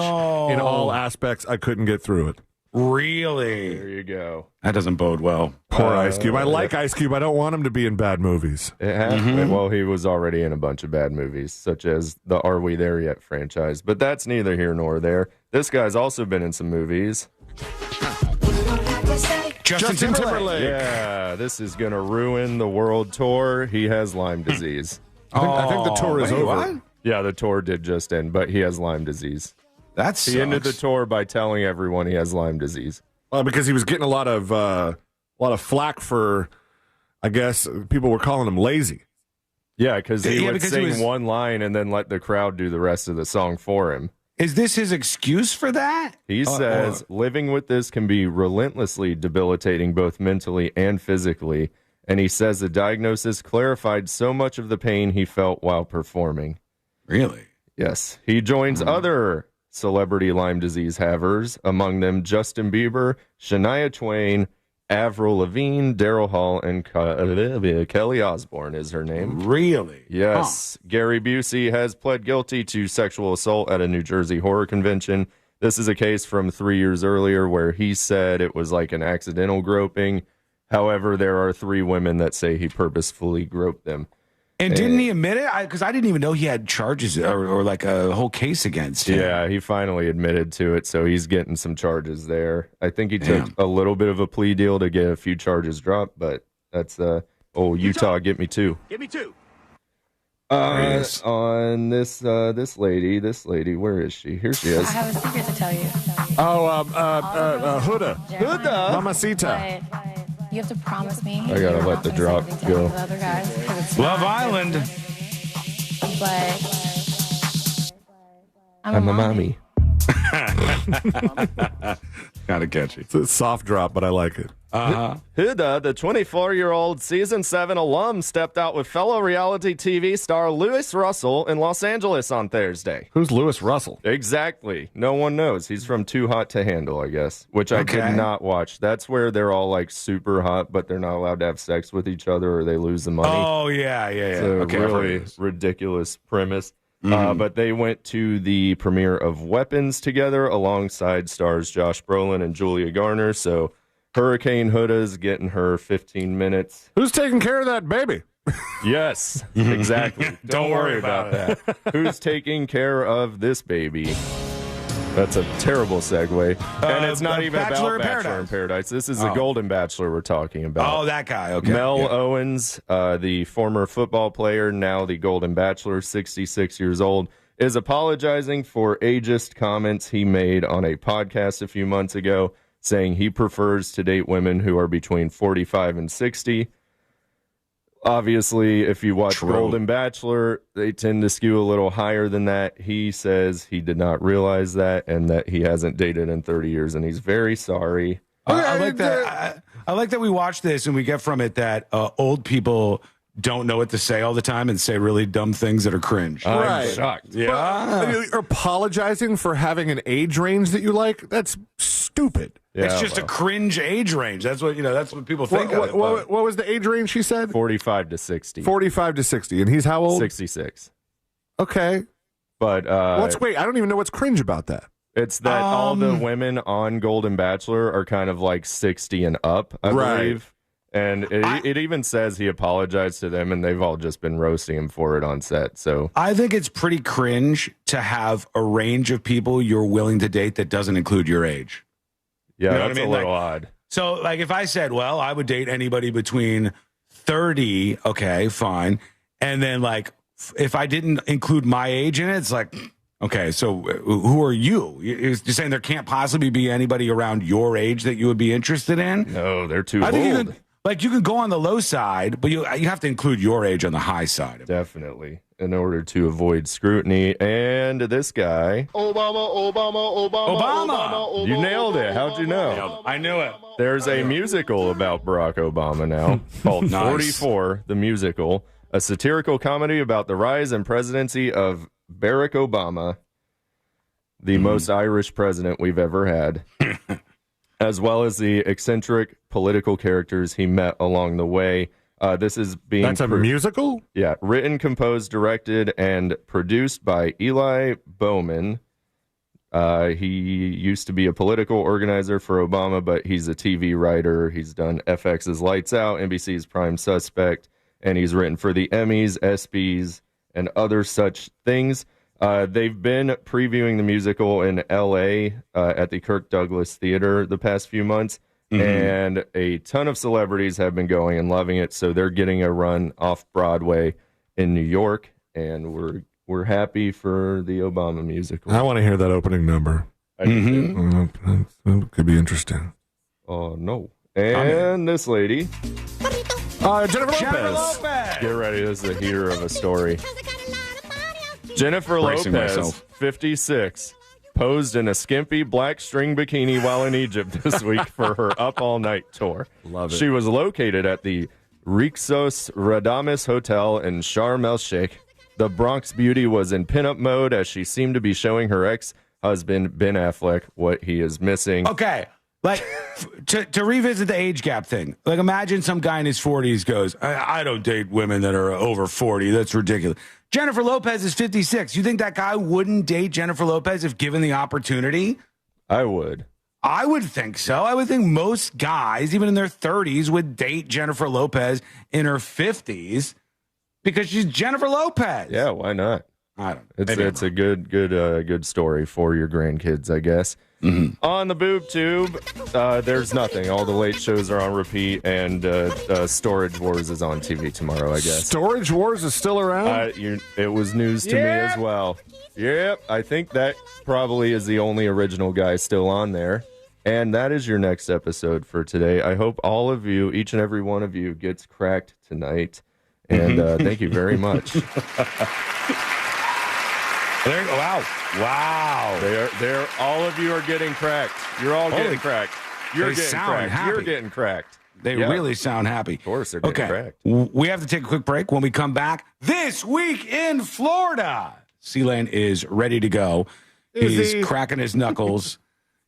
in all aspects. I couldn't get through it. Really? There you go. That doesn't bode well. Poor Ice Cube. I like Ice Cube. I don't want him to be in bad movies. It happened. Well, he was already in a bunch of bad movies, such as the Are We There Yet franchise. But that's neither here nor there. This guy's also been in some movies. Justin Timberlake. Yeah, this is going to ruin the world tour. He has Lyme disease. I think the tour is over. What? Yeah, the tour did just end, but he has Lyme disease. He ended the tour by telling everyone he has Lyme disease. Because he was getting a lot of flack for, I guess, people were calling him lazy. Yeah, because he would sing one line and then let the crowd do the rest of the song for him. Is this his excuse for that? He says living with this can be relentlessly debilitating both mentally and physically. And he says the diagnosis clarified so much of the pain he felt while performing. Really? Yes. He joins other celebrity Lyme disease havers, among them Justin Bieber, Shania Twain, Avril Lavigne, Daryl Hall, and Kelly Osbourne is her name. Really? Yes. Huh. Gary Busey has pled guilty to sexual assault at a New Jersey horror convention. This is a case from 3 years earlier where he said it was like an accidental groping. However, there are 3 women that say he purposefully groped them. And didn't he admit it? Because I didn't even know he had charges or like a whole case against him. Yeah, he finally admitted to it, so he's getting some charges there. I think he took a little bit of a plea deal to get a few charges dropped, but that's Utah, get me 2. Get me 2. On this lady, where is she? Here she is. I have a secret to tell you. Huda. Mamacita. You have to promise me. I gotta let the drop go. The other guys, Love Island. But I'm a mommy. Kind of catchy. It's a soft drop, but I like it. Huda, the 24-year-old Season 7 alum, stepped out with fellow reality TV star Louis Russell in Los Angeles on Thursday. Who's Louis Russell? Exactly. No one knows. He's from Too Hot to Handle, I guess, which I did not watch. That's where they're all like super hot, but they're not allowed to have sex with each other or they lose the money. Oh, yeah. It's a really ridiculous premise. But they went to the premiere of Weapons together alongside stars Josh Brolin and Julia Garner. So Hurricane Huda's getting her 15 minutes. Who's taking care of that baby? Yes, exactly. Don't worry about that. Who's taking care of this baby? That's a terrible segue. And it's not even about Bachelor in Paradise. This is the Golden Bachelor we're talking about. Oh, that guy. Okay. Mel Owens, the former football player, now the Golden Bachelor, 66 years old, is apologizing for ageist comments he made on a podcast a few months ago, saying he prefers to date women who are between 45 and 60. Obviously, if you watch Golden Bachelor, they tend to skew a little higher than that. He says he did not realize that and that he hasn't dated in 30 years, and he's very sorry. I like that. I like that we watch this and we get from it that old people don't know what to say all the time and say really dumb things that are cringe. Right. I'm shocked. Yeah. You're apologizing for having an age range that you like? That's stupid. It's just a cringe age range. That's what that's what people think of it. What was the age range she said? 45 to 60. 45 to 60. And he's how old? 66. Okay. But wait, I don't even know what's cringe about that. It's that all the women on Golden Bachelor are kind of like 60 and up, I believe. And it even says he apologized to them, and they've all just been roasting him for it on set. So I think it's pretty cringe to have a range of people you're willing to date that doesn't include your age. Yeah, you know that's a little odd. So, like, if I said, well, I would date anybody between 30, okay, fine. And then, like, if I didn't include my age in it, it's like, okay, so who are you? You're saying there can't possibly be anybody around your age that you would be interested in? No, they're too I think old. you can go on the low side, but you have to include your age on the high side. Definitely, in order to avoid scrutiny. And this guy, Obama. You nailed it. How'd you know? I knew it. There's a musical about Barack Obama now called 44, the musical, a satirical comedy about the rise and presidency of Barack Obama, the most Irish president we've ever had. As well as the eccentric political characters he met along the way. This is being... That's a musical? Yeah. Written, composed, directed, and produced by Eli Bowman. He used to be a political organizer for Obama, but he's a TV writer. He's done FX's Lights Out, NBC's Prime Suspect, and he's written for the Emmys, ESPYs, and other such things. They've been previewing the musical in L.A. At the Kirk Douglas Theater the past few months, and a ton of celebrities have been going and loving it, so they're getting a run off Broadway in New York, and we're happy for the Obama musical. I want to hear that opening number. That could be interesting. Oh, no. And this lady. Jennifer Lopez. Get ready, this is a hero of a story. Jennifer Lopez, 56, posed in a skimpy black string bikini while in Egypt this week for her Up All Night tour. Love it. She was located at the Rixos Radames Hotel in Sharm el-Sheikh. The Bronx beauty was in pinup mode as she seemed to be showing her ex-husband, Ben Affleck, what he is missing. Okay, Like, to revisit the age gap thing, like imagine some guy in his 40s goes, I don't date women that are over 40. That's ridiculous. Jennifer Lopez is 56. You think that guy wouldn't date Jennifer Lopez if given the opportunity? I would. I would think so. I would think most guys, even in their 30s, would date Jennifer Lopez in her 50s because she's Jennifer Lopez. Yeah, why not? I don't know. It's a good story for your grandkids, I guess. Mm-hmm. On the boob tube, there's nothing. All the late shows are on repeat, and Storage Wars is on TV tomorrow, I guess. Storage Wars is still around? It was news to me as well. Yep, I think that probably is the only original guy still on there. And that is your next episode for today. I hope all of you, each and every one of you, gets cracked tonight. And thank you very much. Wow. They're all of you are getting cracked. You're all getting cracked. You're getting cracked. Happy. You're getting cracked. They really sound happy. Of course, they're getting cracked. We have to take a quick break. When we come back, This Week in Florida, C-Lane is ready to go. He's cracking his knuckles.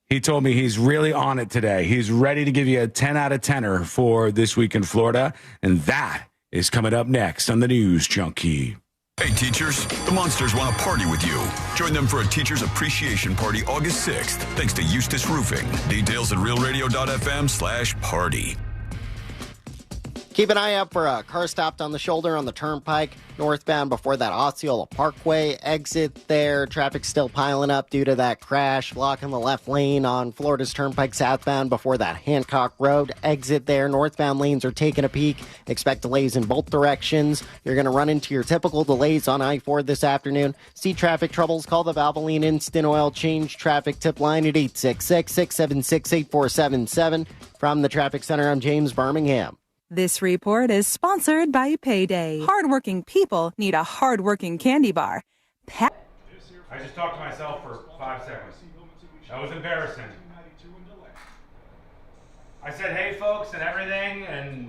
He told me he's really on it today. He's ready to give you a 10 out of 10er for This Week in Florida. And that is coming up next on the News Junkie. Hey, teachers, the Monsters want to party with you. Join them for a Teacher's Appreciation Party August 6th, thanks to Eustis Roofing. Details at realradio.fm/party. Keep an eye out for a car stopped on the shoulder on the turnpike, northbound before that Osceola Parkway exit there. Traffic still piling up due to that crash, blocking the left lane on Florida's turnpike southbound before that Hancock Road exit there. Northbound lanes are taking a peek. Expect delays in both directions. You're going to run into your typical delays on I-4 this afternoon. See traffic troubles? Call the Valvoline Instant Oil Change Traffic Tip Line at 866-676-8477. From the Traffic Center, I'm James Birmingham. This report is sponsored by Payday. Hardworking people need a hardworking candy bar. I just talked to myself for 5 seconds. That was embarrassing. I said, hey, folks, and everything, and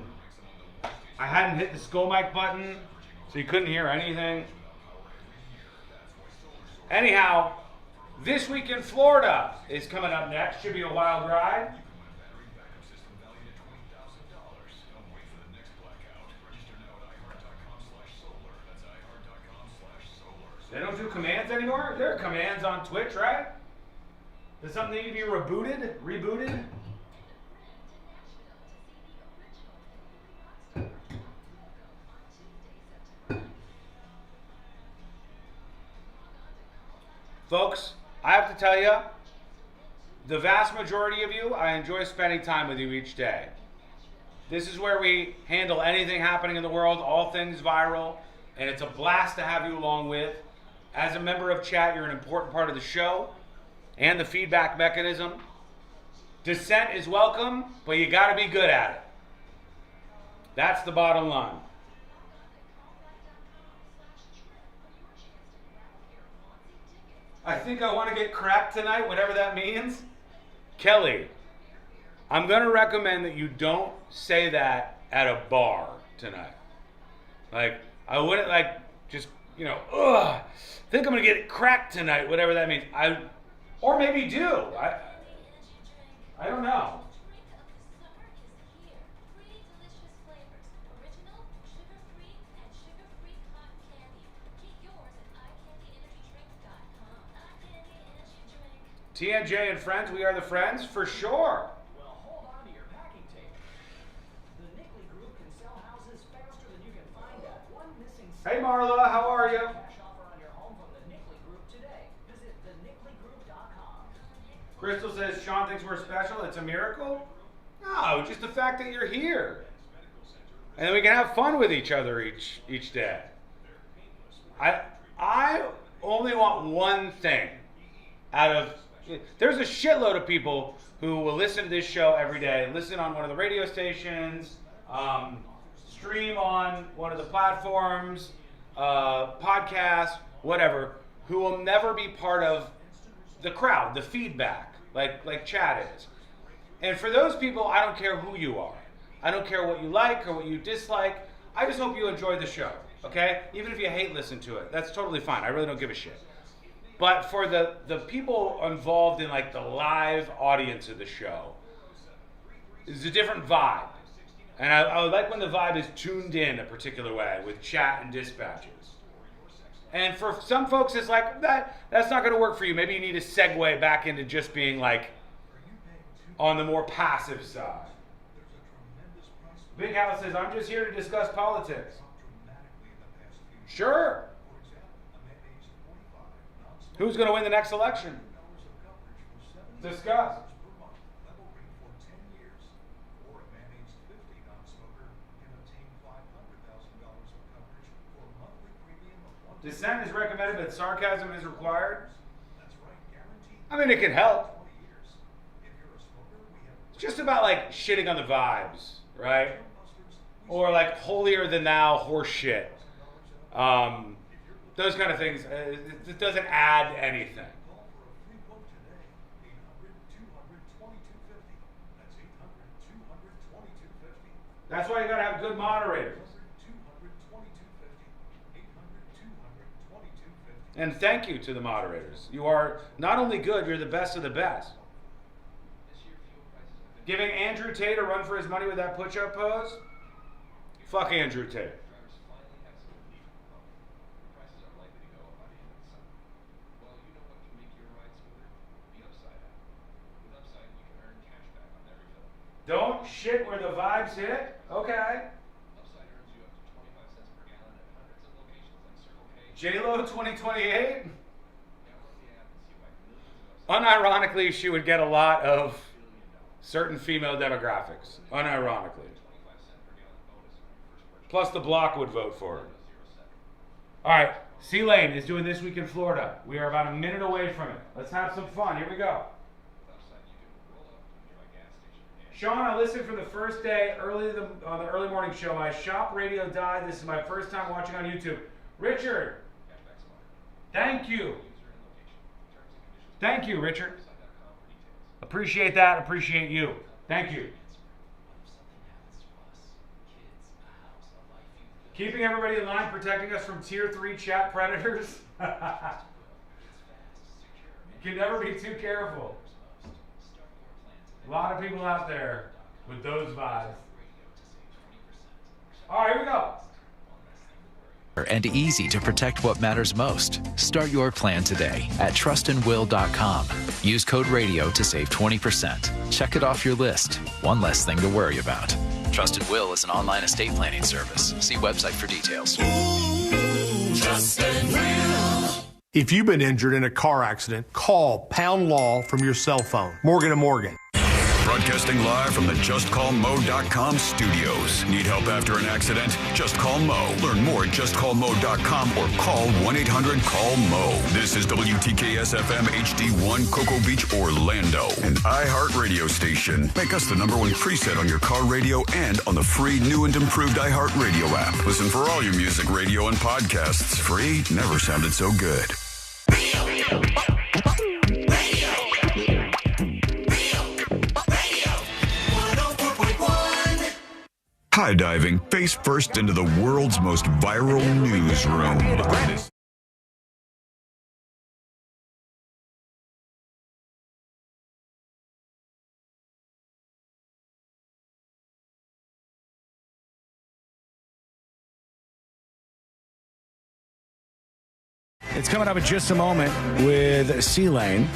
I hadn't hit the skull mic button, so you couldn't hear anything. Anyhow, This Week in Florida is coming up next. Should be a wild ride. They don't do commands anymore? There are commands on Twitch, right? Does something need to be rebooted? Folks, I have to tell you, the vast majority of you, I enjoy spending time with you each day. This is where we handle anything happening in the world, all things viral, and it's a blast to have you along with. As a member of chat, you're an important part of the show and the feedback mechanism. Dissent is welcome, but you got to be good at it. That's the bottom line. I think I want to get cracked tonight, whatever that means. Kelly, I'm going to recommend that you don't say that at a bar tonight. Like, I wouldn't, just, I think I'm going to get cracked tonight, whatever that means. Or maybe do. I don't know. TNJ and friends, we are the friends, for sure. Well, hold on to your packing tape. The Nickley Group can sell houses faster than you can find that one missing. Hey Marla, how are you? Cash offer on your home from the Nickley Group today. Visit thenickley.com. Crystal says Sean thinks we're special. It's a miracle? No, just the fact that you're here. And then we can have fun with each other each day. I only want one thing out of... There's a shitload of people who will listen to this show every day, listen on one of the radio stations, stream on one of the platforms, podcast, whatever, who will never be part of the crowd, the feedback, like Chad is. And for those people, I don't care who you are. I don't care what you like or what you dislike. I just hope you enjoy the show, okay? Even if you hate listening to it, that's totally fine. I really don't give a shit. But for the people involved in the live audience of the show, It's a different vibe. And I like when the vibe is tuned in a particular way with chat and dispatches. And for some folks, it's like, that's not going to work for you. Maybe you need to segue back into just being like on the more passive side. Big House says, I'm just here to discuss politics. Sure. Who's going to win the next election? Discuss. Dissent is recommended, but sarcasm is required. I mean, it can help. It's just about like shitting on the vibes, right? Or like holier than thou horse shit. Those kind of things. It doesn't add anything. That's why you gotta have good moderators. And thank you to the moderators. You are not only good, you're the best of the best. Giving Andrew Tate a run for his money with that push-up pose? Fuck Andrew Tate. Don't shit where the vibes hit? Okay. J-Lo 2028? Unironically, she would get a lot of certain female demographics. Unironically. Plus the block would vote for her. All right, C-Lane is doing This Week in Florida. We are about a minute away from it. Let's have some fun. Here we go. Sean, I listened for the first day on the early morning show. My shop radio died. This is my first time watching on YouTube. Richard, thank you. Thank you, Richard. Appreciate that. Appreciate you. Thank you. Keeping everybody in line, protecting us from tier 3 chat predators. You can never be too careful. A lot of people out there with those vibes. All right, here we go. And easy to protect what matters most. Start your plan today at trustandwill.com. Use code radio to save 20%. Check it off your list. One less thing to worry about. Trust and Will is an online estate planning service. See website for details. Trust and Will. If you've been injured in a car accident, call Pound Law from your cell phone. Morgan & Morgan. Broadcasting live from the JustCallMo.com studios. Need help after an accident? Just call Mo. Learn more at JustCallMo.com or call 1-800-CALL-MO. This is WTKS-FM HD1 Cocoa Beach, Orlando, an iHeart radio station. Make us the #1 preset on your car radio and on the free new and improved iHeart radio app. Listen for all your music, radio, and podcasts. Free never sounded so good. High diving face first into the world's most viral newsroom. It's coming up in just a moment with C-Lane,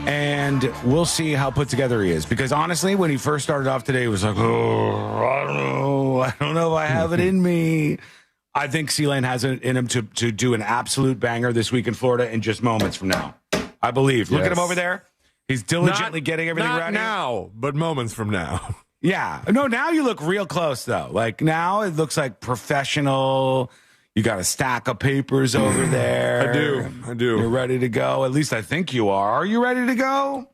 and we'll see how put together he is. Because honestly, when he first started off today, he was like, oh, I don't know if I have it in me. I think C-Lane has it in him to do an absolute banger this week in Florida in just moments from now. I believe. Look at him over there. He's diligently getting everything ready. Not now, but moments from now. Yeah. No, now you look real close, though. Like, now it looks like professional. You got a stack of papers over there. I do. You're ready to go. At least I think you are. Are you ready to go?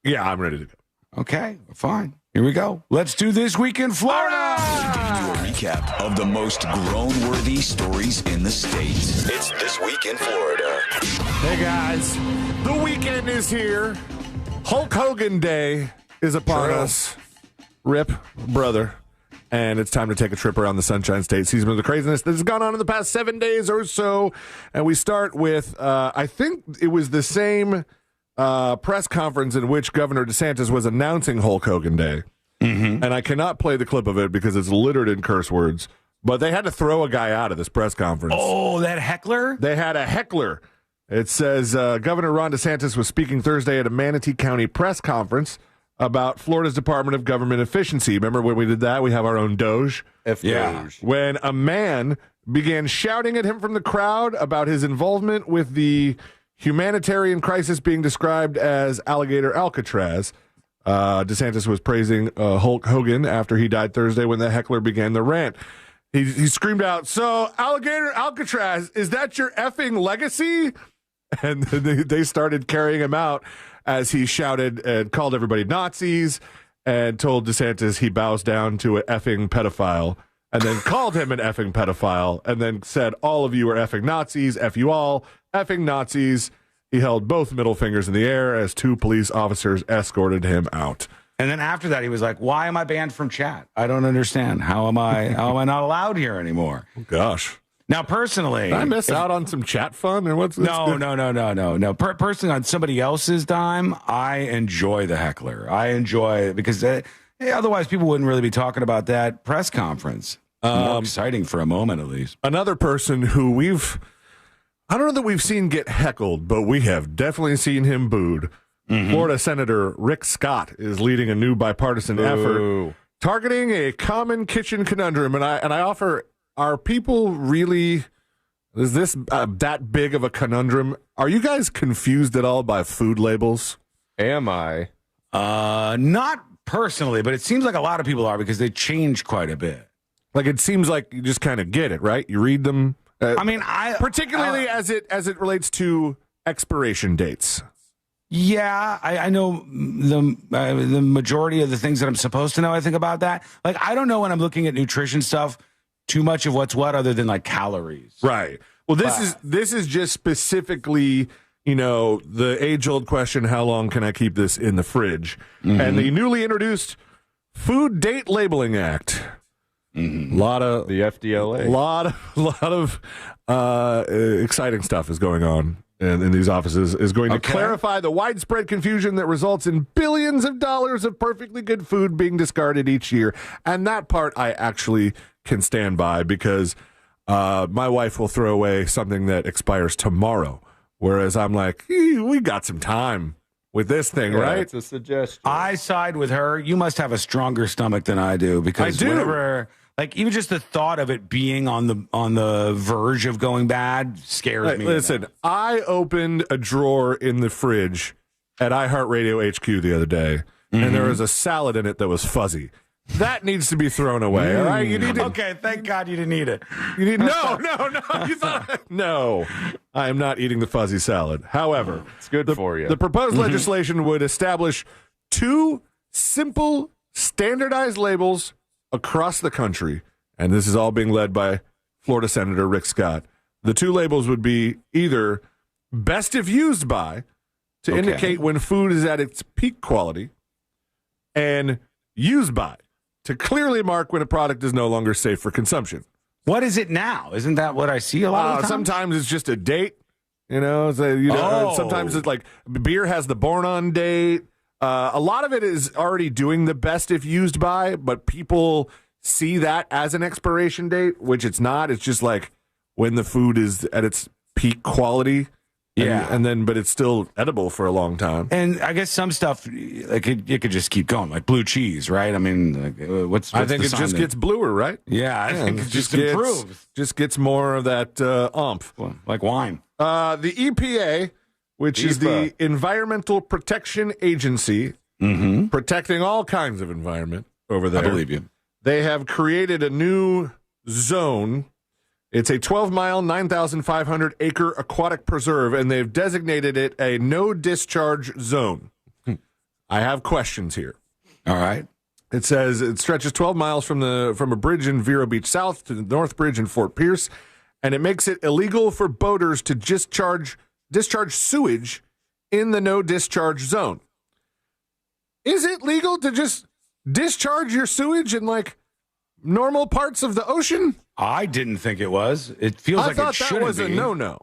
Yeah, I'm ready to go. Okay, fine. Here we go. Let's do This Week in Florida. Giving you a recap of the most groan-worthy stories in the state. It's This Week in Florida. Hey, guys. The weekend is here. Hulk Hogan Day is upon us. Rip, brother. And it's time to take a trip around the Sunshine State, season of the craziness that has gone on in the past 7 days or so. And we start with, I think it was the same press conference in which Governor DeSantis was announcing Hulk Hogan Day. and I cannot play the clip of it because it's littered in curse words. But they had to throw a guy out of this press conference. Oh, that heckler? They had a heckler. It says Governor Ron DeSantis was speaking Thursday at a Manatee County press conference about Florida's Department of Government Efficiency. Remember when we did that? We have our own Doge. Doge. When a man began shouting at him from the crowd about his involvement with the humanitarian crisis being described as Alligator Alcatraz. DeSantis was praising Hulk Hogan after he died Thursday when the heckler began the rant. He screamed out, "So, Alligator Alcatraz, is that your effing legacy?" And they started carrying him out as he shouted and called everybody Nazis and told DeSantis he bows down to an effing pedophile, and then called him an effing pedophile, and then said, "All of you are effing Nazis, F you all, effing Nazis." He held both middle fingers in the air as 2 police officers escorted him out. And then after that, he was like, "Why am I banned from chat? I don't understand. How am I not allowed here anymore?" Oh, gosh. Now, personally, did I miss out on some chat fun, or what's No. Personally, on somebody else's dime, I enjoy the heckler. I enjoy it because otherwise people wouldn't really be talking about that press conference. More exciting for a moment, at least. Another person who I don't know that we've seen get heckled, but we have definitely seen him booed. Florida Senator Rick Scott is leading a new bipartisan effort targeting a common kitchen conundrum. And I offer, are people really, is this that big of a conundrum? Are you guys confused at all by food labels? Am I? Not personally, but it seems like a lot of people are because they change quite a bit. Like, it seems like you just kind of get it, right? You read them. Particularly as it relates to expiration dates. Yeah, I know the majority of the things that I'm supposed to know. I think about that. Like, I don't know when I'm looking at nutrition stuff too much of what's what, other than like calories. Right. Well, this is just specifically, the age-old question: how long can I keep this in the fridge? And the newly introduced Food Date Labeling Act. A lot of the FDLA. A lot of exciting stuff is going on in these offices. Is going to clarify the widespread confusion that results in billions of dollars of perfectly good food being discarded each year. And that part I actually can stand by, because my wife will throw away something that expires tomorrow, whereas I'm like, we got some time with this thing, right? It's a suggestion. I side with her. You must have a stronger stomach than I do, because whenever, like, even just the thought of it being on the verge of going bad scares me. Listen, I opened a drawer in the fridge at iHeartRadio HQ the other day, and there was a salad in it that was fuzzy. That needs to be thrown away. All right, you need to. Okay, thank God you didn't eat it. You need no. You thought no. I am not eating the fuzzy salad. However, it's good for you. The proposed legislation would establish 2 simple, standardized labels across the country, and this is all being led by Florida Senator Rick Scott. The 2 labels would be either best if used by, to indicate when food is at its peak quality, and used by, to clearly mark when a product is no longer safe for consumption. What is it now? Isn't that what I see a lot of the time? Sometimes it's just a date, sometimes it's like beer has the born on date. A lot of it is already doing the best if used by, but people see that as an expiration date, which it's not. It's just like when the food is at its peak quality. But it's still edible for a long time. And I guess some stuff, like it could just keep going, like blue cheese, right? I mean, what's I think it just gets bluer, right? Yeah, I think it just improves. Just gets more of that oomph. Like wine. The EPA, which is the Environmental Protection Agency, protecting all kinds of environment over there. I believe you. They have created a new zone. It's a 12-mile, 9,500-acre aquatic preserve, and they've designated it a no-discharge zone. I have questions here. All right. It says it stretches 12 miles from a bridge in Vero Beach South to the North Bridge in Fort Pierce, and it makes it illegal for boaters to discharge sewage in the no-discharge zone. Is it legal to just discharge your sewage in, like, normal parts of the ocean? I didn't think it was. It feels like it shouldn't be. I thought that was a no-no.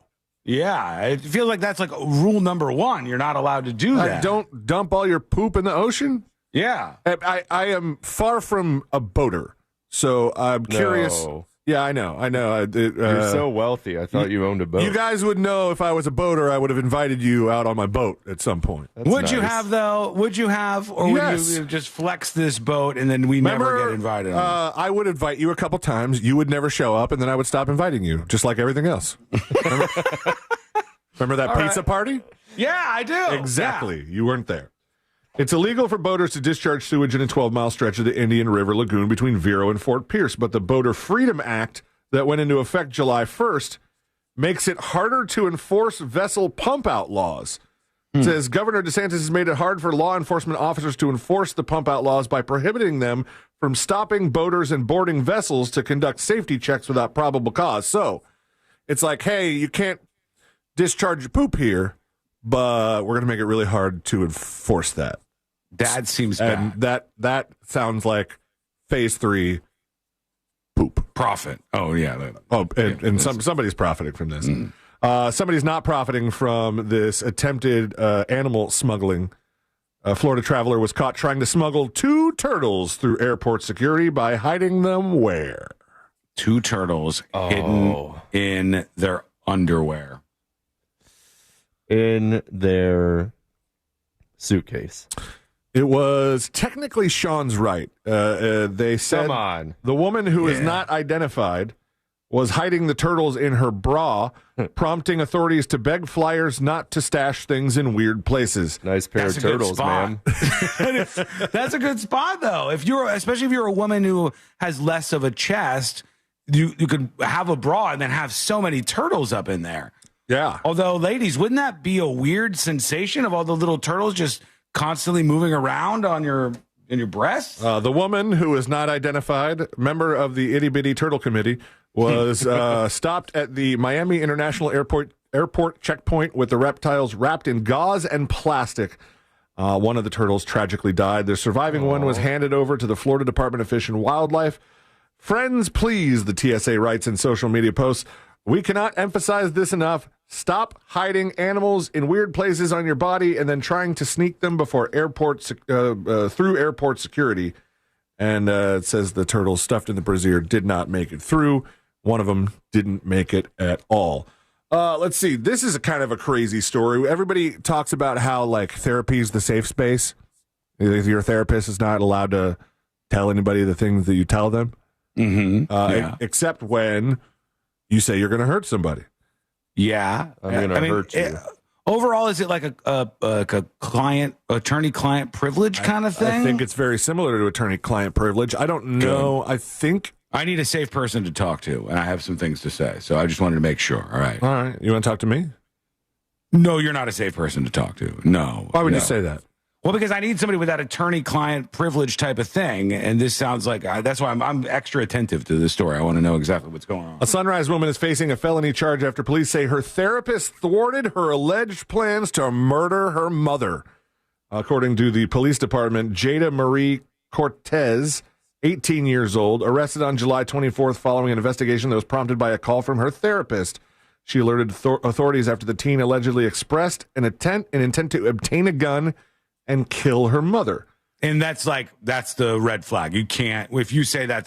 Yeah, it feels like that's like rule number 1. You're not allowed to do that. Don't dump all your poop in the ocean? Yeah. I am far from a boater, so I'm curious. No. Yeah, I know. You're so wealthy. I thought you owned a boat. You guys would know if I was a boater, I would have invited you out on my boat at some point. Would you have, though? Would you have? Or would you just flex this boat and then we never get invited? I would invite you a couple times. You would never show up, and then I would stop inviting you, just like everything else. Remember that pizza party? Yeah, I do. Exactly. Yeah. You weren't there. It's illegal for boaters to discharge sewage in a 12-mile stretch of the Indian River Lagoon between Vero and Fort Pierce, but the Boater Freedom Act that went into effect July 1st makes it harder to enforce vessel pump-out laws. It says Governor DeSantis has made it hard for law enforcement officers to enforce the pump-out laws by prohibiting them from stopping boaters and boarding vessels to conduct safety checks without probable cause. So it's like, hey, you can't discharge your poop here, but we're going to make it really hard to enforce that. That seems bad. And that sounds like phase 3 poop. Profit. Oh, yeah. Somebody's profiting from this. Somebody's not profiting from this attempted animal smuggling. A Florida traveler was caught trying to smuggle 2 turtles through airport security by hiding them where? 2 turtles hidden in their underwear. In their suitcase. It was technically Sean's right. They said Come on. The woman who is not identified was hiding the turtles in her bra, prompting authorities to beg flyers not to stash things in weird places. Nice pair of turtles, man. That's a good spot, though. Especially if you're a woman who has less of a chest, you could have a bra and then have so many turtles up in there. Yeah. Although, ladies, wouldn't that be a weird sensation of all the little turtles just constantly moving around in your breasts? The woman who is not identified, member of the Itty Bitty Turtle Committee, was stopped at the Miami International Airport checkpoint with the reptiles wrapped in gauze and plastic. One of the turtles tragically died. The surviving one was handed over to the Florida Department of Fish and Wildlife. Friends, please, the TSA writes in social media posts, we cannot emphasize this enough. Stop hiding animals in weird places on your body and then trying to sneak them before through airport security. And it says the turtles stuffed in the brassiere did not make it through. One of them didn't make it at all. Let's see. This is a kind of a crazy story. Everybody talks about how therapy is the safe space. If your therapist is not allowed to tell anybody the things that you tell them, except when you say you're going to hurt somebody. Yeah. I'm going to hurt you. Overall, is it like a attorney-client privilege kind of thing? I think it's very similar to attorney-client privilege. I don't know. Good. I think I need a safe person to talk to, and I have some things to say. So I just wanted to make sure. All right. You want to talk to me? No, you're not a safe person to talk to. No. Why would you say that? Well, because I need somebody with that attorney-client privilege type of thing, and this sounds like that's why I'm extra attentive to this story. I want to know exactly what's going on. A Sunrise woman is facing a felony charge after police say her therapist thwarted her alleged plans to murder her mother. According to the police department, Jada Marie Cortez, 18 years old, arrested on July 24th following an investigation that was prompted by a call from her therapist. She alerted authorities after the teen allegedly expressed an intent to obtain a gun and kill her mother. And that's the red flag. You can't, if you say that,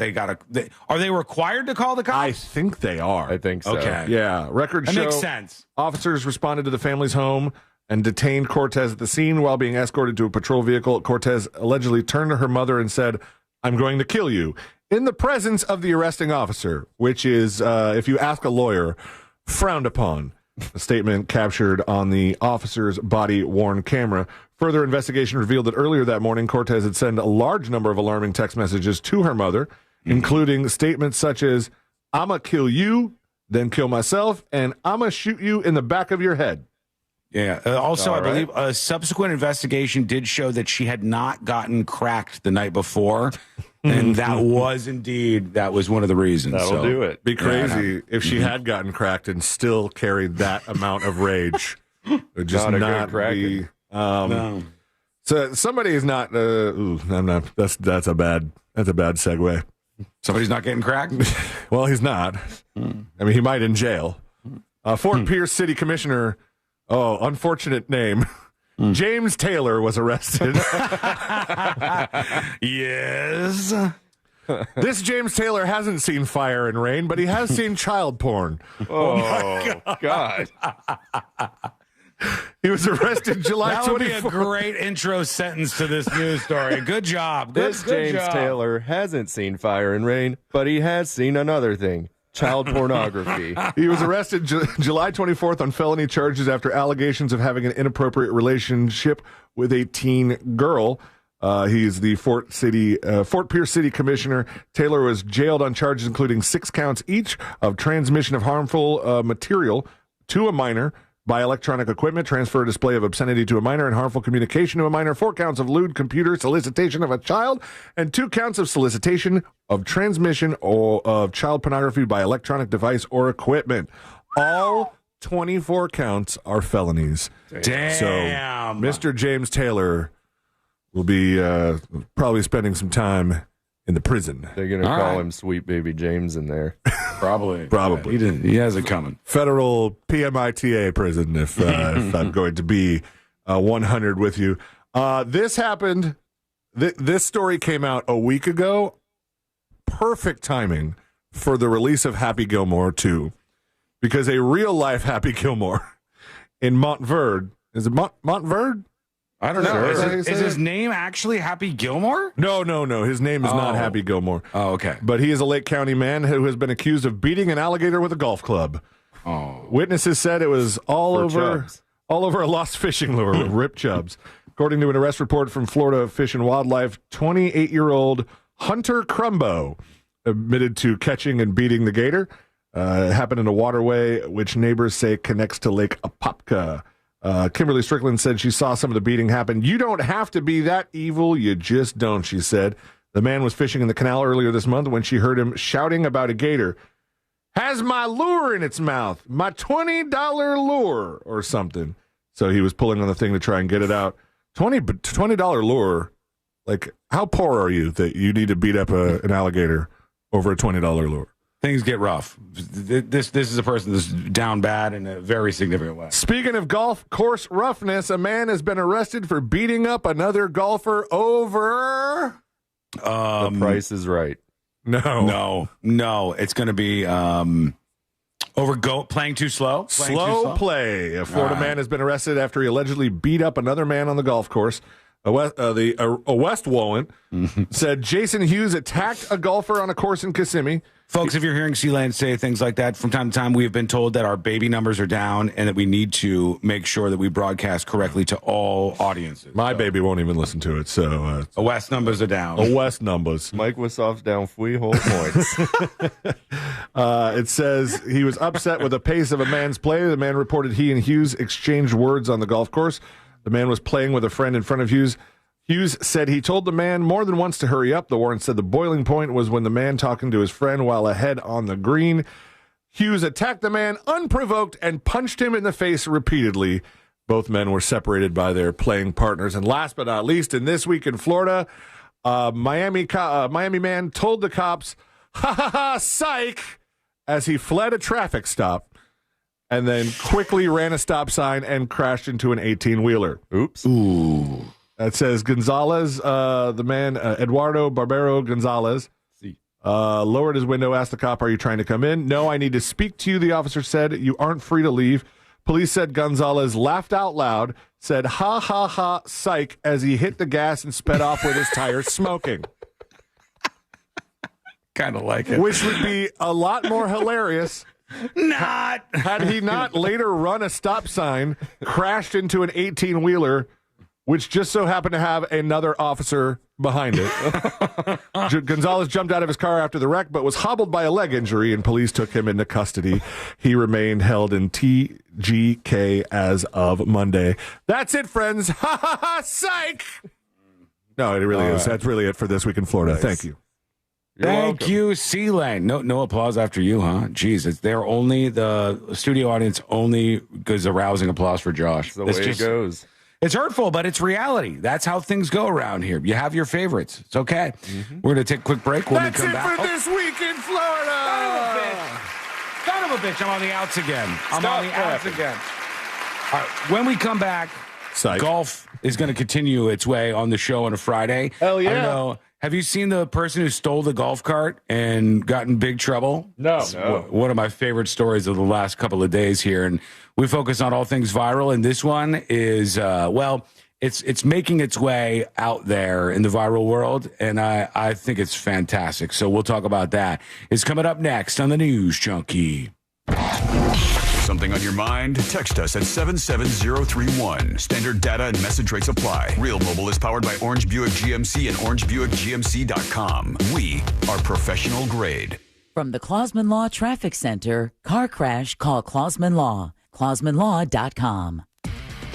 are they required to call the cops? I think they are. I think so. Okay. Yeah. Records show makes sense. Officers responded to the family's home and detained Cortez at the scene while being escorted to a patrol vehicle. Cortez allegedly turned to her mother and said, I'm going to kill you, in the presence of the arresting officer, which is, if you ask a lawyer, frowned upon. A statement captured on the officer's body-worn camera. Further investigation revealed that earlier that morning, Cortez had sent a large number of alarming text messages to her mother, including statements such as, I'ma kill you, then kill myself, and I'ma shoot you in the back of your head. Yeah. Also, I believe a subsequent investigation did show that she had not gotten cracked the night before. And that was one of the reasons. That'll do it. Be crazy if she had gotten cracked and still carried that amount of rage. It would just not be. No. So somebody is not. I'm not. That's a bad segue. Somebody's not getting cracked. Well, he's not. I mean, he might in jail. Fort Pierce City Commissioner. Oh, unfortunate name. James Taylor was arrested. Yes. This James Taylor hasn't seen fire and rain, but he has seen child porn. Oh, my God. He was arrested July 24th. That would be a great intro sentence to this news story. Good job. This James Taylor hasn't seen fire and rain, but he has seen another thing. Child pornography. He was arrested July 24th on felony charges after allegations of having an inappropriate relationship with a teen girl. He's the Fort Pierce City Commissioner. Taylor was jailed on charges including 6 counts each of transmission of harmful material to a minor by electronic equipment, transfer or display of obscenity to a minor, and harmful communication to a minor, 4 counts of lewd computer solicitation of a child, and 2 counts of solicitation of transmission or of child pornography by electronic device or equipment. All 24 counts are felonies. Damn. So Mr. James Taylor will be probably spending some time in the prison. They're going to call him Sweet Baby James in there. Probably. He has it coming. Federal PMITA prison, if I'm going to be 100 with you. This happened. This story came out a week ago. Perfect timing for the release of Happy Gilmore 2. Because a real-life Happy Gilmore in Montverde, is it Montverde? I don't know. Is his name actually Happy Gilmore? No. His name is not Happy Gilmore. Oh, okay. But he is a Lake County man who has been accused of beating an alligator with a golf club. Oh. Witnesses said it was all over a lost fishing lure, Rip Chubbs. According to an arrest report from Florida Fish and Wildlife, 28-year-old Hunter Crumbo admitted to catching and beating the gator. It happened in a waterway which neighbors say connects to Lake Apopka. Kimberly Strickland said she saw some of the beating happen. You don't have to be that evil, you just don't, she said. The man was fishing in the canal earlier this month when she heard him shouting about a gator. Has my lure in its mouth, my $20 lure or something. So he was pulling on the thing to try and get it out. $20 lure, like how poor are you that you need to beat up an alligator over a $20 lure? Things get rough. This is a person that's down bad in a very significant way. Speaking of golf course roughness, a man has been arrested for beating up another golfer over... The Price is Right. No. It's going to be playing too slow. Slow play. A Florida man has been arrested after he allegedly beat up another man on the golf course. A West Warrant said Jason Hughes attacked a golfer on a course in Kissimmee. Folks, if you're hearing Sealand say things like that, from time to time we have been told that our baby numbers are down and that we need to make sure that we broadcast correctly to all audiences. My baby won't even listen to it, so... West numbers are down. West numbers. Mike Wissoff's down 3 whole points. It says he was upset with the pace of a man's play. The man reported he and Hughes exchanged words on the golf course. The man was playing with a friend in front of Hughes. Hughes said he told the man more than once to hurry up. The warrant said the boiling point was when the man talking to his friend while ahead on the green. Hughes attacked the man unprovoked and punched him in the face repeatedly. Both men were separated by their playing partners. And last but not least, in This Week in Florida, Miami man told the cops, "Ha ha ha, psych," as he fled a traffic stop and then quickly ran a stop sign and crashed into an 18-wheeler. Oops. Ooh. It says Gonzalez, the man, Eduardo Barbero Gonzalez, lowered his window, asked the cop, "Are you trying to come in?" "No, I need to speak to you," the officer said. "You aren't free to leave." Police said Gonzalez laughed out loud, said, "Ha, ha, ha, psych," as he hit the gas and sped off with his tires smoking. Kind of like it. Which would be a lot more hilarious had he not later run a stop sign, crashed into an 18-wheeler, which just so happened to have another officer behind it. Gonzalez jumped out of his car after the wreck, but was hobbled by a leg injury, and police took him into custody. He remained held in TGK as of Monday. That's it, friends. Ha ha ha, psych! No, it really is. That's really it for This Week in Florida. Nice. Thank you. Thank you, C-Lane. No applause after you, huh? Jeez, the studio audience only gives a rousing applause for Josh. That's the way it goes. It's hurtful, but it's reality. That's how things go around here. You have your favorites. It's okay. Mm-hmm. We're going to take a quick break. When we come back. That's it for This Week in Florida. Son of a bitch. I'm on the outs again. All right. When we come back, golf is going to continue its way on the show on a Friday. Hell yeah. I don't know. Have you seen the person who stole the golf cart and got in big trouble? No. One of my favorite stories of the last couple of days here. And we focus on all things viral. And this one is, it's making its way out there in the viral world. And I think it's fantastic. So we'll talk about that. It's coming up next on the News Junkie. Something on your mind? Text us at 77031. Standard data and message rates apply. Real Mobile is powered by Orange Buick GMC and OrangeBuickGMC.com. We are professional grade. From the Clausman Law Traffic Center, car crash, call Clausman Law. ClausmanLaw.com.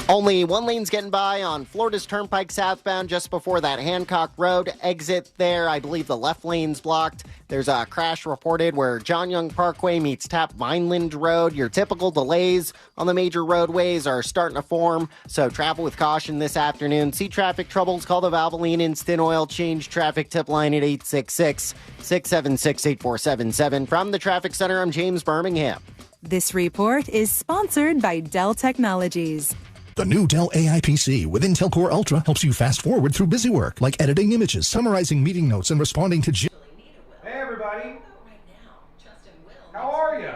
Only one lane's getting by on Florida's Turnpike southbound just before that Hancock Road exit there. I believe the left lane's blocked. There's a crash reported where John Young Parkway meets Tap Vineland Road. Your typical delays on the major roadways are starting to form, so travel with caution this afternoon. See traffic troubles, call the Valvoline Instant Oil Change traffic tip line at 866-676-8477. From the Traffic Center, I'm James Birmingham. This report is sponsored by Dell Technologies. The new Dell AI PC with Intel Core Ultra helps you fast forward through busy work, like editing images, summarizing meeting notes, and responding to... Hey, everybody. How are you?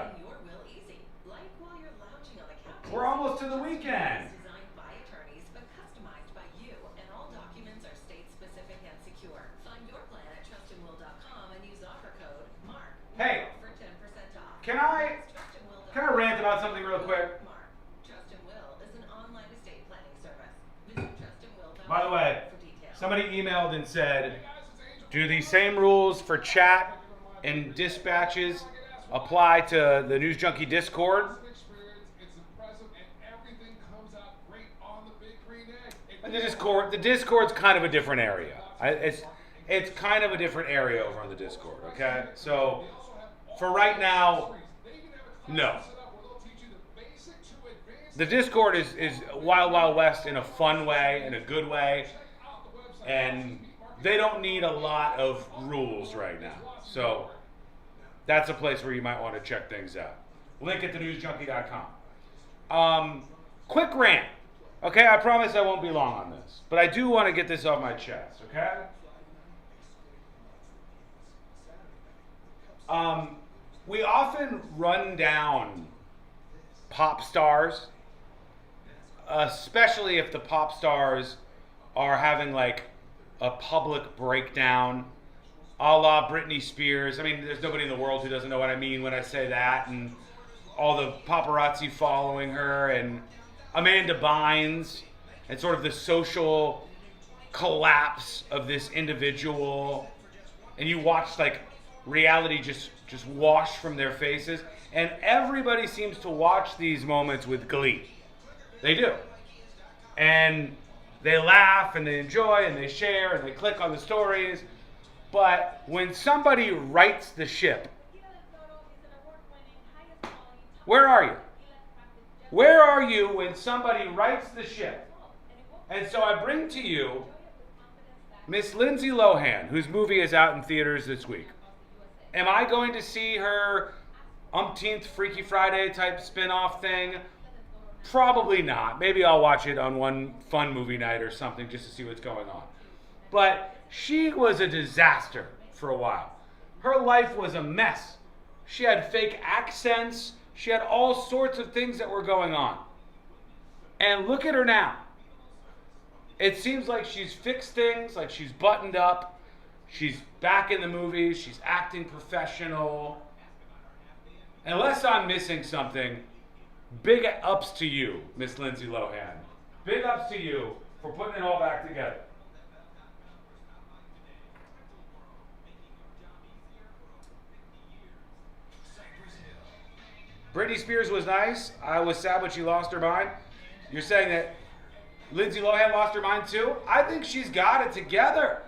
We're almost to the weekend. Hey, can I rant about something real quick? By the way, somebody emailed and said, do the same rules for chat and dispatches apply to the News Junkie Discord? The Discord's kind of a different area. It's kind of a different area over on the Discord, okay? So, for right now, no. The Discord is Wild Wild West in a fun way, in a good way, and they don't need a lot of rules right now. So that's a place where you might want to check things out. Link at thenewsjunkie.com. Quick rant. Okay, I promise I won't be long on this, but I do want to get this off my chest, okay? We often run down pop stars, especially if the pop stars are having like a public breakdown, a la Britney Spears. I mean, there's nobody in the world who doesn't know what I mean when I say that, and all the paparazzi following her, and Amanda Bynes, and sort of the social collapse of this individual, and you watch like reality just wash from their faces, and everybody seems to watch these moments with glee. They do. And they laugh and they enjoy and they share and they click on the stories. But when somebody rights the ship, where are you? Where are you when somebody rights the ship? And so I bring to you Miss Lindsay Lohan, whose movie is out in theaters this week. Am I going to see her umpteenth Freaky Friday type spin-off thing? Probably not. Maybe I'll watch it on one fun movie night or something just to see what's going on. But she was a disaster for a while. Her life was a mess. She had fake accents. She had all sorts of things that were going on. And look at her now. It seems like she's fixed things, like she's buttoned up. She's back in the movies. She's acting professional. Unless I'm missing something, big ups to you, Miss Lindsay Lohan. Big ups to you for putting it all back together. Britney Spears was nice. I was sad when she lost her mind. You're saying that Lindsay Lohan lost her mind too? I think she's got it together.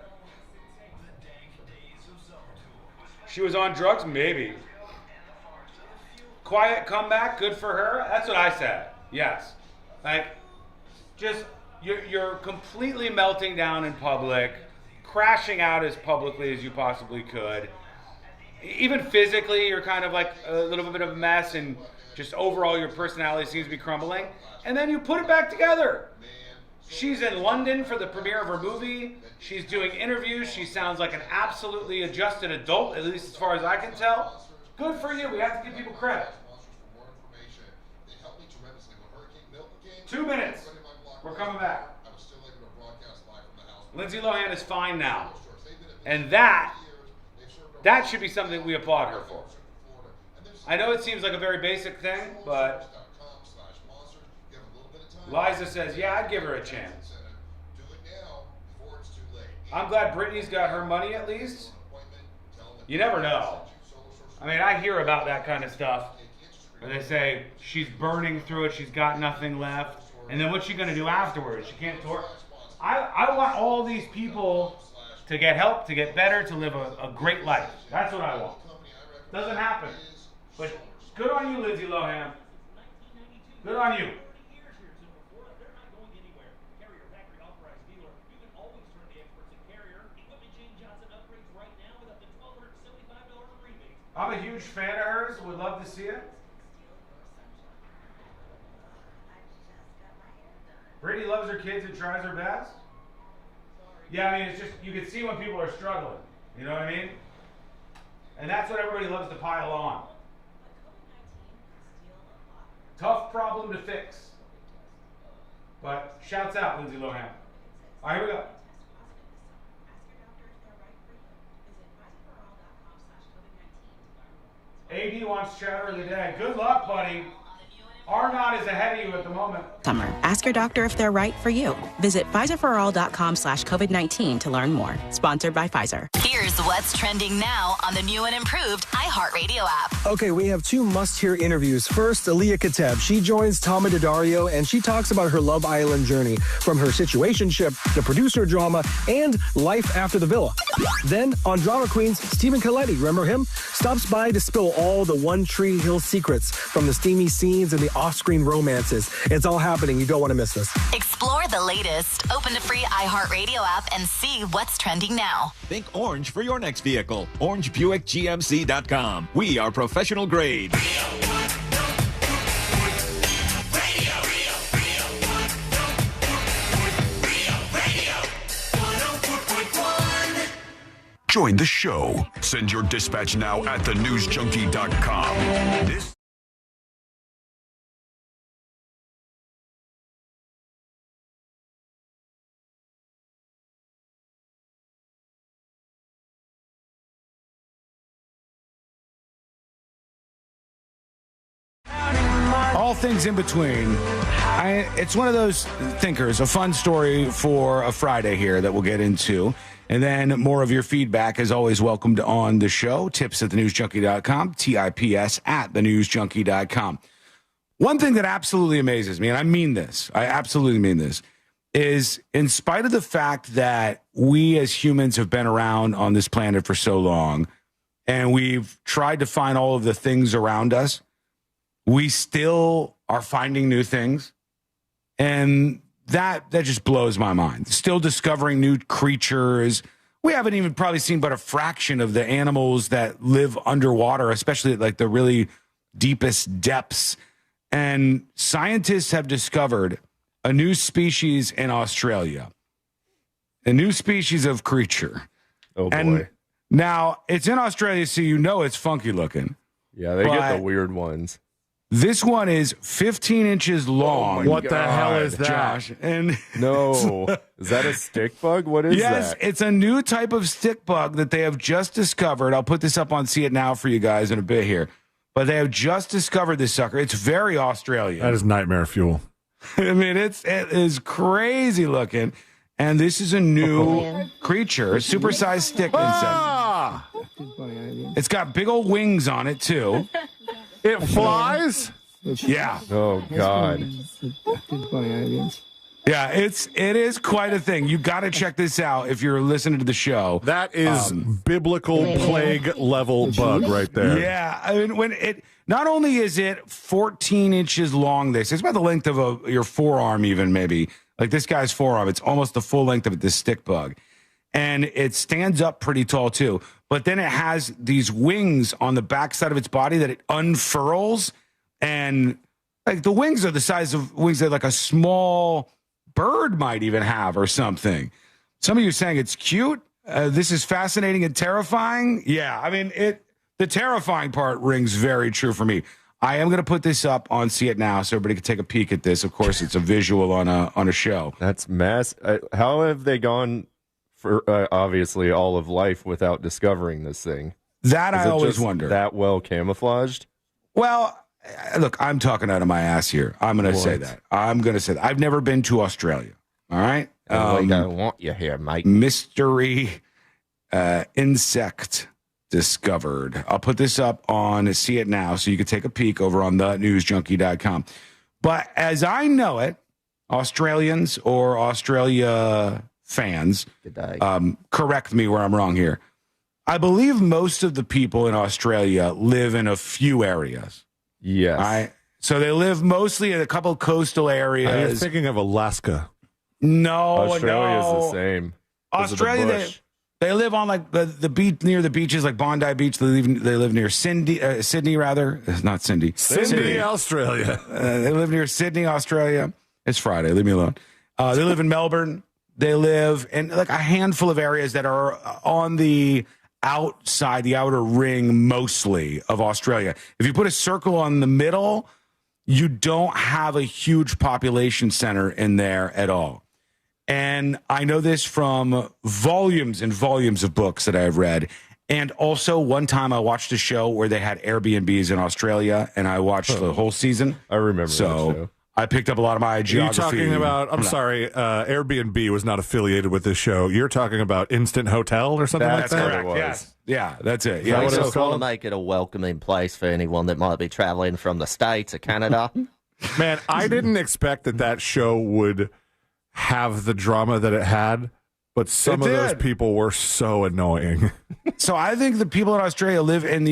She was on drugs? Maybe. Quiet comeback, good for her. That's what I said. Yes. Like, just, you're completely melting down in public, crashing out as publicly as you possibly could. Even physically, you're kind of like a little bit of a mess, and just overall your personality seems to be crumbling. And then you put it back together. She's in London for the premiere of her movie. She's doing interviews. She sounds like an absolutely adjusted adult, at least as far as I can tell. Good for you. We have to give people credit. 2 minutes. We're coming back. Lindsay Lohan is fine now. And that should be something we applaud her for. I know it seems like a very basic thing, but Liza says, yeah, I'd give her a chance. I'm glad Britney's got her money at least. You never know. I mean, I hear about that kind of stuff where they say she's burning through it, she's got nothing left, and then what's she going to do afterwards? She can't tour. I want all these people to get help, to get better, to live a great life. That's what I want. Doesn't happen. But good on you, Lindsay Lohan. Good on you. I'm a huge fan of hers. Would love to see it. Brittany loves her kids and tries her best. Yeah, I mean, it's just, you can see when people are struggling. You know what I mean? And that's what everybody loves to pile on. Tough problem to fix. But shouts out, Lindsay Lohan. All right, here we go. AD wants chatter of the day. Good luck, buddy. Arnott is ahead of you at the moment. Summer. Ask your doctor if they're right for you. Visit PfizerForAll.com/COVID-19 to learn more. Sponsored by Pfizer. Here's what's trending now on the new and improved iHeartRadio app. Okay, we have two must-hear interviews. First, Alcatraz. She joins Tama Daddario, and she talks about her Love Island journey, from her situationship, the producer drama, and life after the villa. Then, on Drama Queens, Stephen Colletti, remember him? Stops by to spill all the One Tree Hill secrets, from the steamy scenes and the off-screen romances. It's all happening. You don't want to miss this. Explore the latest. Open the free iHeartRadio app and see what's trending now. Think orange for your next vehicle. OrangeBuickGMC.com. We are professional grade. Join the show. Send your dispatch now at thenewsjunkie.com. This All things in between. It's one of those thinkers, a fun story for a Friday here that we'll get into. And then more of your feedback is always welcomed on the show. Tips at thenewsjunkie.com, TIPS at thenewsjunkie.com. One thing that absolutely amazes me, and I mean this, I absolutely mean this, is in spite of the fact that we as humans have been around on this planet for so long, and we've tried to find all of the things around us, we still are finding new things. And that just blows my mind. Still discovering new creatures. We haven't even probably seen but a fraction of the animals that live underwater, especially at like the really deepest depths. And scientists have discovered a new species in Australia, a new species of creature. Oh, boy. And now it's in Australia, so you know it's funky looking. Yeah, they get the weird ones. This one is 15 inches long. Oh, what the hell is that? Josh? And no, is that a stick bug? What is that? Yes, it's a new type of stick bug that they have just discovered. I'll put this up on See It Now for you guys in a bit here. But they have just discovered this sucker. It's very Australian. That is nightmare fuel. I mean, it is crazy looking. And this is a new creature, a supersized stick insect. It's got big old wings on it, too. It flies? Yeah. Oh, God. Yeah, it is quite a thing. You got to check this out if you're listening to the show. That is biblical plague level bug right there. Yeah, I mean, not only is it 14 inches long, it's about the length of your forearm, even maybe like this guy's forearm. It's almost the full length of this stick bug, and it stands up pretty tall too. But then it has these wings on the backside of its body that it unfurls, and like the wings are the size of wings that like a small bird might even have or something. Some of you are saying it's cute. This is fascinating and terrifying. Yeah, I mean, the terrifying part rings very true for me. I am going to put this up on See It Now so everybody can take a peek at this. Of course, it's a visual on a show. That's mass. How have they gone for obviously all of life without discovering this thing? That I always wonder. That well camouflaged? Well, look, I'm talking out of my ass here. I'm going to say that. I've never been to Australia. All right? We don't want you here, mate. Mystery insect discovered. I'll put this up on See It Now so you can take a peek over on thenewsjunkie.com. But as I know it, Australians or Australia fans, correct me where I'm wrong here. I believe most of the people in Australia live in a few areas. Yes. So they live mostly in a couple coastal areas. Are you thinking of Alaska? No, Australia's the same. Australia, they live on like the beach near the beaches, like Bondi Beach. They live near Sydney, rather. Not Cindy. Sydney, Australia. They live near Sydney, Australia. It's Friday. Leave me alone. They live in Melbourne. They live in like a handful of areas that are on the outside, the outer ring, mostly of Australia. If you put a circle on the middle, you don't have a huge population center in there at all. And I know this from volumes and volumes of books that I've read. And also, one time I watched a show where they had Airbnbs in Australia, and I watched the whole season. I remember that so show. I picked up a lot of my geography. Are you talking about, I'm sorry, Airbnb was not affiliated with this show. You're talking about Instant Hotel or something like that? That's correct, yes. Yeah, that's it. Yeah, I just want to make it a welcoming place for anyone that might be traveling from the States or Canada. Man, I didn't expect that show would have the drama that it had, but some of those people were so annoying. So I think the people in Australia live in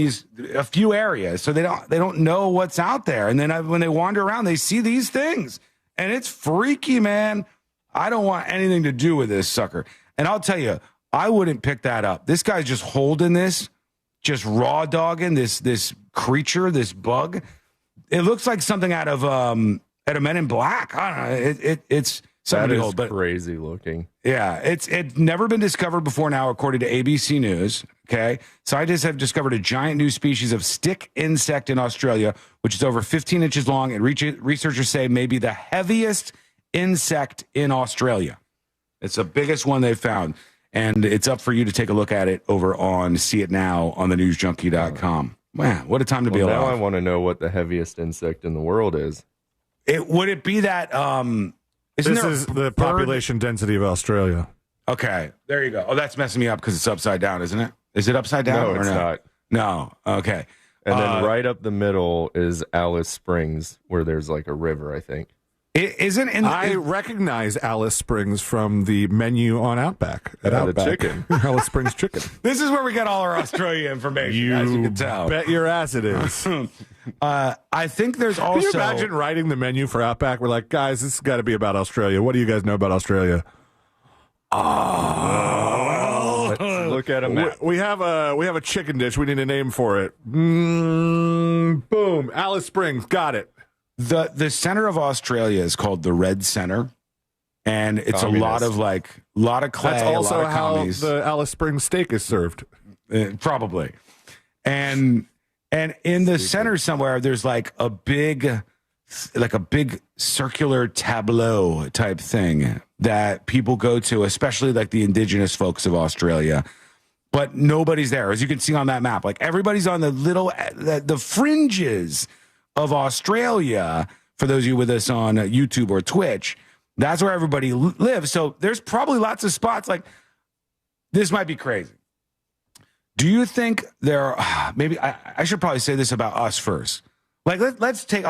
a few areas, so they don't know what's out there. And then when they wander around, they see these things, and it's freaky, man. I don't want anything to do with this sucker. And I'll tell you, I wouldn't pick that up. This guy's just holding this, just raw dogging this creature, this bug. It looks like something out of Men in Black. I don't know. It's something to hold, but crazy looking. Yeah, it's never been discovered before now, according to ABC News. Okay, scientists have discovered a giant new species of stick insect in Australia, which is over 15 inches long, and researchers say may be the heaviest insect in Australia. It's the biggest one they've found, and it's up for you to take a look at it over on See It Now on thenewsjunkie.com. Man, what a time to be alive! Now I want to know what the heaviest insect in the world is. Would it be that? This is the population density of Australia. Okay, there you go. Oh, that's messing me up because it's upside down, isn't it? Is it upside down? No, or it's not. No. Okay. And then right up the middle is Alice Springs, where there's like a river, I think. It isn't in. I recognize Alice Springs from the menu on Outback. At Outback. The chicken. Alice Springs chicken. This is where we get all our Australia information, as you can tell. Bet your ass it is. I think there's also. Can you imagine writing the menu for Outback? We're like, guys, this has got to be about Australia. What do you guys know about Australia? Let's look at a map. We have a chicken dish. We need a name for it. Boom. Alice Springs. Got it. The center of Australia is called the Red Center, and it's Communist. a lot of clay. That's also a lot of how commies. the Alice Springs steak is served. Probably, and in the center somewhere, there's like a big circular tableau type thing that people go to, especially like the indigenous folks of Australia. But nobody's there, as you can see on that map. Like everybody's on the fringes of Australia. For those of you with us on YouTube or Twitch, that's where everybody lives. So there's probably lots of spots. Like this might be crazy. Do you think there are, maybe I should probably say this about us first. Like let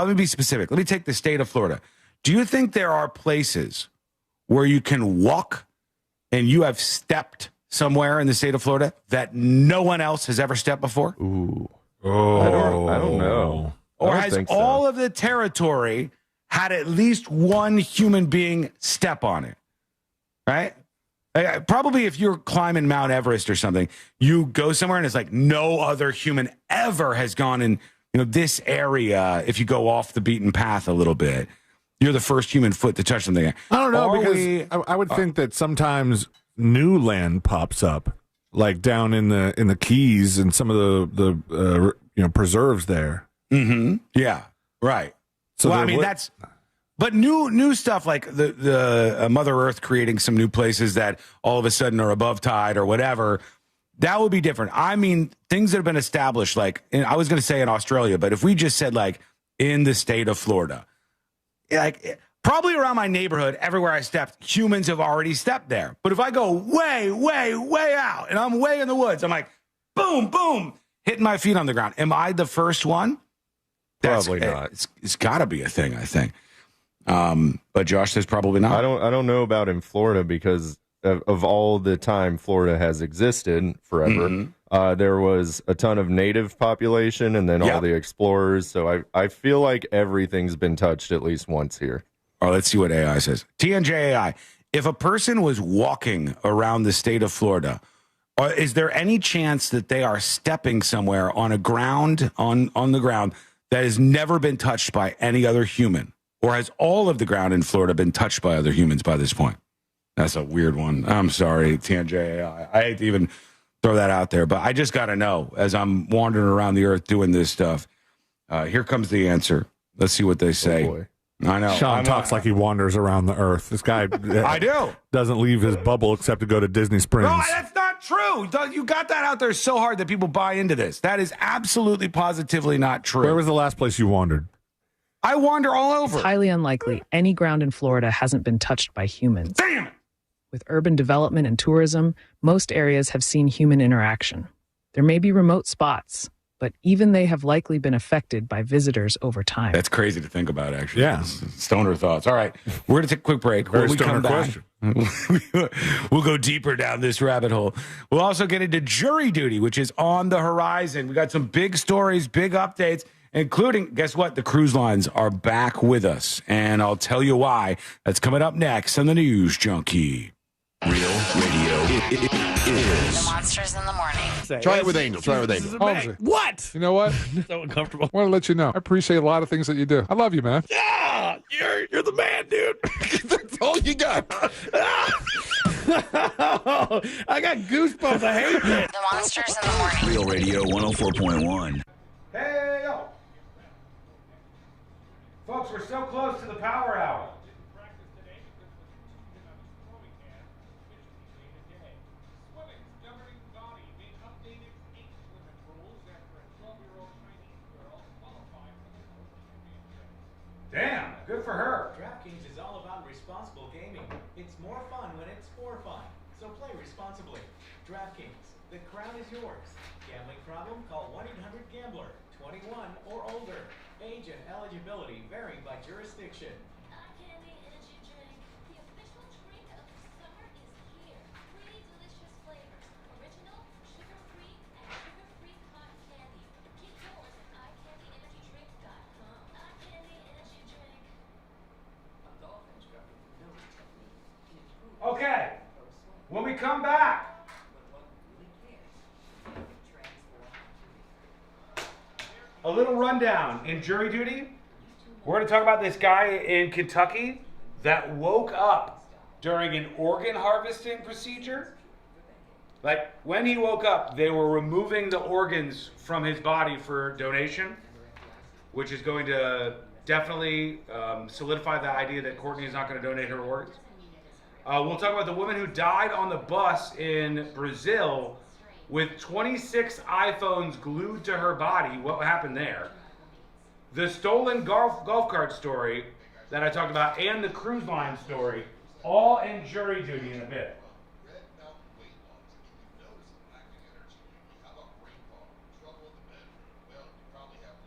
me be specific. Let me take the state of Florida. Do you think there are places where you can walk and you have stepped somewhere in the state of Florida that no one else has ever stepped before? Ooh. Oh. I don't know. Or has all of the territory had at least one human being step on it? Right? Probably if you're climbing Mount Everest or something, you go somewhere and it's like no other human ever has gone in this area if you go off the beaten path a little bit. you're the first human foot to touch something. I don't know, because I would think that sometimes new land pops up, like down in the Keys and some of the preserves there. Mm-hmm. Yeah, right. So I mean that's. But new stuff like the Mother Earth creating some new places that all of a sudden are above tide or whatever, that would be different. I mean, things that have been established, like I was going to say in Australia, but if we just said like in the state of Florida, like probably around my neighborhood, everywhere I stepped, humans have already stepped there. But if I go way, way, way out and I'm way in the woods, I'm like, boom, boom, hitting my feet on the ground. Am I the first one? Probably not. It's got to be a thing, I think. But Josh says probably not. I don't know about in Florida because of all the time Florida has existed forever. Mm-hmm. There was a ton of native population and then all the explorers. So I feel like everything's been touched at least once here. Oh, let's see what AI says. TNJAI, if a person was walking around the state of Florida, is there any chance that they are stepping somewhere on a ground, on the ground that has never been touched by any other human? Or has all of the ground in Florida been touched by other humans by this point? That's a weird one. I'm sorry, TNJAI. I hate to even throw that out there, but I just got to know as I'm wandering around the earth doing this stuff. Here comes the answer. Let's see what they say. Oh boy. I know. Sean talks like he wanders around the earth. This guy I do. Doesn't leave his bubble except to go to Disney Springs. No, that's not true. You got that out there so hard that people buy into this. That is absolutely positively not true. Where was the last place you wandered? I wander all over. It's highly unlikely any ground in Florida hasn't been touched by humans. Damn it! With urban development and tourism, most areas have seen human interaction. There may be remote spots, but even they have likely been affected by visitors over time. That's crazy to think about, actually. Yeah. Stoner thoughts. All right. We're going to take a quick break. Very When we stoner come back, we'll go deeper down this rabbit hole. We'll also get into jury duty, which is on the horizon. We got some big stories, big updates, including, guess what? The cruise lines are back with us. And I'll tell you why. That's coming up next on the News Junkie. Real radio. It is. Monsters in the morning. Try it with Angel. Try it with Angel. Holmesy. What? You know what? So uncomfortable. I want to let you know. I appreciate a lot of things that you do. I love you, man. Yeah, you're the man, dude. That's all you got. I got goosebumps. I hate it. The Monsters in the morning. Real radio 104.1. Hey, yo. Folks, we're so close to the power hour. Damn, good for her. DraftKings is all about responsible gaming. It's more fun when it's for fun. So play responsibly. DraftKings, the crown is yours. Gambling problem? Call 1-800-GAMBLER. 21 or older. Age and eligibility vary by jurisdiction. Candy energy drink. The official drink of the summer is here. 3 delicious flavors. Original, sugar-free, and sugar-free cotton candy. Get yours at iCandyEnergyDrink.com. iCandy Energy Drink. Okay. When we come back, a little rundown in jury duty. We're going to talk about this guy in Kentucky that woke up during an organ harvesting procedure. Like, when he woke up, they were removing the organs from his body for donation, which is going to definitely solidify the idea that Courtney is not going to donate her organs. We'll talk about the woman who died on the bus in Brazil with 26 iPhones glued to her body. What happened there? The stolen golf cart story that I talked about and the cruise line story, all in jury duty in a bit.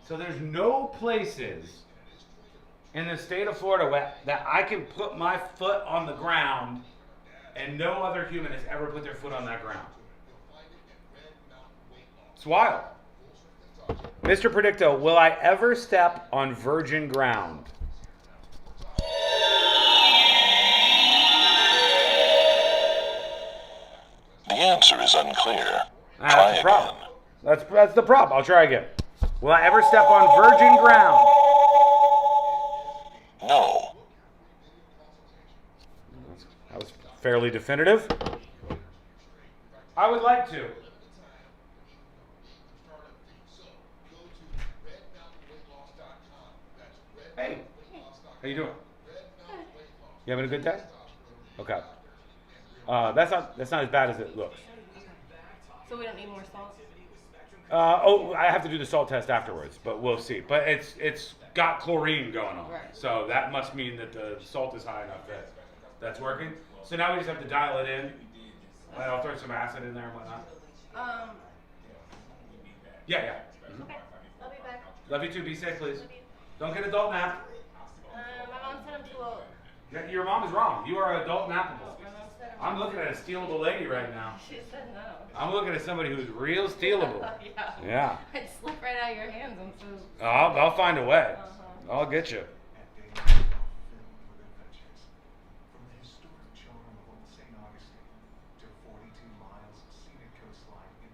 So there's no places in the state of Florida that I can put my foot on the ground and no other human has ever put their foot on that ground. It's wild. Mr. Predicto, will I ever step on virgin ground? The answer is unclear. That's the problem. That's the problem. I'll try again. Will I ever step on virgin ground? No. fairly definitive. I would like to. Hey, how you doing? You having a good day? Okay. That's not as bad as it looks. So we don't need more salt? I have to do the salt test afterwards, but we'll see. But it's got chlorine going on, Right. so that must mean that the salt is high enough that that's working. So now we just have to dial it in. I'll throw some acid in there and whatnot. Yeah. Mm-hmm. Okay. I'll be back. Love you too. Be safe, please. Don't get adult nap. My mom said I'm too old. Your mom is wrong. You are adult nappable. I'm looking at a stealable lady right now. She said no. I'm looking at somebody who's real stealable. Yeah. I'd slip right out of your hands. I'm so... I'll find a way. I'll get you.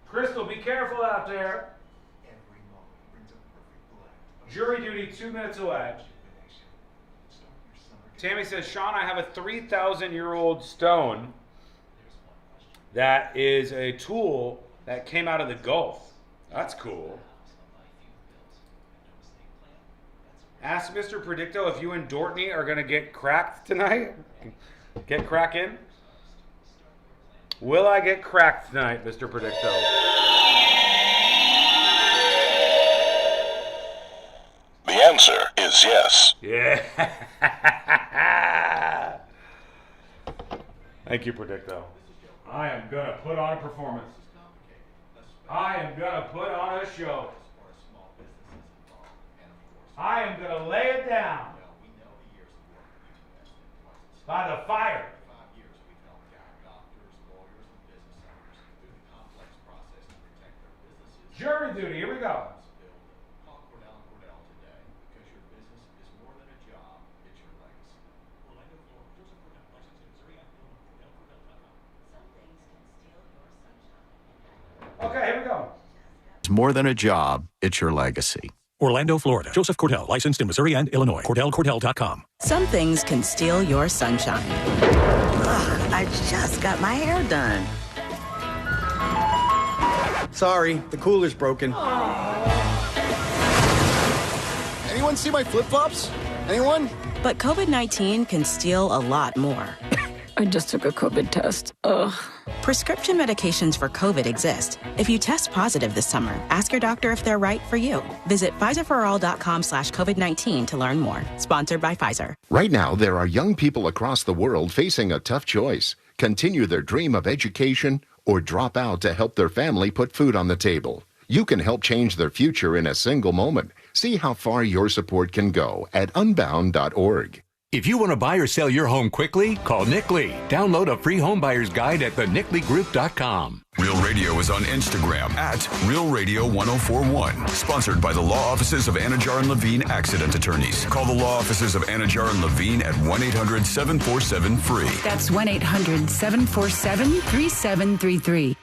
Crystal, be careful out there. Jury duty 2 minutes away. Tammy says, Sean, I have a 3,000-year-old stone that is a tool that came out of the Gulf. That's cool. Ask Mr. Predicto if you and Dortney are going to get cracked tonight. Get cracking. Will I get cracked tonight, Mr. Predicto? The answer is yes. Yeah. Thank you, Predicto. I am going to put on a performance. I am going to put on a show. I am going to lay it down by the fire. Jury duty, here we go. Okay, here we go. It's more than a job, it's your legacy. Orlando, Florida. Joseph Cordell, licensed in Missouri and Illinois. CordellCordell.com. Some things can steal your sunshine. Ugh, I just got my hair done. Sorry, the cooler's broken. Anyone see my flip-flops? Anyone? But COVID-19 can steal a lot more. I just took a COVID test. Ugh. Prescription medications for COVID exist. If you test positive this summer, ask your doctor if they're right for you. Visit PfizerForAll.com/COVID-19 to learn more. Sponsored by Pfizer. Right now, there are young people across the world facing a tough choice. Continue their dream of education or drop out to help their family put food on the table. You can help change their future in a single moment. See how far your support can go at unbound.org. If you want to buy or sell your home quickly, call Nick Lee. Download a free home buyer's guide at thenicklygroup.com. Real Radio is on Instagram at Real Radio 1041. Sponsored by the law offices of Anajar and Levine Accident Attorneys. Call the law offices of Anajar and Levine at 1-800-747-FREE. That's 1-800-747-3733.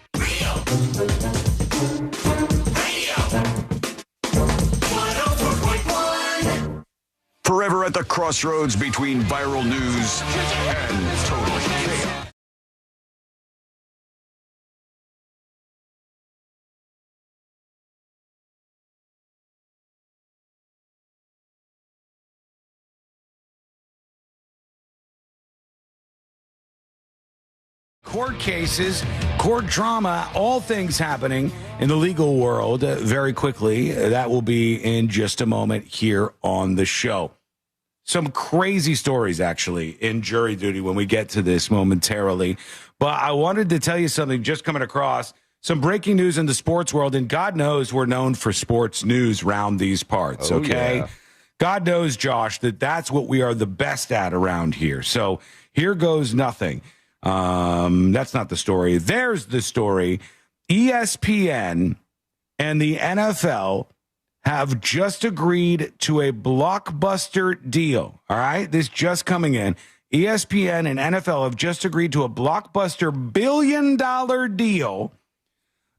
Forever at the crossroads between viral news and total chaos. Court cases, court drama, all things happening in the legal world very quickly. That will be in just a moment here on the show. Some crazy stories, actually, in jury duty when we get to this momentarily. But I wanted to tell you something just coming across. Some breaking news in the sports world, and God knows we're known for sports news round these parts, okay? Yeah. God knows, Josh, that's what we are the best at around here. So here goes nothing. That's not the story. There's the story. ESPN and the NFL have just agreed to a blockbuster deal. All right, this just coming in. ESPN and NFL have just agreed to a blockbuster $1 billion deal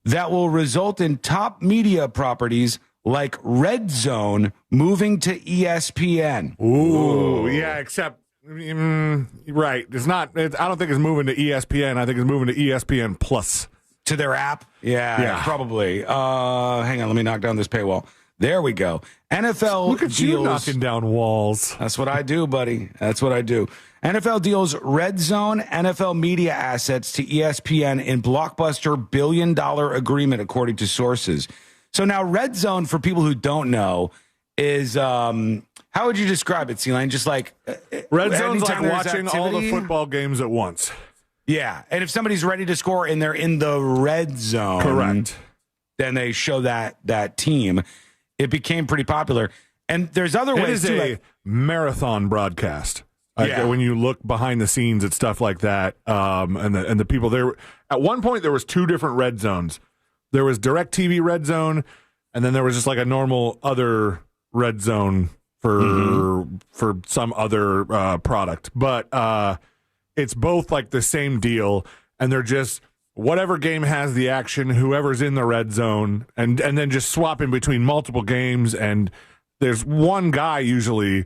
that will result in top media properties like Red Zone moving to ESPN. Ooh, yeah, except Right. It's not. I don't think it's moving to ESPN. I think it's moving to ESPN Plus. To their app? Yeah. Probably. Hang on. Let me knock down this paywall. There we go. NFL Look at deals. you knocking down walls. That's what I do, buddy. That's what I do. NFL deals Red Zone NFL media assets to ESPN in blockbuster billion-dollar agreement, according to sources. So now Red Zone, for people who don't know, is how would you describe it, C-Lane? Just like Red Zone's like watching all the football games at once. Yeah, and if somebody's ready to score and they're in the red zone, correct, then they show that team. It became pretty popular, and there's other ways too. It is a marathon broadcast. When you look behind the scenes at stuff like that, and the people there. At one point, there was 2 different red zones. There was DirecTV red zone, and then there was just like a normal other red zone for some other product, but. It's both like the same deal, and they're just whatever game has the action, whoever's in the red zone, and then just swapping between multiple games. And there's one guy usually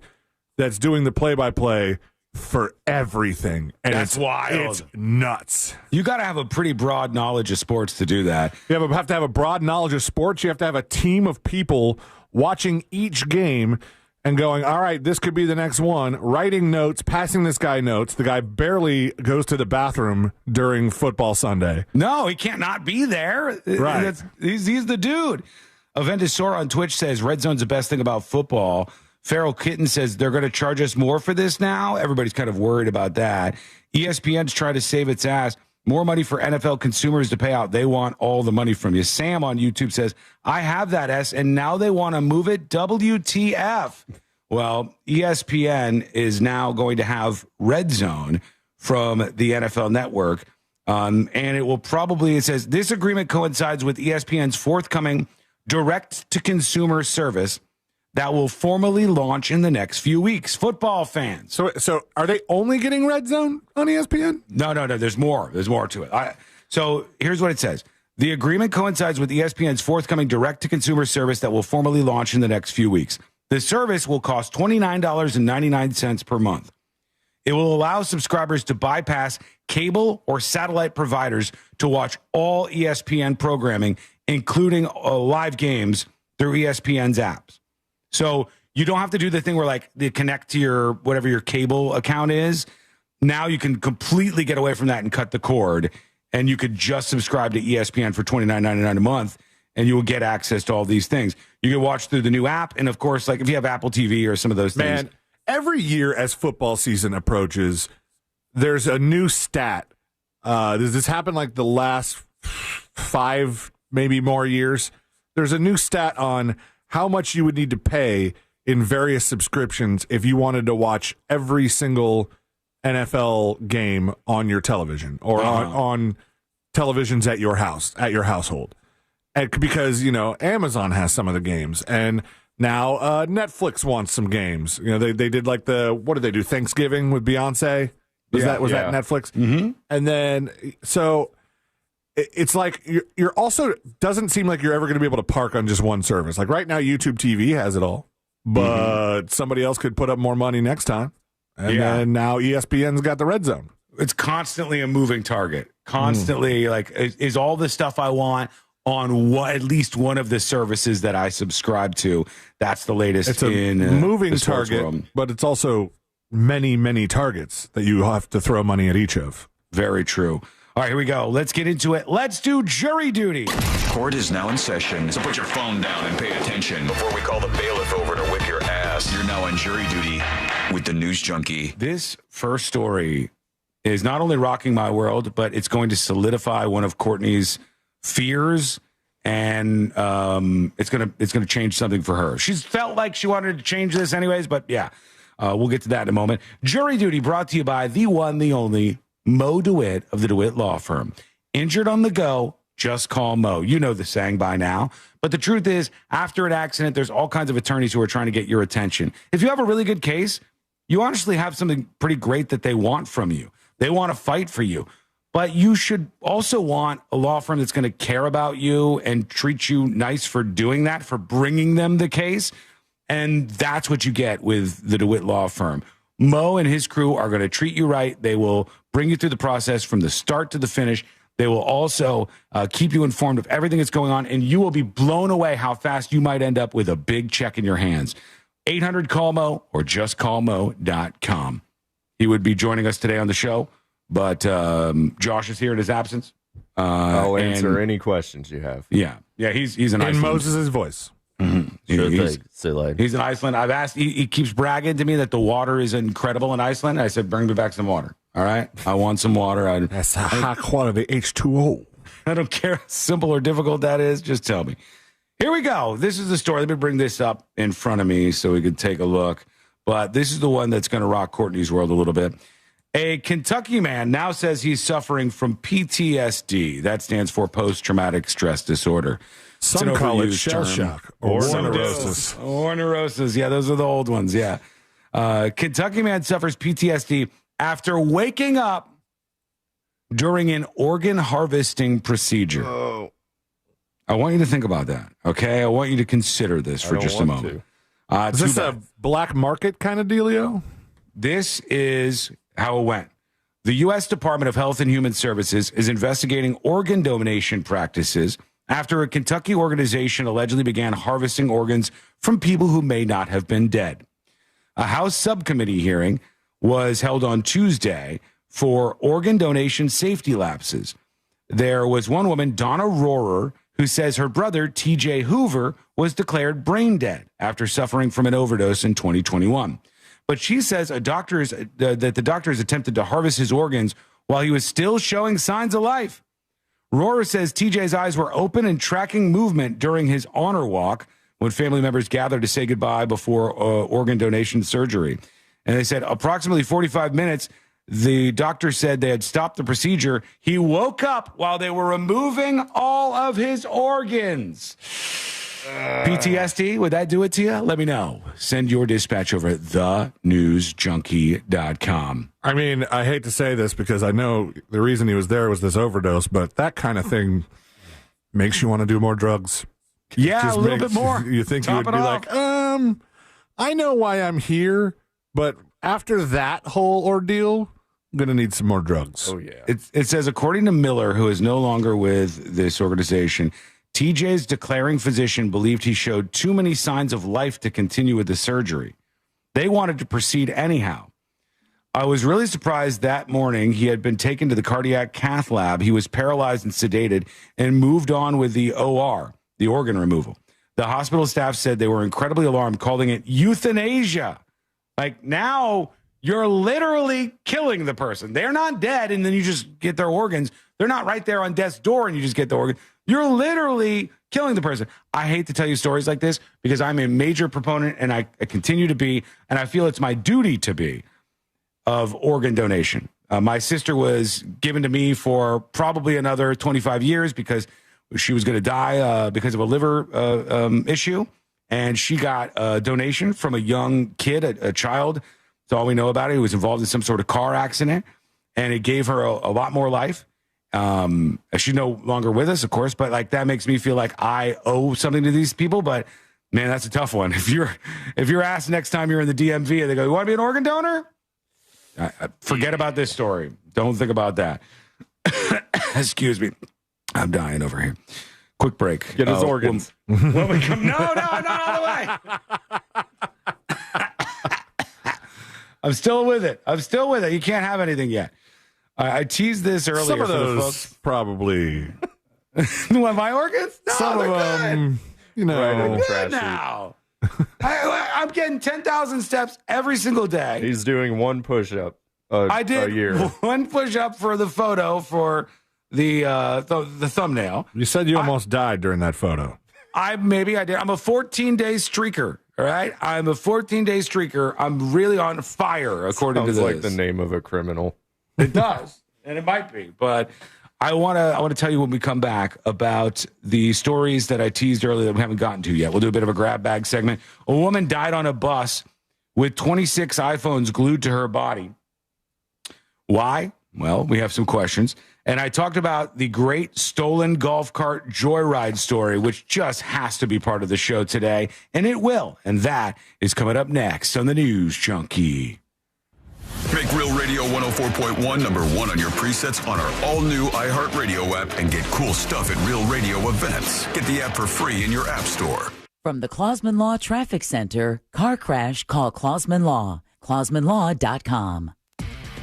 that's doing the play-by-play for everything. And that's wild. It's nuts. You got to have a pretty broad knowledge of sports to do that. You have to have a broad knowledge of sports. You have to have a team of people watching each game and going, all right, this could be the next one, writing notes, passing this guy notes. The guy barely goes to the bathroom during football Sunday. No, he can't not be there. Right. He's the dude. Avendisora on Twitch says, Red Zone's the best thing about football. Feral Kitten says, they're going to charge us more for this now. Everybody's kind of worried about that. ESPN's trying to save its ass. More money for NFL consumers to pay out. They want all the money from you. Sam on YouTube says, I have that S, and now they want to move it. WTF. Well, ESPN is now going to have Red Zone from the NFL Network. And it will probably, it says, this agreement coincides with ESPN's forthcoming direct-to-consumer service that will formally launch in the next few weeks. Football fans. So are they only getting Red Zone on ESPN? No. There's more. There's more to it. So here's what it says. The agreement coincides with ESPN's forthcoming direct-to-consumer service that will formally launch in the next few weeks. The service will cost $29.99 per month. It will allow subscribers to bypass cable or satellite providers to watch all ESPN programming, including live games through ESPN's apps. So you don't have to do the thing where like they connect to your whatever your cable account is. Now you can completely get away from that and cut the cord, and you could just subscribe to ESPN for $29.99 a month, and you will get access to all these things. You can watch through the new app, and of course, like if you have Apple TV or some of those things. Man, every year as football season approaches, there's a new stat. Does this happen like the last 5, maybe more years? There's a new stat on how much you would need to pay in various subscriptions if you wanted to watch every single NFL game on your television or on televisions at your house, at your household. Because, Amazon has some of the games, and now Netflix wants some games. They did like what did they do? Thanksgiving with Beyonce? Was that Netflix? Mm-hmm. And then, so it's like you're also doesn't seem like you're ever going to be able to park on just one service. Like right now, YouTube TV has it all, but somebody else could put up more money next time. And then now ESPN's got the Red Zone. It's constantly a moving target. Constantly, like, is all the stuff I want on at least one of the services that I subscribe to. That's the latest. It's a moving target, but it's also many, many targets that you have to throw money at each of. Very true. All right, here we go. Let's get into it. Let's do jury duty. Court is now in session, so put your phone down and pay attention before we call the bailiff over to whip your ass. You're now on jury duty with the News Junkie. This first story is not only rocking my world, but it's going to solidify one of Courtney's fears, and it's gonna change something for her. She's felt like she wanted to change this anyways, but yeah, we'll get to that in a moment. Jury duty brought to you by the one, the only Mo DeWitt of the DeWitt Law Firm. Injured on the go, just call Mo. You know the saying by now. But the truth is, after an accident, there's all kinds of attorneys who are trying to get your attention. If you have a really good case, you honestly have something pretty great that they want from you. They want to fight for you. But you should also want a law firm that's going to care about you and treat you nice for doing that, for bringing them the case. And that's what you get with the DeWitt Law Firm. Mo and his crew are going to treat you right. They will bring you through the process from the start to the finish. They will also keep you informed of everything that's going on, and you will be blown away how fast you might end up with a big check in your hands. 800-CALL-MO or justcallmo.com. He would be joining us today on the show, but Josh is here in his absence. I'll answer any questions you have. Yeah, he's an Iceland. In Moses' voice. Mm-hmm. He's in Iceland. I've asked. He keeps bragging to me that the water is incredible in Iceland. I said, bring me back some water. All right, I want some water. That's a high quality H2O. I don't care how simple or difficult that is. Just tell me. Here we go. This is the story. Let me bring this up in front of me so we can take a look. But this is the one that's going to rock Courtney's world a little bit. A Kentucky man now says he's suffering from PTSD. That stands for post-traumatic stress disorder. Some call it shell shock or neurosis. Or neurosis. Yeah, those are the old ones. Yeah. Kentucky man suffers PTSD after waking up during an organ harvesting procedure. Oh. I want you to think about that, okay? I want you to consider this for just a moment. Is this a black market kind of dealio? This is how it went. The U.S. Department of Health and Human Services is investigating organ donation practices after a Kentucky organization allegedly began harvesting organs from people who may not have been dead. A House subcommittee hearing was held on Tuesday for organ donation safety lapses. There was one woman, Donna Rohrer, who says her brother, T.J. Hoover, was declared brain dead after suffering from an overdose in 2021. But she says that the doctors attempted to harvest his organs while he was still showing signs of life. Rohrer says TJ's eyes were open and tracking movement during his honor walk when family members gathered to say goodbye before organ donation surgery. And they said approximately 45 minutes, the doctor said they had stopped the procedure. He woke up while they were removing all of his organs. PTSD, would that do it to you? Let me know. Send your dispatch over at thenewsjunkie.com. I mean, I hate to say this because I know the reason he was there was this overdose, but that kind of thing makes you want to do more drugs. Yeah, just a little bit more. You think you would be like, I know why I'm here, but after that whole ordeal, I'm going to need some more drugs. Oh, yeah. It says, according to Miller, who is no longer with this organization, TJ's declaring physician believed he showed too many signs of life to continue with the surgery. They wanted to proceed anyhow. I was really surprised that morning he had been taken to the cardiac cath lab. He was paralyzed and sedated and moved on with the OR, the organ removal. The hospital staff said they were incredibly alarmed, calling it euthanasia. Like, now you're literally killing the person. They're not dead, and then you just get their organs. They're not right there on death's door, and you just get the organ. You're literally killing the person. I hate to tell you stories like this because I'm a major proponent, and I continue to be, and I feel it's my duty to be, of organ donation. My sister was given to me for probably another 25 years because she was going to die because of a liver issue. And she got a donation from a young kid, a child. That's all we know about it. He was involved in some sort of car accident, and it gave her a lot more life. She's no longer with us, of course, but like that makes me feel like I owe something to these people. But man, that's a tough one. If you're asked next time you're in the DMV and they go, "You want to be an organ donor?" Forget about this story. Don't think about that. Excuse me. I'm dying over here. Quick break. Get his organs. When we come, no, not all the way. I'm still with it. You can't have anything yet. I teased this earlier. Some of those, for the folks. probably. What, my organs? No, some of them, good. They're good now. I'm getting 10,000 steps every single day. He's doing one push-up I did a year. One push-up for the photo for the thumbnail. You said you almost died during that photo. Maybe I did. I'm a 14-day streaker. All right, I'm a 14-day streaker. I'm really on fire, according to this. Sounds like the name of a criminal. It does, and it might be. But I want to tell you when we come back about the stories that I teased earlier that we haven't gotten to yet. We'll do a bit of a grab bag segment. A woman died on a bus with 26 iPhones glued to her body. Why? Well, we have some questions. And I talked about the great stolen golf cart joyride story, which just has to be part of the show today. And it will. And that is coming up next on the News Junkie. Make Real Radio 104.1 number one on your presets on our all-new iHeartRadio app and get cool stuff at Real Radio events. Get the app for free in your app store. From the Clausman Law Traffic Center, car crash, call Clausman Law. ClausmanLaw.com.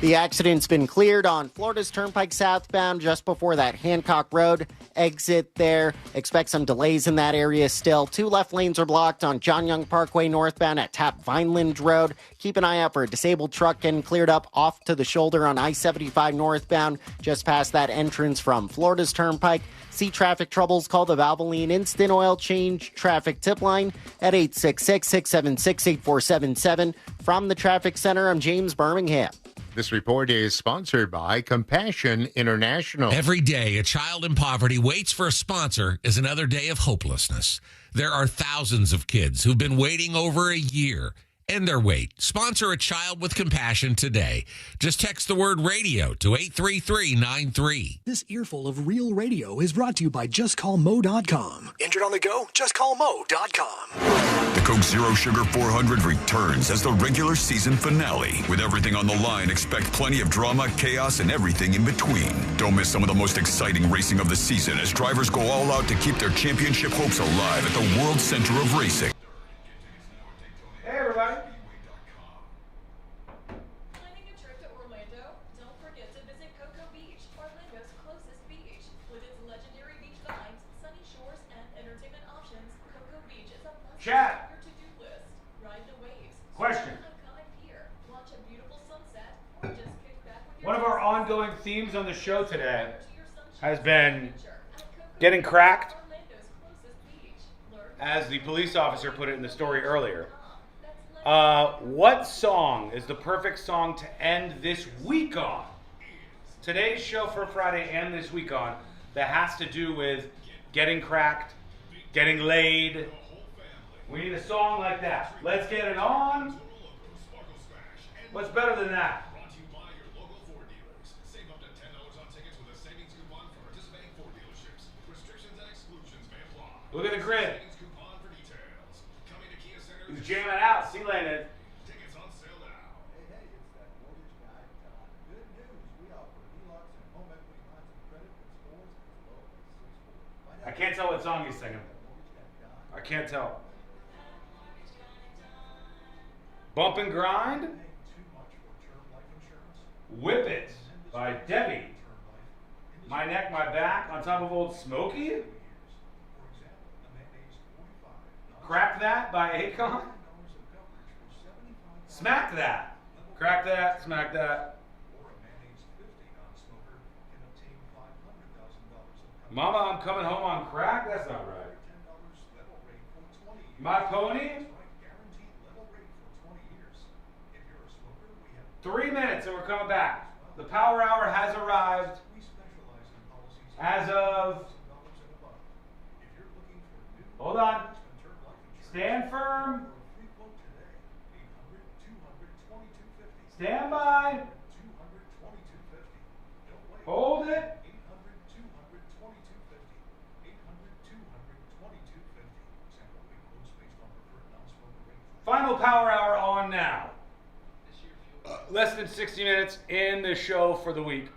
The accident's been cleared on Florida's Turnpike southbound just before that Hancock Road exit there. Expect some delays in that area still. 2 left lanes are blocked on John Young Parkway northbound at Tap Vineland Road. Keep an eye out for a disabled truck getting cleared up off to the shoulder on I-75 northbound just past that entrance from Florida's Turnpike. See traffic troubles, call the Valvoline Instant Oil Change traffic tip line at 866-676-8477. From the Traffic Center, I'm James Birmingham. This report is sponsored by Compassion International. Every day, a child in poverty waits for a sponsor is another day of hopelessness. There are thousands of kids who've been waiting over a year. End their wait. Sponsor a child with compassion today. Just text the word radio to 83393. This earful of real radio is brought to you by JustCallMo.com. Injured on the go? JustCallMo.com. The Coke Zero Sugar 400 returns as the regular season finale. With everything on the line, expect plenty of drama, chaos, and everything in between. Don't miss some of the most exciting racing of the season as drivers go all out to keep their championship hopes alive at the World Center of Racing. Hey, everybody. Planning a trip to Orlando? Don't forget to visit Cocoa Beach, Orlando's closest beach. With its legendary beach vibes, sunny shores, and entertainment options, Cocoa Beach is a must Chat. on your to-do list. Ride the waves. Question. swim an iconic pier, watch a beautiful sunset, or just kick back with your One of our ongoing themes on the show today has been getting cracked, as the police officer put it in the story earlier. What song is the perfect song to end this week on? Today's show for Friday and this week on that has to do with getting cracked, getting laid. We need a song like that. Let's get it on. What's better than that? Look at the grid. He's jamming out. C-Lane it. I can't tell what song he's singing. I can't tell. Bump and Grind. Whip It by Debbie. My Neck, My Back on top of Old Smokey. Crack That by Akon. Smack That. Crack That, Smack That. Mama, I'm Coming Home on Crack? That's not right. My Pony? 3 minutes and we're coming back. The Power Hour has arrived. As of... Hold on. Stand firm. Stand by. Hold it. Final Power Hour on now. Less than 60 minutes in the show for the week.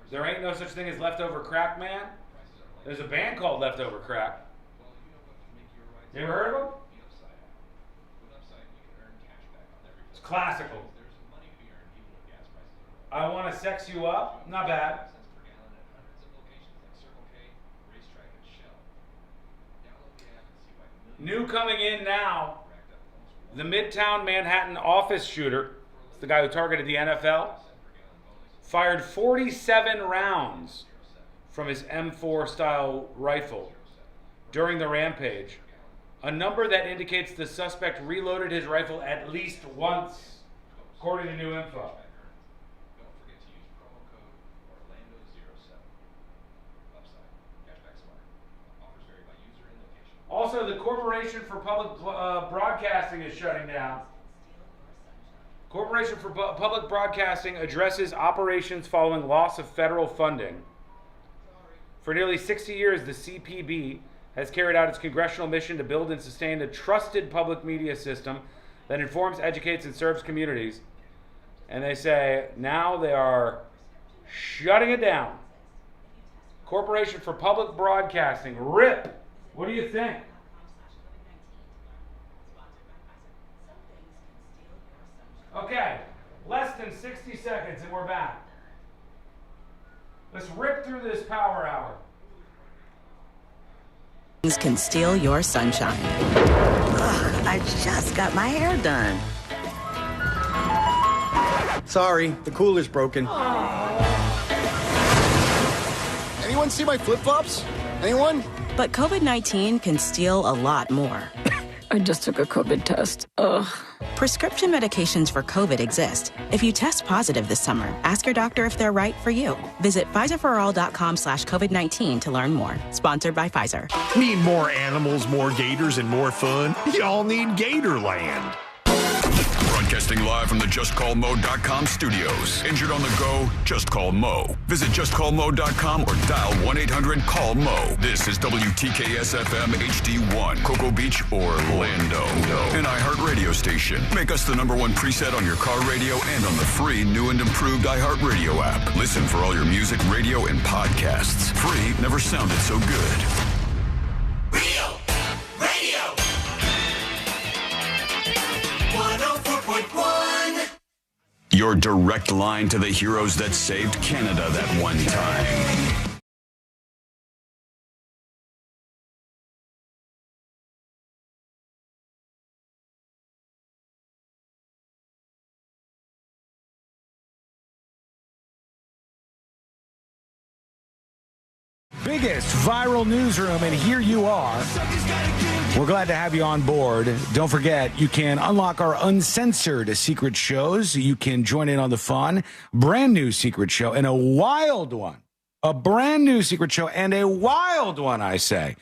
There ain't no such thing as leftover crack, man. There's a band called Leftover Crack. You ever heard of them? It's classical. I Want to Sex You Up. Not bad. New coming in now. The Midtown Manhattan office shooter, the guy who targeted the NFL, fired 47 rounds from his M4 style rifle during the rampage. A number that indicates the suspect reloaded his rifle at least once, according to new info. Also, the Corporation for Public Broadcasting is shutting down. Corporation for Public Broadcasting addresses operations following loss of federal funding. For nearly 60 years, the CPB has carried out its congressional mission to build and sustain a trusted public media system that informs, educates, and serves communities. And they say now they are shutting it down. Corporation for Public Broadcasting, RIP. What do you think? Okay, less than 60 seconds and we're back. Let's rip through this power hour. Things can steal your sunshine. Ugh, I just got my hair done. Sorry, the cooler's broken. Anyone see my flip-flops? Anyone? But COVID-19 can steal a lot more. I just took a COVID test. Ugh. Prescription medications for COVID exist. If you test positive this summer, ask your doctor if they're right for you. Visit PfizerForAll.com/COVID-19 to learn more. Sponsored by Pfizer. Need more animals, more gators, and more fun? Y'all need Gatorland. Broadcasting live from the JustCallMo.com studios. Injured on the go? Just call Mo. Visit JustCallMo.com or dial 1-800-CALL-MO. This is WTKS-FM HD1, Cocoa Beach, Orlando. An iHeartRadio station. Make us the #1 preset on your car radio and on the free new and improved iHeartRadio app. Listen for all your music, radio, and podcasts. Free never sounded so good. Real Radio 104.1. Your direct line to the heroes that saved Canada that one time. Biggest viral newsroom, and here you are. We're glad to have you on board. Don't forget, you can unlock our uncensored secret shows. You can join in on the fun. Brand new secret show and a wild one. A brand new secret show and a wild one, I say,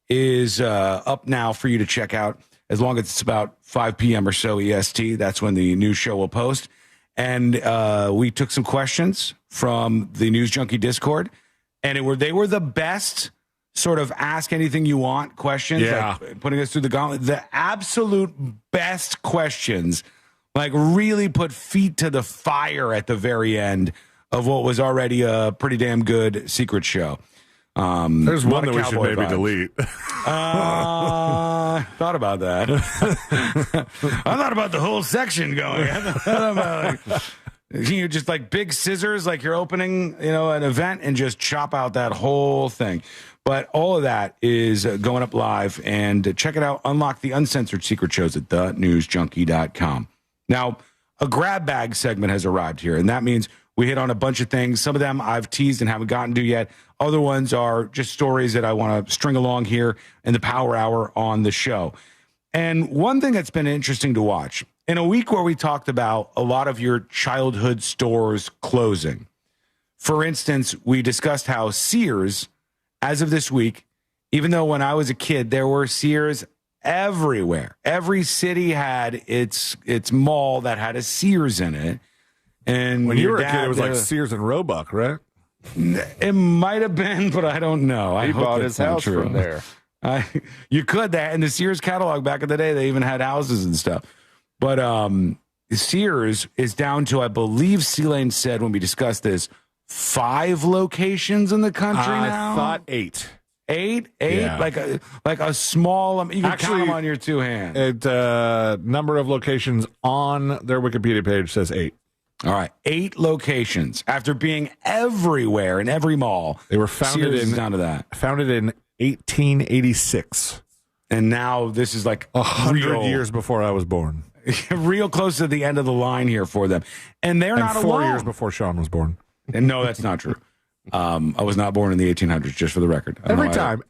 is up now for you to check out. As long as it's about 5 p.m. or so EST, that's when the new show will post. And we took some questions from the News Junkie Discord. And they were the best sort of ask anything you want questions. Yeah. Like putting us through the gauntlet. The absolute best questions, like really put feet to the fire at the very end of what was already a pretty damn good secret show. There's one that we should maybe delete. Thought about that. I thought about the whole section going. I thought about you just like big scissors, like you're opening, an event and just chop out that whole thing. But all of that is going up live, and check it out. Unlock the uncensored secret shows at thenewsjunkie.com. Now, a grab bag segment has arrived here, and that means we hit on a bunch of things. Some of them I've teased and haven't gotten to yet. Other ones are just stories that I want to string along here in the power hour on the show. And one thing that's been interesting to watch, in a week where we talked about a lot of your childhood stores closing. For instance, we discussed how Sears, as of this week, even though when I was a kid, there were Sears everywhere. Every city had its mall that had a Sears in it. And when you were a kid, it was like Sears and Roebuck, right? It might have been, but I don't know. He bought his house from there. You could that. And the Sears catalog back in the day, they even had houses and stuff. But Sears is down to, I believe Seelane said when we discussed this, 5 locations in the country now? I thought 8. 8? Yeah. Like a small, you can count them on your 2 hands. Number of locations on their Wikipedia page says 8. All right, 8 locations. After being everywhere in every mall, they were founded Sears is down to that. Founded in 1886. And now this is like 100 years before I was born. Real close to the end of the line here for them. And they're not 4 alone. years before Sean was born. And no, that's not true. I was not born in the 1800s, just for the record. Every time.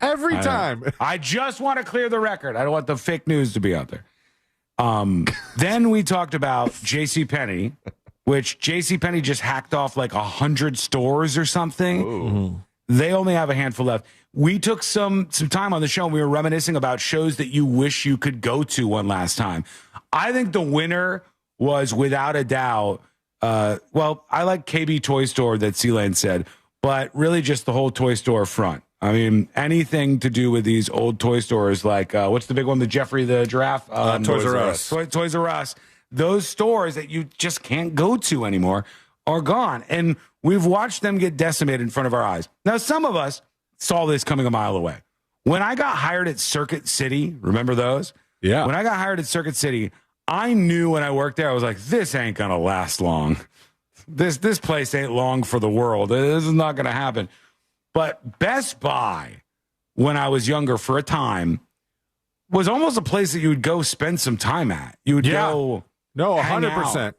I just want to clear the record. I don't want the fake news to be out there. Then we talked about JCPenney, which JCPenney just hacked off like 100 stores or something. Mm-hmm. They only have a handful left. We took some time on the show and we were reminiscing about shows that you wish you could go to one last time. I think the winner was without a doubt, I like KB Toy Store that Seelane said, but really just the whole toy store front. I mean, anything to do with these old toy stores, like what's the big one, the Jeffrey the Giraffe? Toys R Us. Toys R Us. Those stores that you just can't go to anymore are gone. And we've watched them get decimated in front of our eyes. Now, some of us saw this coming a mile away. When I got hired at Circuit City, remember those? Yeah. When I got hired at Circuit City, I knew when I worked there, I was like, this ain't going to last long. This place ain't long for the world. This is not going to happen. But Best Buy, when I was younger for a time, was almost a place that you would go spend some time at. You would go. No, hang 100%. out.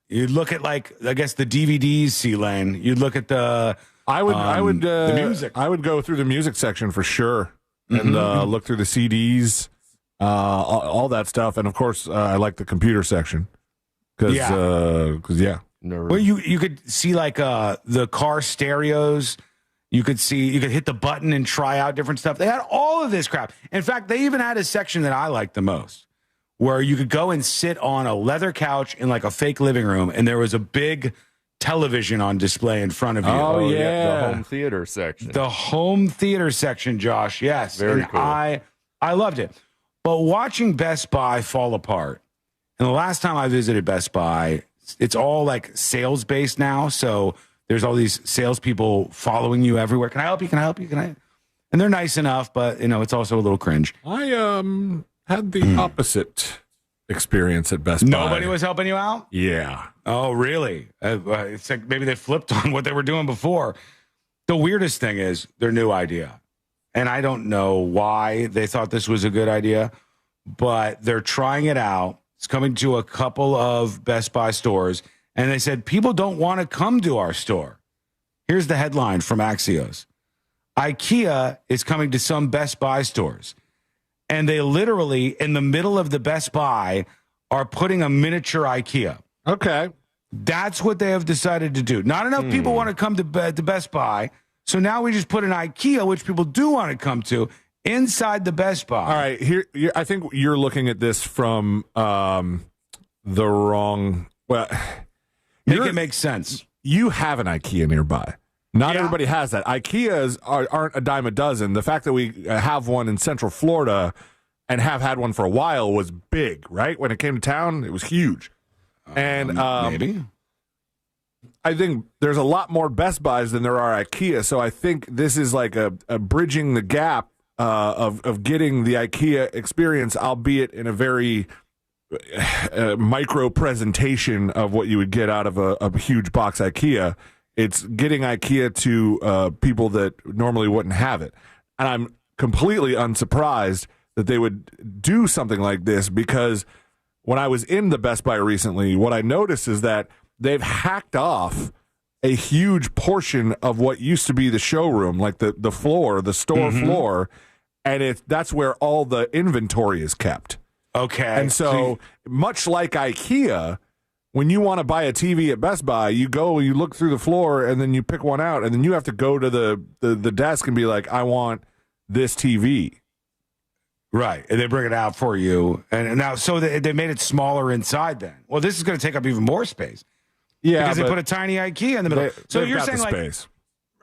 You'd look at, like, I guess the DVDs, C-Lane. You'd look at the the music. I would go through the music section for sure and look through the CDs, all that stuff. And, of course, I like the computer section. Well, you could see, like, the car stereos. You could hit the button and try out different stuff. They had all of this crap. In fact, they even had a section that I liked the most, where you could go and sit on a leather couch in like a fake living room, and there was a big television on display in front of you. Oh yeah. The home theater section. The home theater section, Josh. Yes. Very cool. I loved it. But watching Best Buy fall apart, and the last time I visited Best Buy, it's all like sales based now. So there's all these salespeople following you everywhere. Can I help you? Can I help you? Can I? And they're nice enough, but it's also a little cringe. I had the opposite experience at Best Buy. Nobody was helping you out? Yeah. Oh, really? It's like maybe they flipped on what they were doing before. The weirdest thing is their new idea. And I don't know why they thought this was a good idea, but they're trying it out. It's coming to a couple of Best Buy stores. And they said, people don't want to come to our store. Here's the headline from Axios. IKEA is coming to some Best Buy stores. And they literally, in the middle of the Best Buy, are putting a miniature IKEA. Okay. That's what they have decided to do. Not enough people want to come to Best Buy. So now we just put an IKEA, which people do want to come to, inside the Best Buy. All right. Here, I think you're looking at this from the wrong... Well... Make it make sense. You have an IKEA nearby. Not everybody has that. IKEAs aren't a dime a dozen. The fact that we have one in Central Florida and have had one for a while was big, right? When it came to town, it was huge. And maybe. I think there's a lot more Best Buys than there are IKEA. So I think this is like a bridging the gap of getting the IKEA experience, albeit in a very... micro presentation of what you would get out of a huge box IKEA. It's getting IKEA to people that normally wouldn't have it. And I'm completely unsurprised that they would do something like this, because when I was in the Best Buy recently, what I noticed is that they've hacked off a huge portion of what used to be the showroom, like the floor, the store floor, and that's where all the inventory is kept. Okay. And so much like IKEA, when you want to buy a TV at Best Buy, you look through the floor, and then you pick one out, and then you have to go to the desk and be like, I want this TV. Right. And they bring it out for you. And now, so they made it smaller inside then. Well, this is going to take up even more space. Yeah. Because they put a tiny IKEA in the middle. So you're saying, like, space.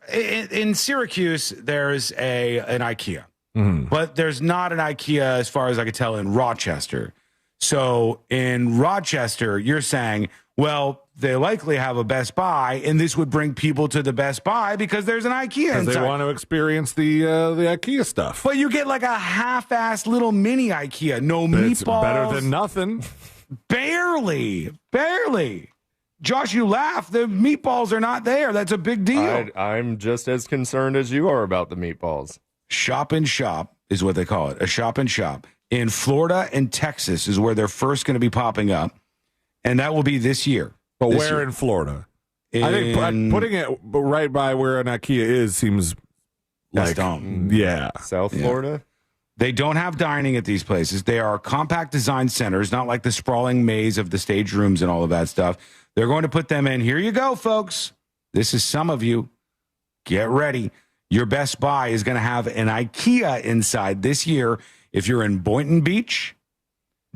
In Syracuse, there's an IKEA. But there's not an IKEA, as far as I could tell, in Rochester. So in Rochester, you're saying, well, they likely have a Best Buy, and this would bring people to the Best Buy because there's an IKEA inside. Because they want to experience the IKEA stuff. But you get like a half-assed little mini IKEA. No meatballs. It's better than nothing. Barely. Josh, you laugh. The meatballs are not there. That's a big deal. I'm just as concerned as you are about the meatballs. Shop and Shop is what they call it. A Shop and Shop. In Florida and Texas is where they're first going to be popping up. And that will be this year. But where in Florida? I think putting it right by where an IKEA is seems like... dumb. Yeah. South Florida? They don't have dining at these places. They are compact design centers, not like the sprawling maze of the stage rooms and all of that stuff. They're going to put them in. Here you go, folks. This is some of you. Get ready. Your Best Buy is going to have an IKEA inside this year if you're in Boynton Beach,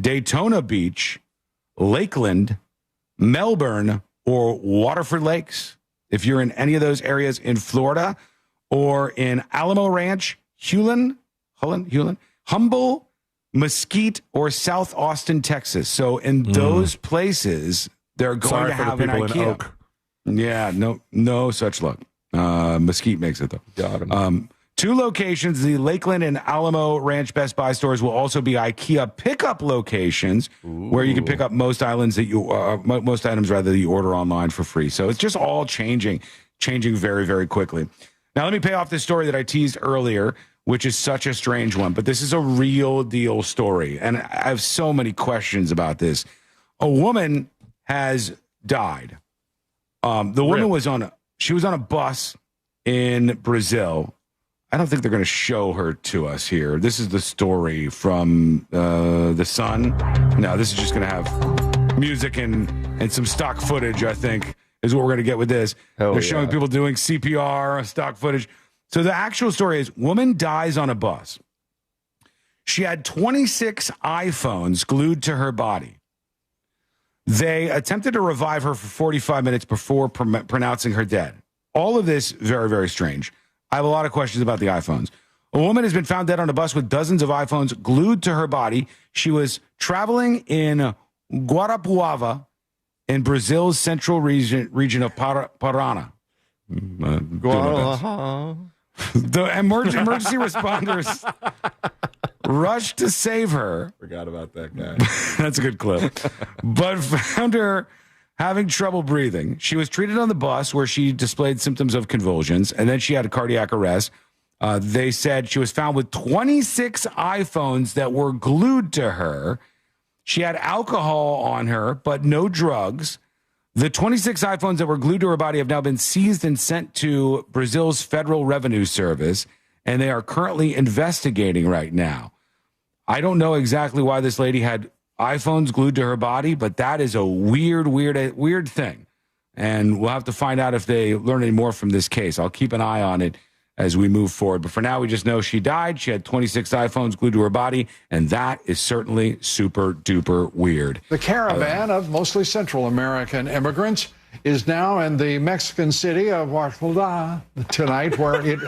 Daytona Beach, Lakeland, Melbourne, or Waterford Lakes. If you're in any of those areas in Florida, or in Alamo Ranch, Hewlin, Humble, Mesquite, or South Austin, Texas. So in those places, they're going to have an IKEA. Oak. Yeah, no such luck. Mesquite makes it, though. Got him. 2 locations, the Lakeland and Alamo Ranch Best Buy stores will also be IKEA pickup locations where you can pick up most items that you order online for free. So it's just all changing very, very quickly. Now, let me pay off this story that I teased earlier, which is such a strange one, but this is a real deal story. And I have so many questions about this. A woman has died. The woman was on a bus in Brazil. I don't think they're going to show her to us here. This is the story from The Sun. No, this is just going to have music and some stock footage, I think, is what we're going to get with this. They're showing people doing CPR, stock footage. So the actual story is, woman dies on a bus. She had 26 iPhones glued to her body. They attempted to revive her for 45 minutes before pronouncing her dead. All of this, very, very strange. I have a lot of questions about the iPhones. A woman has been found dead on a bus with dozens of iPhones glued to her body. She was traveling in Guarapuava in Brazil's central region of Paraná. The emergency responders rushed to save her. Forgot about that guy. That's a good clip. But found her having trouble breathing. She was treated on the bus where she displayed symptoms of convulsions, and then she had a cardiac arrest. They said she was found with 26 iPhones that were glued to her. She had alcohol on her, but no drugs. The 26 iPhones that were glued to her body have now been seized and sent to Brazil's Federal Revenue Service, and they are currently investigating right now. I don't know exactly why this lady had iPhones glued to her body, but that is a weird thing. And we'll have to find out if they learn any more from this case. I'll keep an eye on it as we move forward. But for now, we just know she died. She had 26 iPhones glued to her body, and that is certainly super duper weird. The caravan of mostly Central American immigrants is now in the Mexican city of Oaxaca tonight, where it...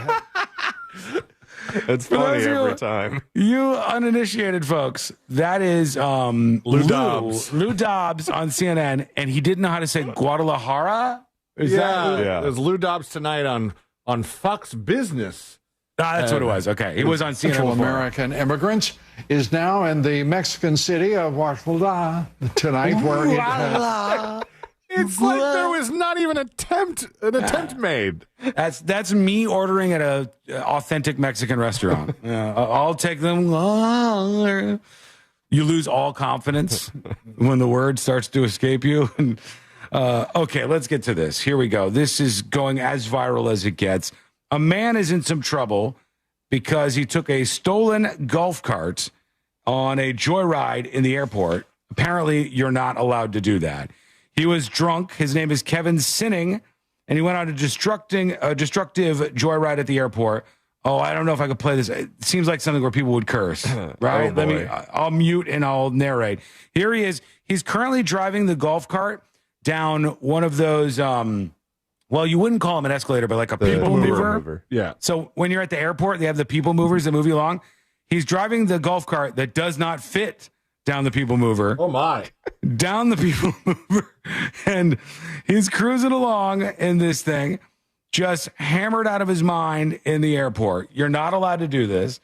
It's funny every time. You uninitiated folks, that is Lou Dobbs. Lou Dobbs on CNN, and he didn't know how to say Guadalajara? It was Lou Dobbs tonight on Fox Business. That's what it was. Okay. He was on CNN. Central American immigrants is now in the Mexican city of Oaxaca tonight, where it... It's like there was not even an attempt made. That's me ordering at a authentic Mexican restaurant. I'll take them. You lose all confidence when the word starts to escape you. Okay, let's get to this. Here we go. This is going as viral as it gets. A man is in some trouble because he took a stolen golf cart on a joyride in the airport. Apparently, you're not allowed to do that. He was drunk. His name is Kevin Sinning, and he went on a destructive joyride at the airport. Oh, I don't know if I could play this. It seems like something where people would curse, right? I'll mute and I'll narrate. Here he is. He's currently driving the golf cart down one of those, well, you wouldn't call them an escalator, but like a people mover. Yeah. So when you're at the airport, they have the people movers that move you along. He's driving the golf cart that does not fit down the people mover. Oh, my. Down the people mover. And he's cruising along in this thing, just hammered out of his mind in the airport. You're not allowed to do this.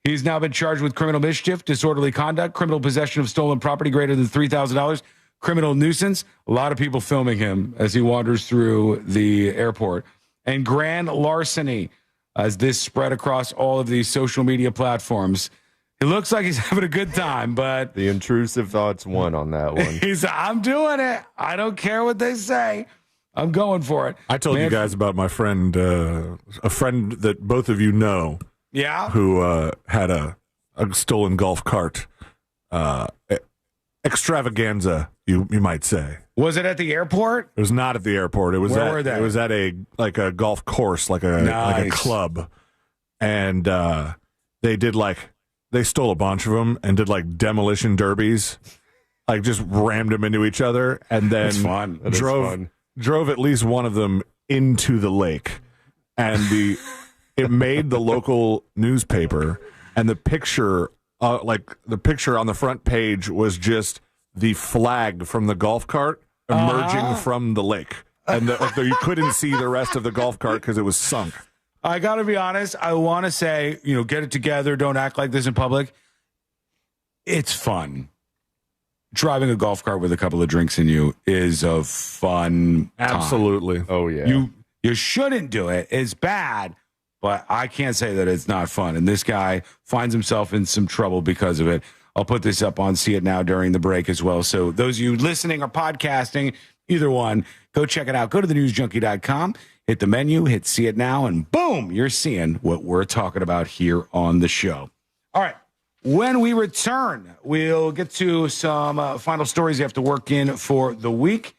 He's now been charged with criminal mischief, disorderly conduct, criminal possession of stolen property greater than $3,000, criminal nuisance. A lot of people filming him as he wanders through the airport. And grand larceny, as this spread across all of these social media platforms. It looks like he's having a good time, but... The intrusive thoughts won on that one. I'm doing it. I don't care what they say. I'm going for it. I told you guys about my friend, a friend that both of you know. Yeah? Who had a stolen golf cart. Extravaganza, you might say. Was it at the airport? It was not at the airport. It was Where were they? It was at a golf course, like a club. And they stole a bunch of them and did like demolition derbies, like just rammed them into each other, and then drove at least one of them into the lake. And it made the local newspaper, and the picture, the picture on the front page was just the flag from the golf cart emerging from the lake. And you couldn't see the rest of the golf cart because it was sunk. I got to be honest. I want to say, get it together. Don't act like this in public. It's fun. Driving a golf cart with a couple of drinks in you is a fun time. Absolutely. Oh, yeah. You shouldn't do it. It's bad, but I can't say that it's not fun. And this guy finds himself in some trouble because of it. I'll put this up on See It Now during the break as well. So those of you listening or podcasting, either one, go check it out. Go to thenewsjunkie.com, hit the menu, hit See It Now, and boom, you're seeing what we're talking about here on the show. All right. When we return, we'll get to some final stories you have to work in for the week.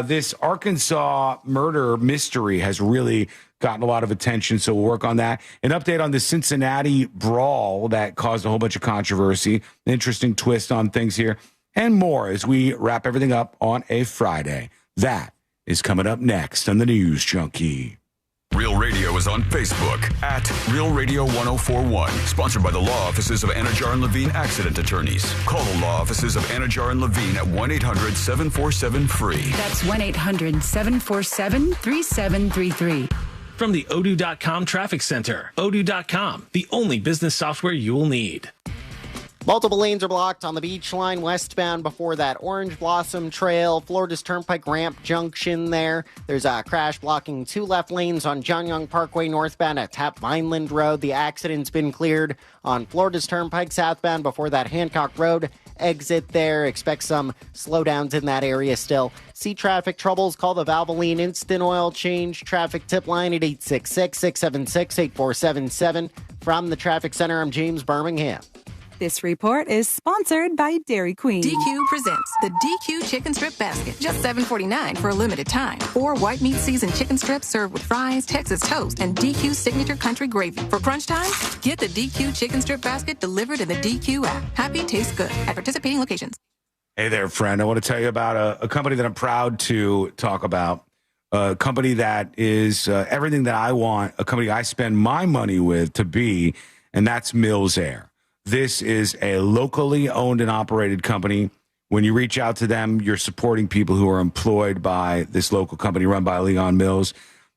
This Arkansas murder mystery has really gotten a lot of attention, so we'll work on that. An update on the Cincinnati brawl that caused a whole bunch of controversy, an interesting twist on things here, and more as we wrap everything up on a Friday. That is coming up next on the News Junkie. Real Radio is on Facebook at Real Radio 1041. Sponsored by the law offices of Anajar and Levine Accident Attorneys. Call the law offices of Anajar and Levine at 1-800-747-FREE. That's 1-800-747-3733. From the Odoo.com Traffic Center. Odoo.com, the only business software you will need. Multiple lanes are blocked on the beach line westbound before that Orange Blossom Trail, Florida's Turnpike Ramp Junction there. There's a crash blocking 2 left lanes on John Young Parkway northbound at Tap Vineland Road. The accident's been cleared on Florida's Turnpike southbound before that Hancock Road exit there. Expect some slowdowns in that area still. See traffic troubles, call the Valvoline Instant Oil Change traffic tip line at 866-676-8477. From the Traffic Center, I'm James Birmingham. This report is sponsored by Dairy Queen. DQ presents the DQ Chicken Strip Basket. Just $7.49 for a limited time. 4 white meat seasoned chicken strips served with fries, Texas toast, and DQ signature country gravy. For crunch time, get the DQ Chicken Strip Basket delivered in the DQ app. Happy tastes good at participating locations. Hey there, friend. I want to tell you about a company that I'm proud to talk about. A company that is everything that I want, a company I spend my money with to be, and that's Mills Air. This is a locally owned and operated company. When you reach out to them, you're supporting people who are employed by this local company run by Leon Mills.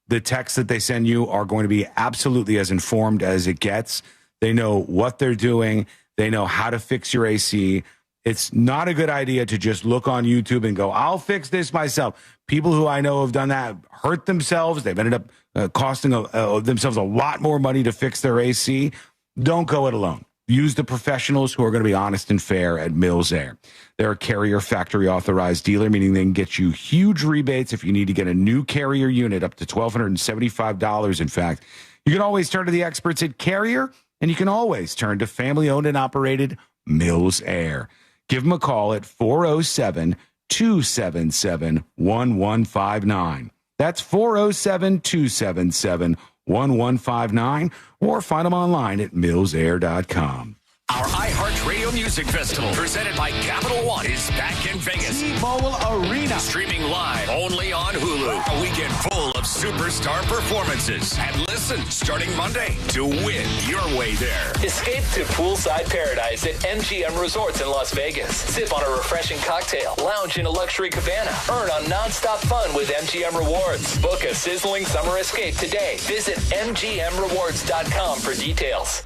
The texts that they send you are going to be absolutely as informed as it gets. They know what they're doing. They know how to fix your AC. It's not a good idea to just look on YouTube and go, I'll fix this myself. People who I know have done that hurt themselves. They've ended up costing themselves a lot more money to fix their AC. Don't go it alone. Use the professionals who are going to be honest and fair at Mills Air. They're a Carrier factory authorized dealer, meaning they can get you huge rebates if you need to get a new Carrier unit, up to $1,275, in fact. You can always turn to the experts at Carrier, and you can always turn to family-owned and operated Mills Air. Give them a call at 407-277-1159. That's 407-277-1159, or find them online at millsair.com. Our iHeartRadio Music Festival, presented by Capital One, is back in Vegas. T-Mobile Arena. Streaming live only on Hulu. A weekend full of superstar performances. And listen, starting Monday, to win your way there. Escape to poolside paradise at MGM Resorts in Las Vegas. Sip on a refreshing cocktail. Lounge in a luxury cabana. Earn on nonstop fun with MGM Rewards. Book a sizzling summer escape today. Visit MGMRewards.com for details.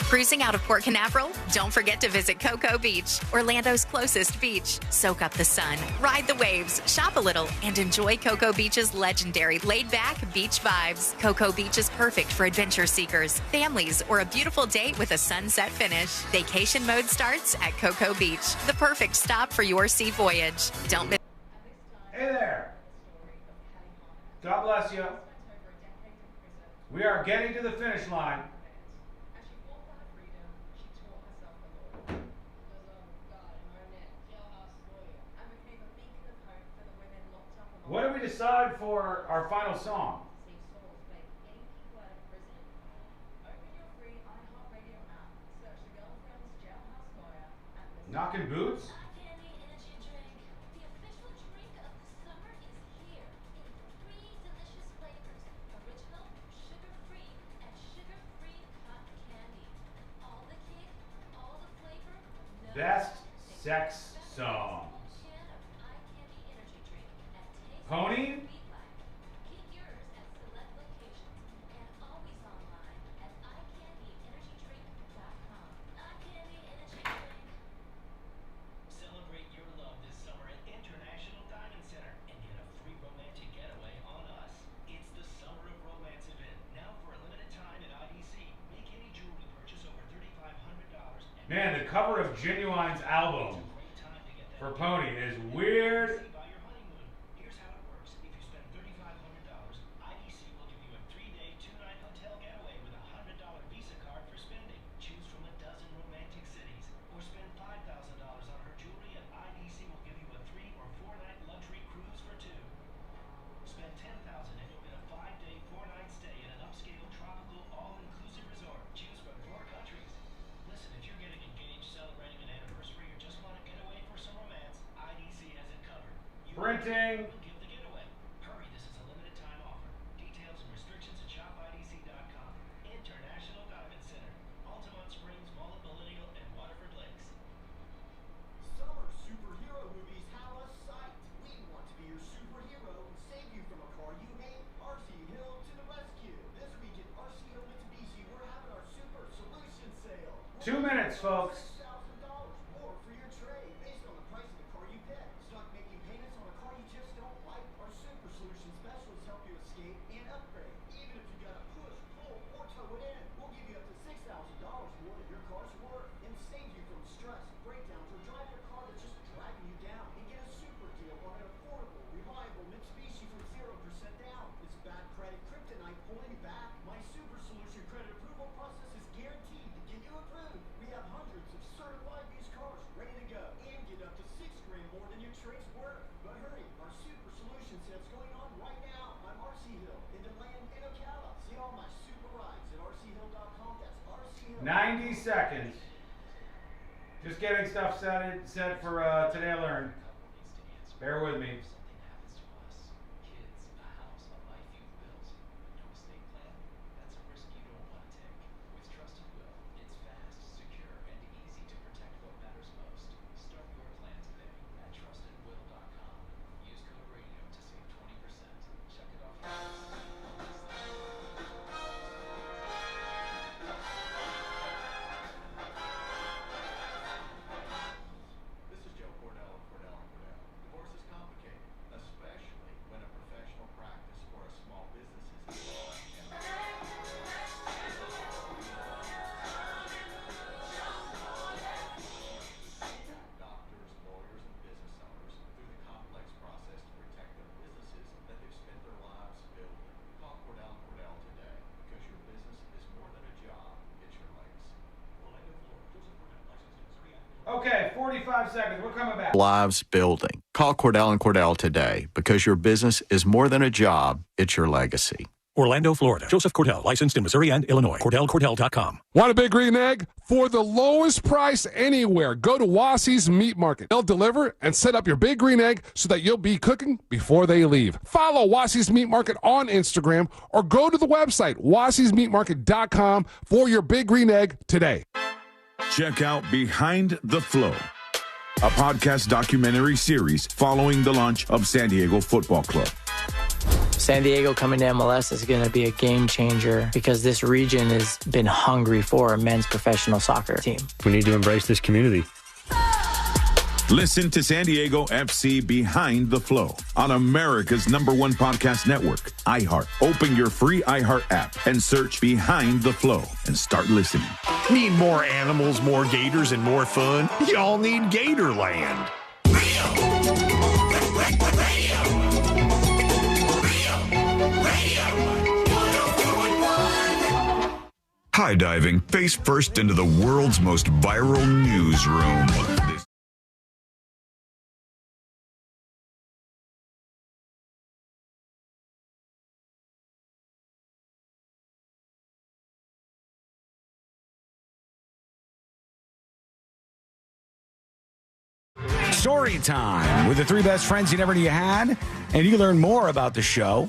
Cruising out of Port Canaveral? Don't forget to visit Cocoa Beach, Orlando's closest beach. Soak up the sun, ride the waves, shop a little, and enjoy Cocoa Beach's legendary laid-back beach vibes. Cocoa Beach is perfect for adventure seekers, families, or a beautiful date with a sunset finish. Vacation mode starts at Cocoa Beach, the perfect stop for your sea voyage. Don't miss. Hey there. God bless you. We are getting to the finish line. What did we decide for our final song? Knocking Boots? Best sex songs. Pony? Celebrate your love this summer at International Diamond Center and get a free romantic getaway on us. It's the Summer of Romance event, now for a limited time at IDC. Make any jewelry purchase over $3,500. Man, the cover of Genuine's album for Pony is weird. Here's how it works. If you spend $3,500, IDC will give you a 3-day, 2-night hotel getaway with a $100 Visa card for spending. Choose from a dozen romantic cities. Or spend $5,000 on her jewelry and IDC will give you a 3- or 4-night luxury cruise for 2. Spend $10,000 and you'll get a 5-day, 4-night stay in an upscale, tropical, all-inclusive resort. Choose from 4 countries. Listen, if you're getting engaged, celebrating an anniversary, or just want to get away for some romance, IDC has it covered. Printing. Will give the getaway. Hurry, this is a limited time offer. Details and restrictions at shopidc.com. International Diamond Center, Altamont Springs, Mullet Millennial, and Waterford Lakes. Summer superhero movies have a sight. We want to be your superhero and save you from a car you hate. RC Hill to the rescue. This week at RC Hill Mitsubishi, we're having our super solution sale. 2 minutes, folks. More for your trade based on the price of the car you pick. Stuck making payments on a car you just don't like? Our super solution specialists help you escape and upgrade. Even if you gotta push, pull, or tow it in, we'll give you up to $6,000 more than your car's worth and save you from stress, breakdowns, or drive your car that's just dragging you down. And get a super deal on an affordable, reliable Mitsubishi from 0% down. It's bad credit kryptonite pulling you back. My super solution credit approval process is guaranteed to get you approved. We have hundreds of certified used cars ready to go and get up to $6 grand more than your trade's worth. But hurry, our super solution sale's going on right now. I'm RC Hill in DeLand and Ocala. See all my super rides at rchill.com. That's RC Hill. 90 seconds. Just getting stuff set for Today I Learned. Bear with me. This is Joe Cordell of Cordell & Cordell. Divorce is complicated, especially when a professional practice or a small business is involved. Doctors, lawyers, and business owners through the complex process to protect their businesses that they've spent their lives building. Call Cordell & Cordell today because your business is more than a job, it's your legacy. Orlando, Florida. Joseph Cordell, licensed in Missouri. Okay, 45 seconds. We're coming back. Lives building. Call Cordell & Cordell today because your business is more than a job, it's your legacy. Orlando, Florida. Joseph Cordell, licensed in Missouri and Illinois. CordellCordell.com. Want a big green egg? For the lowest price anywhere, go to Wassy's Meat Market. They'll deliver and set up your big green egg so that you'll be cooking before they leave. Follow Wassy's Meat Market on Instagram or go to the website, wassysmeatmarket.com for your big green egg today. Check out Behind the Flow, a podcast documentary series following the launch of San Diego Football Club. San Diego coming to MLS is going to be a game changer because this region has been hungry for a men's professional soccer team. We need to embrace this community. Listen to San Diego FC Behind the Flow on America's #1 podcast network, iHeart. Open your free iHeart app and search Behind the Flow and start listening. Need more animals, more gators, and more fun? Y'all need Gatorland. High diving face first into the world's most viral newsroom. Story time with the 3 best friends you never knew you had, and you can learn more about the show.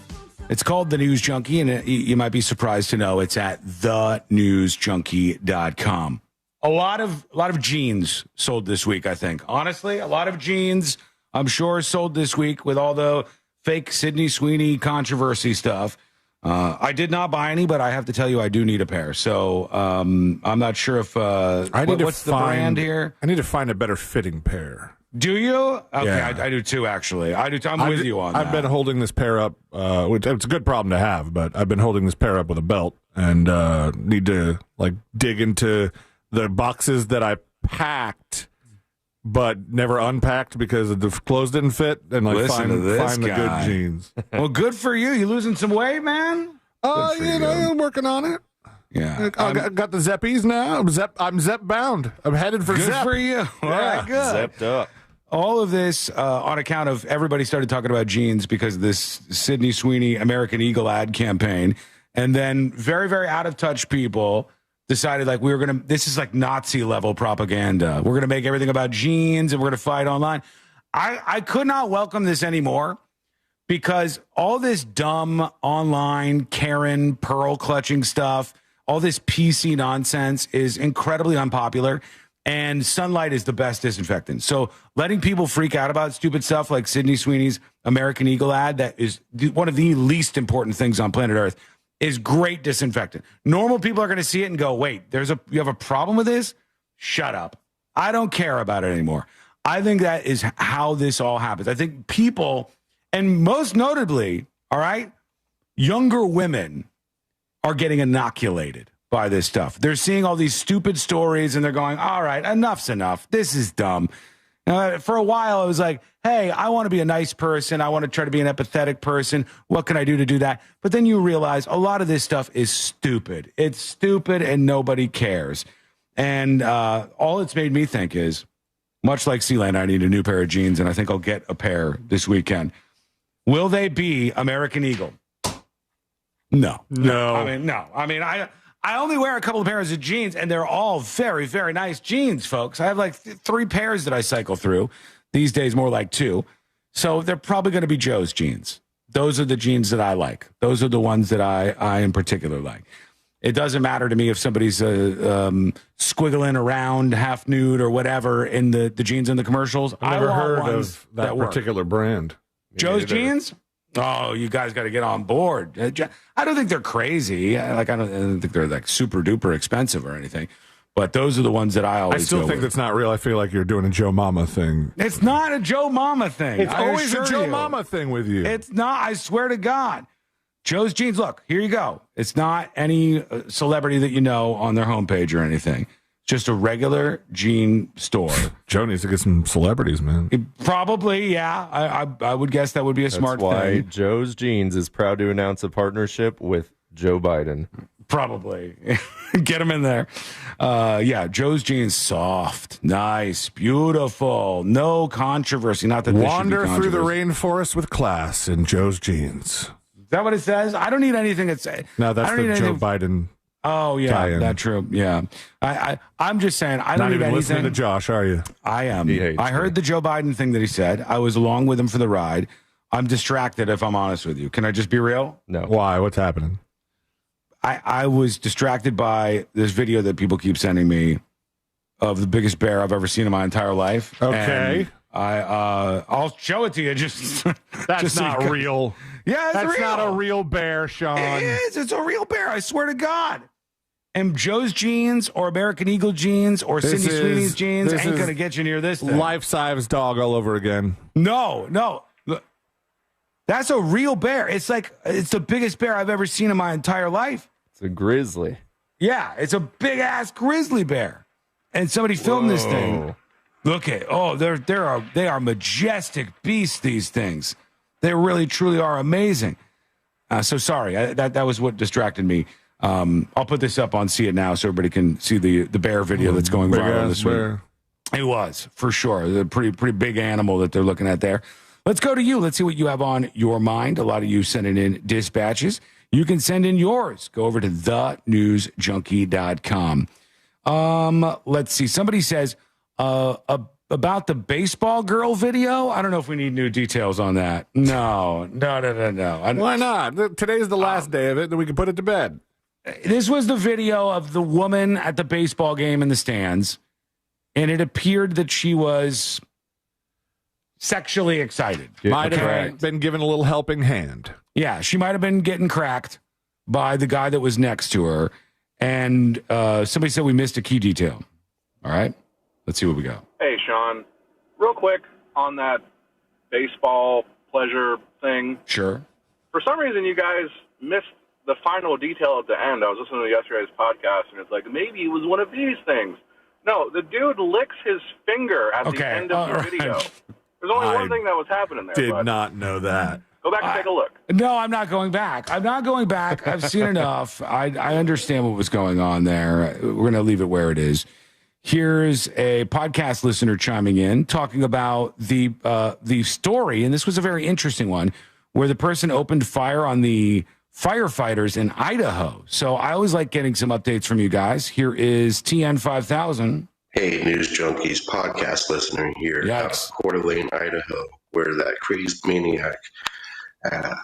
It's called The News Junkie, and you might be surprised to know it's at thenewsjunkie.com. A lot of jeans sold this week, I think. Honestly, a lot of jeans, I'm sure, sold this week with all the fake Sydney Sweeney controversy stuff. I did not buy any, but I have to tell you, I do need a pair. So I'm not sure if what's the brand here? I need to find a better fitting pair. Do you? Okay, Yeah. I do too. Actually, I do. I'm with you on that. I've been holding this pair up, which it's a good problem to have, but I've been holding this pair up with a belt and need to dig into the boxes that I packed but never unpacked because the clothes didn't fit, and find the good jeans. Well, good for you. You losing some weight, man? I'm working on it. Yeah, I got the Zeppies now. I'm Zep bound. I'm headed for good Zep. for you. All right, good. Zepped up. All of this on account of everybody started talking about jeans because of this Sydney Sweeney American Eagle ad campaign, and then very, very out of touch people decided this is like Nazi level propaganda. We're gonna make everything about jeans and we're gonna fight online. I could not welcome this anymore because all this dumb online Karen pearl clutching stuff, all this PC nonsense is incredibly unpopular, and sunlight is the best disinfectant. So letting people freak out about stupid stuff like Sydney Sweeney's American Eagle ad, that is one of the least important things on planet Earth, is great disinfectant. Normal people are going to see it and go, wait, you have a problem with this? Shut up. I don't care about it anymore. I think that is how this all happens. I think people, and most notably, all right, younger women are getting inoculated by this stuff. They're seeing all these stupid stories and they're going, all right, enough's enough. This is dumb. For a while, I was like, hey, I want to be a nice person. I want to try to be an empathetic person. What can I do to do that? But then you realize a lot of this stuff is stupid. It's stupid and nobody cares. And all it's made me think is, much like Sealand, I need a new pair of jeans, and I think I'll get a pair this weekend. Will they be American Eagle? No. I only wear a couple of pairs of jeans, and they're all very, very nice jeans, folks. I have like 3 pairs that I cycle through. These days, more like 2. So they're probably going to be Joe's jeans. Those are the jeans that I like. Those are the ones that I in particular like. It doesn't matter to me if somebody's squiggling around half nude or whatever in the jeans in the commercials. I've never heard of that particular brand. Joe's jeans? Oh, you guys got to get on board. I don't think they're crazy. I don't think they're like super duper expensive or anything. But those are the ones that I always. I still think that's not real. I feel like you're doing a Joe Mama thing. It's not a Joe Mama thing. It's always a Joe Mama thing with you. It's not. I swear to God. Joe's jeans. Look, here you go. It's not any celebrity that you know on their homepage or anything. Just a regular jean store. Joe needs to get some celebrities, man. Probably, yeah. I would guess that would be a smart thing. That's why Joe's Jeans is proud to announce a partnership with Joe Biden. Probably. Get him in there. Joe's Jeans, soft, nice, beautiful, no controversy. Not that wander through the rainforest with class in Joe's Jeans. Is that what it says? I don't need anything that says. No, that's the Joe Biden. Oh, yeah, that's true. Yeah. I'm just saying, I don't need anything. Not even listening to Josh, are you? I am. I heard the Joe Biden thing that he said. I was along with him for the ride. I'm distracted, if I'm honest with you. Can I just be real? No. Why? What's happening? I was distracted by this video that people keep sending me of the biggest bear I've ever seen in my entire life. Okay. And I'll show it to you. That's just not real. Yeah, that's real. Not a real bear, Sean. It is. It's a real bear. I swear to God. And Joe's jeans or American Eagle jeans or Sydney Sweeney's jeans ain't going to get you near this thing. Life-size dog all over again. No. Look, that's a real bear. It's the biggest bear I've ever seen in my entire life. It's a grizzly. Yeah, it's a big-ass grizzly bear. And somebody filmed this thing. Look at they are majestic beasts, these things. They really, truly are amazing. So sorry, that was what distracted me. I'll put this up on See It Now so everybody can see the bear video that's going viral this week. It was, for sure. A pretty big animal that they're looking at there. Let's go to you. Let's see what you have on your mind. A lot of you sending in dispatches. You can send in yours. Go over to thenewsjunkie.com. Let's see. Somebody says about the baseball girl video. I don't know if we need new details on that. No. Why not? Today's the last day of it, then we can put it to bed. This was the video of the woman at the baseball game in the stands, and it appeared that she was sexually excited. Might have been given a little helping hand. Yeah, she might have been getting cracked by the guy that was next to her. And somebody said we missed a key detail. All right, let's see what we got. Hey, Sean, real quick on that baseball pleasure thing. Sure. For some reason, you guys missed the final detail at the end. I was listening to yesterday's podcast, and it's like, maybe it was one of these things. No, the dude licks his finger at the end of the video. There's only one thing that was happening there. Did not know that. Go back and take a look. No, I'm not going back. I've seen enough. I understand what was going on there. We're going to leave it where it is. Here's a podcast listener chiming in, talking about the story, and this was a very interesting one, where the person opened fire on the firefighters in Idaho. So I always like getting some updates from you guys. Here is TN 5000. Hey, News Junkies podcast listener here out of Coeur d'Alene, Idaho, where that crazy maniac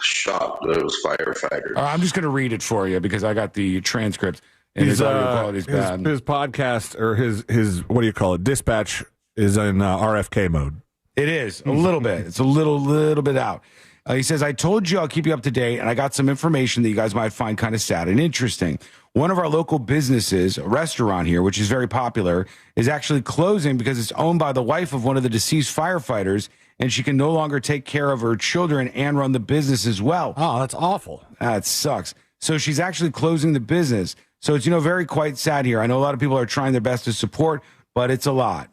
shot those firefighters. I'm just going to read it for you because I got the transcript. And his audio quality is bad. His podcast, or his what do you call it, dispatch, is in RFK mode. It is, a little bit. It's a little bit out. He says, I told you I'll keep you up to date, and I got some information that you guys might find kind of sad and interesting. One of our local businesses, a restaurant here, which is very popular, is actually closing because it's owned by the wife of one of the deceased firefighters, and she can no longer take care of her children and run the business as well. Oh, that's awful. That sucks. So she's actually closing the business. So it's, very quite sad here. I know a lot of people are trying their best to support, but it's a lot.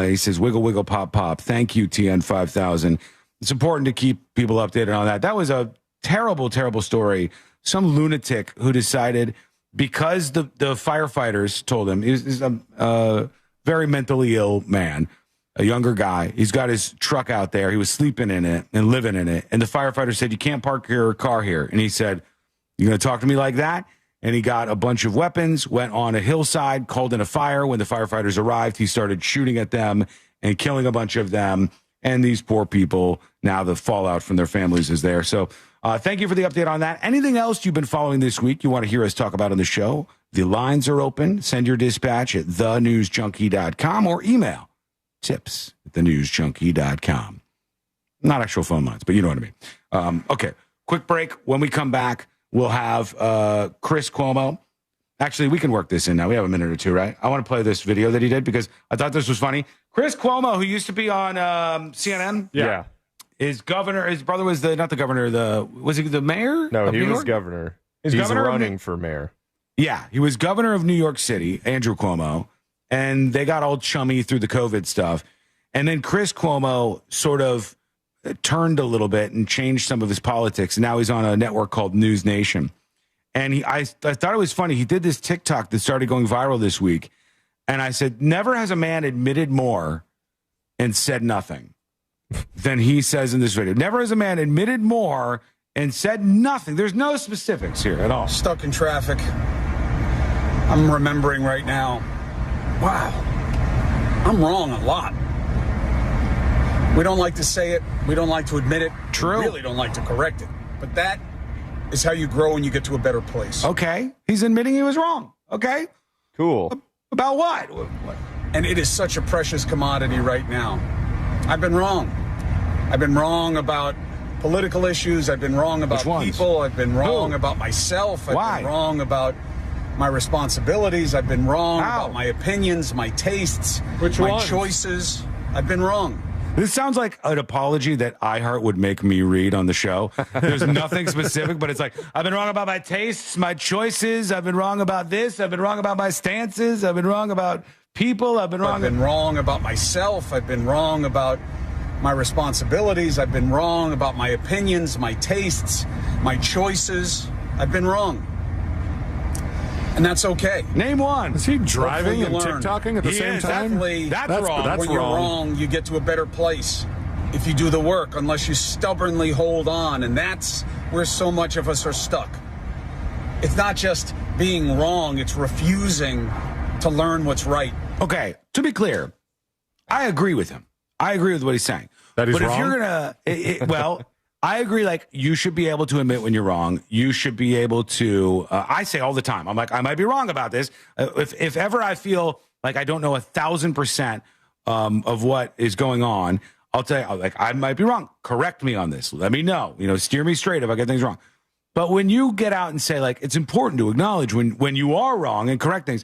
He says, wiggle, wiggle, pop, pop. Thank you, TN 5000. It's important to keep people updated on that. That was a terrible, terrible story. Some lunatic who decided, because the firefighters told him, he's a very mentally ill man, a younger guy. He's got his truck out there. He was sleeping in it and living in it. And the firefighter said, you can't park your car here. And he said, you're going to talk to me like that? And he got a bunch of weapons, went on a hillside, called in a fire. When the firefighters arrived, he started shooting at them and killing a bunch of them. And these poor people, now the fallout from their families is there. So thank you for the update on that. Anything else you've been following this week you want to hear us talk about on the show? The lines are open. Send your dispatch at thenewsjunkie.com or email tips@thenewsjunkie.com. Not actual phone lines, but you know what I mean. Okay, quick break. When we come back, we'll have Chris Cuomo. Actually, we can work this in now. We have a minute or two, right? I want to play this video that he did because I thought this was funny. Chris Cuomo, who used to be on CNN. Yeah. His brother was not the governor, was he the mayor? No, of he New was York? governor. He's He's governor running for mayor. Yeah, he was governor of New York City, Andrew Cuomo, and they got all chummy through the COVID stuff. And then Chris Cuomo sort of turned a little bit and changed some of his politics. And now he's on a network called News Nation. And I thought it was funny. He did this TikTok that started going viral this week. And I said, never has a man admitted more and said nothing than he says in this video. Never has a man admitted more and said nothing. There's no specifics here at all. Stuck in traffic. I'm remembering right now. Wow. I'm wrong a lot. We don't like to say it. We don't like to admit it. True. We really don't like to correct it. But that is how you grow and you get to a better place. Okay. He's admitting he was wrong. Okay. Cool. About what? And it is such a precious commodity right now. I've been wrong. I've been wrong about political issues. I've been wrong about people. I've been wrong about myself. I've been wrong about my responsibilities. I've been wrong about my opinions, my tastes, my choices. I've been wrong. This sounds like an apology that iHeart would make me read on the show. There's nothing specific, but it's like, I've been wrong about my tastes, my choices. I've been wrong about this. I've been wrong about my stances. I've been wrong about people. I've been wrong about myself. I've been wrong about my responsibilities. I've been wrong about my opinions, my tastes, my choices. I've been wrong. And that's okay. Name one. Is he driving and TikToking at the same time? That's wrong. When you're wrong, you get to a better place. If you do the work, unless you stubbornly hold on. And that's where so much of us are stuck. It's not just being wrong. It's refusing to learn what's right. Okay. To be clear, I agree with him. I agree with what he's saying. That he's wrong? But if you're going to, well, I agree. Like, you should be able to admit when you're wrong. You should be able to. I say all the time, I'm like, I might be wrong about this. If ever I feel like I don't know 1,000% of what is going on, I'll tell you, like, I might be wrong. Correct me on this. Let me know. Steer me straight if I get things wrong. But when you get out and say, like, it's important to acknowledge when you are wrong and correct things.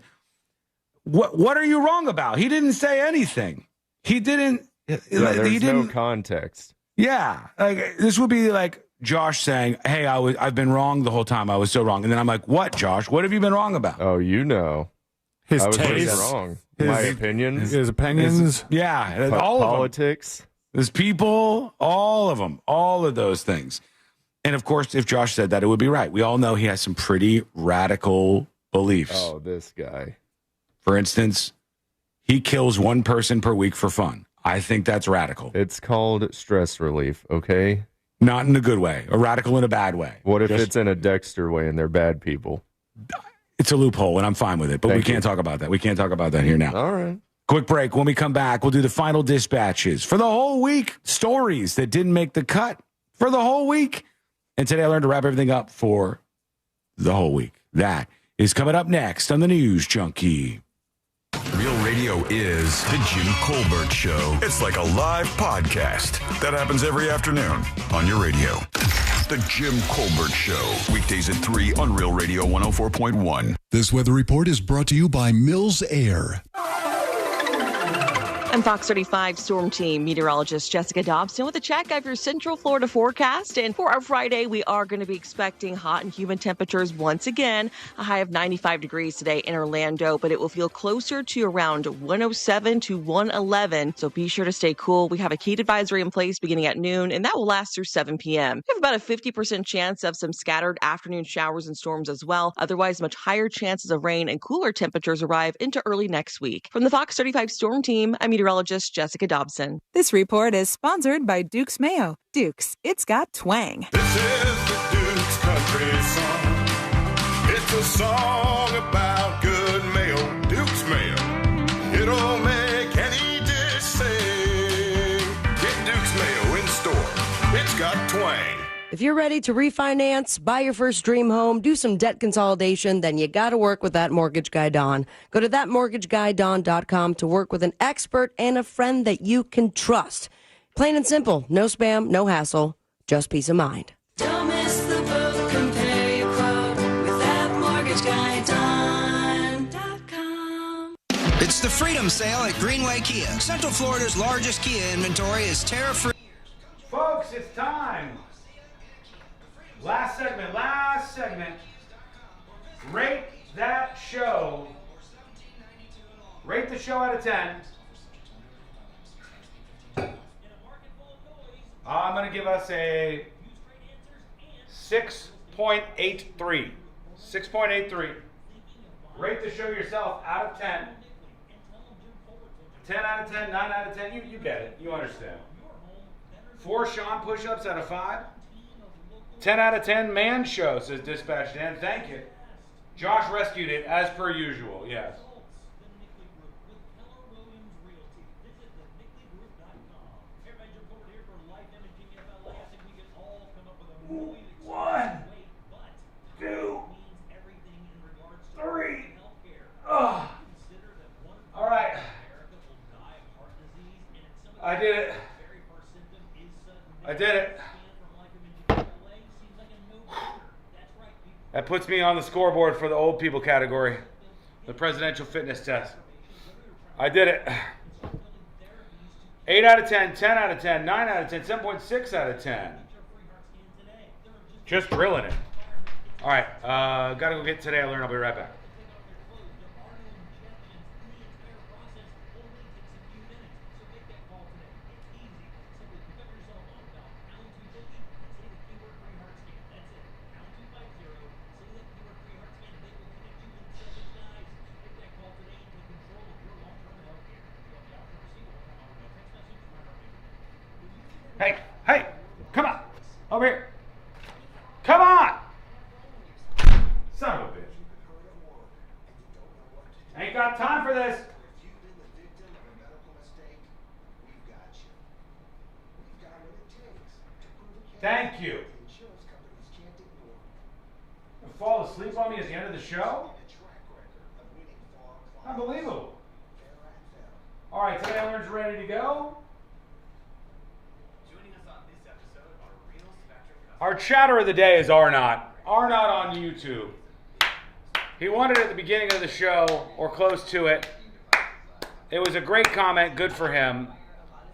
What are you wrong about? He didn't say anything. He didn't. There's no context. Yeah, like, this would be like Josh saying, "Hey, I've been wrong the whole time. I was so wrong." And then I'm like, "What, Josh? What have you been wrong about?" Oh, his I was taste, wrong. My opinions, his opinions, all politics, of them. His people, all of them, all of those things. And of course, if Josh said that, it would be right. We all know he has some pretty radical beliefs. Oh, this guy. For instance, he kills one person per week for fun. I think that's radical. It's called stress relief, okay? Not in a good way. A radical in a bad way. What if it's in a Dexter way and they're bad people? It's a loophole, and I'm fine with it. But we can't talk about that. We can't talk about that here now. All right. Quick break. When we come back, we'll do the final dispatches for the whole week. Stories that didn't make the cut for the whole week. And today I learned to wrap everything up for the whole week. That is coming up next on the News Junkie. Real radio is the Jim Colbert Show. It's like a live podcast that happens every afternoon on your radio. The Jim Colbert Show. Weekdays at 3 on Real Radio 104.1. This weather report is brought to you by Mills Air. I'm Fox 35 Storm Team meteorologist Jessica Dobson with a check of your Central Florida forecast. And for our Friday, we are going to be expecting hot and humid temperatures once again. A high of 95 degrees today in Orlando, but it will feel closer to around 107 to 111. So be sure to stay cool. We have a heat advisory in place beginning at noon, and that will last through 7 p.m. We have about a 50% chance of some scattered afternoon showers and storms as well. Otherwise, much higher chances of rain and cooler temperatures arrive into early next week. From the Fox 35 Storm Team, I'm meteorologist Jessica Dobson. This report is sponsored by Duke's Mayo. Duke's, it's got twang. This is the Duke's Country Song. It's a song about good mayo. Duke's Mayo. It'll make any dish sing. Get Duke's Mayo in store. It's got twang. If you're ready to refinance, buy your first dream home, do some debt consolidation, then you got to work with That Mortgage Guy Don. Go to thatmortgageguyDon.com to work with an expert and a friend that you can trust. Plain and simple. No spam, no hassle, just peace of mind. Don't miss the boat. Compare your quote with thatmortgageguyDon.com. It's the Freedom Sale at Greenway Kia. Central Florida's largest Kia inventory is tariff-free. Folks, it's time. Last segment. Rate that show. Rate the show out of 10. I'm going to give us a 6.83. 6.83. Rate the show yourself out of 10. 10 out of 10, 9 out of 10. You get it. You understand. 4 Sean push-ups out of 5. 10 out of 10 man show, says Dispatch Dan. Thank you. Josh rescued it as per usual, yes. One, 2, 3. Oh. All right. I did it. That puts me on the scoreboard for the old people category, the presidential fitness test. I did it. 8 out of 10, 10 out of 10, 9 out of 10, 7.6 out of 10. Just drilling it. All right, got to go get Today I Learned. I'll be right back. Hey, come on. Over here. Come on. Son of a bitch. Ain't got time for this. Thank you. Fall asleep on me at the end of the show? Unbelievable. All right, today Aaron's ready to go. Our chatter of the day is Arnott. Arnott on YouTube. He wanted it at the beginning of the show, or close to it. It was a great comment, good for him.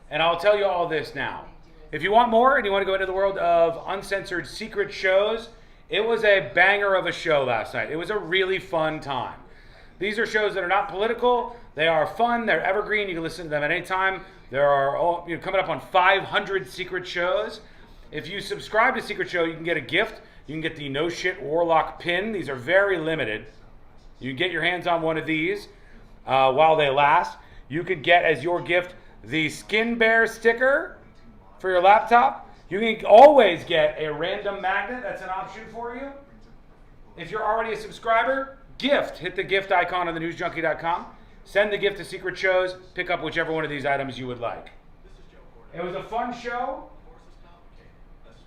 And I'll tell you all this now. If you want more and you want to go into the world of uncensored secret shows, it was a banger of a show last night. It was a really fun time. These are shows that are not political. They are fun. They're evergreen. You can listen to them at any time. There are coming up on 500 secret shows. If you subscribe to Secret Show, you can get a gift. You can get the No Shit Warlock pin. These are very limited. You can get your hands on one of these while they last. You could get as your gift the Skin Bear sticker for your laptop. You can always get a random magnet. That's an option for you. If you're already a subscriber, gift. Hit the gift icon on thenewsjunkie.com. Send the gift to Secret Shows. Pick up whichever one of these items you would like. It was a fun show.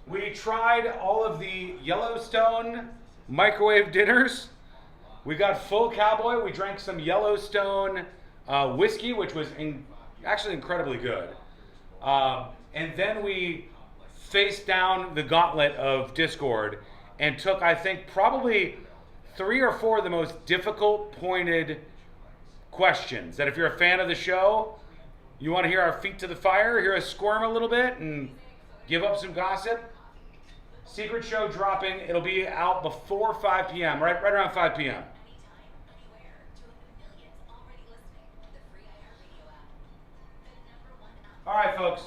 We tried all of the Yellowstone microwave dinners. We got full cowboy. We drank some Yellowstone whiskey, which was actually incredibly good. And then we faced down the gauntlet of Discord and took, I think, probably 3 or 4 of the most difficult pointed questions that if you're a fan of the show, you want to hear our feet to the fire, hear us squirm a little bit and give up some gossip. Secret Show dropping. It'll be out before 5 p.m., right around 5 p.m. All right, folks.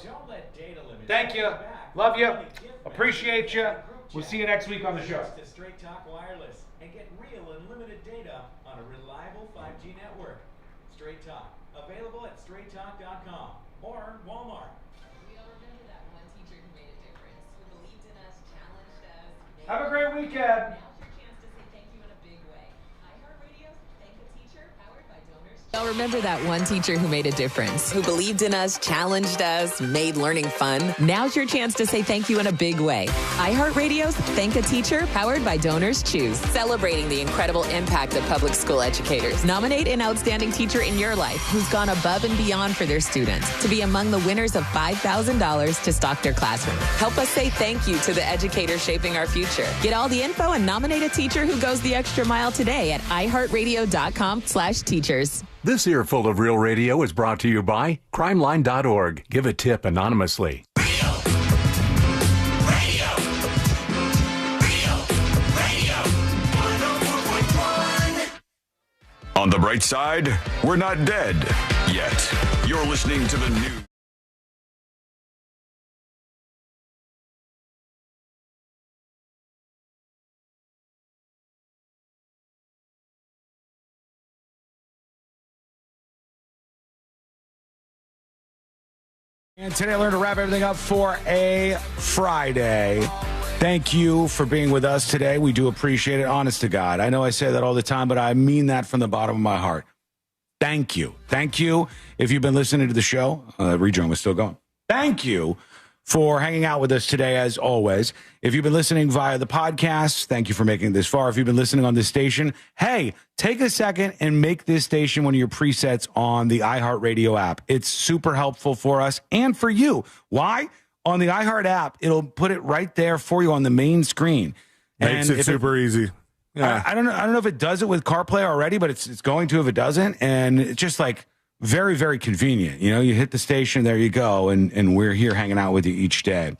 Thank you. Love you. Appreciate you. We'll see you next week on the show. To Straight Talk Wireless and get real unlimited data on a reliable 5G network. Straight Talk. Available at straighttalk.com or Walmart. Have a great weekend. Y'all remember that one teacher who made a difference, who believed in us, challenged us, made learning fun? Now's your chance to say thank you in a big way. iHeartRadio's Thank a Teacher, powered by Donors Choose. Celebrating the incredible impact of public school educators. Nominate an outstanding teacher in your life who's gone above and beyond for their students to be among the winners of $5,000 to stock their classroom. Help us say thank you to the educators shaping our future. Get all the info and nominate a teacher who goes the extra mile today at iHeartRadio.com/teachers. This earful of Real Radio is brought to you by crimeline.org. Give a tip anonymously. On the bright side, we're not dead yet. You're listening to the news. And today I learned to wrap everything up for a Friday. Thank you for being with us today. We do appreciate it, honest to God. I know I say that all the time, but I mean that from the bottom of my heart. Thank you. Thank you. If you've been listening to the show, rejoin was still going. Thank you for hanging out with us today, as always. If you've been listening via the podcast, thank you for making it this far. If you've been listening on this station, hey, take a second and make this station one of your presets on the iHeartRadio app. It's super helpful for us and for you. Why? On the iHeart app, it'll put it right there for you on the main screen. Makes it super easy. Yeah. I don't know if it does it with CarPlay already, but it's going to if it doesn't. And it's just like very, very convenient. You know, you hit the station, there you go, and we're here hanging out with you each day.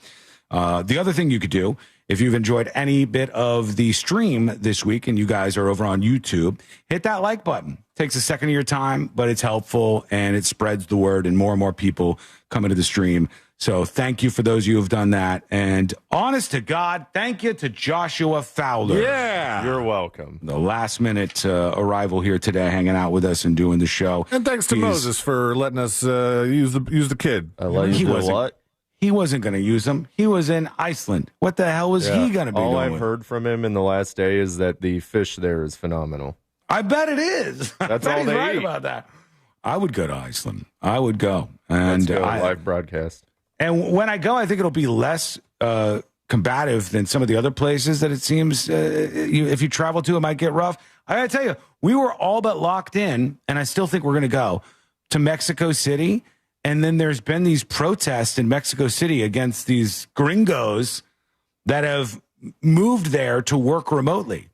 The other thing you could do, if you've enjoyed any bit of the stream this week and you guys are over on YouTube, hit that like button. Takes a second of your time, but it's helpful and it spreads the word and more people come into the stream. So thank you for those of you who have done that. And honest to God, thank you to Joshua Fowler. Yeah. You're welcome. The last minute arrival here today, hanging out with us and doing the show. And thanks to Moses for letting us use the kid. He wasn't going to use him. He was in Iceland. What the hell was he going to be doing? All I've heard from him in the last day is that the fish there is phenomenal. I bet it is. That's I bet all he's they right eat. about that. I would go to Iceland. I would go. And Let's go live broadcast. And when I go, I think it'll be less combative than some of the other places that it seems if you travel to, it might get rough. I got to tell you, we were all but locked in, and I still think we're going to go to Mexico City. And then there's been these protests in Mexico City against these gringos that have moved there to work remotely.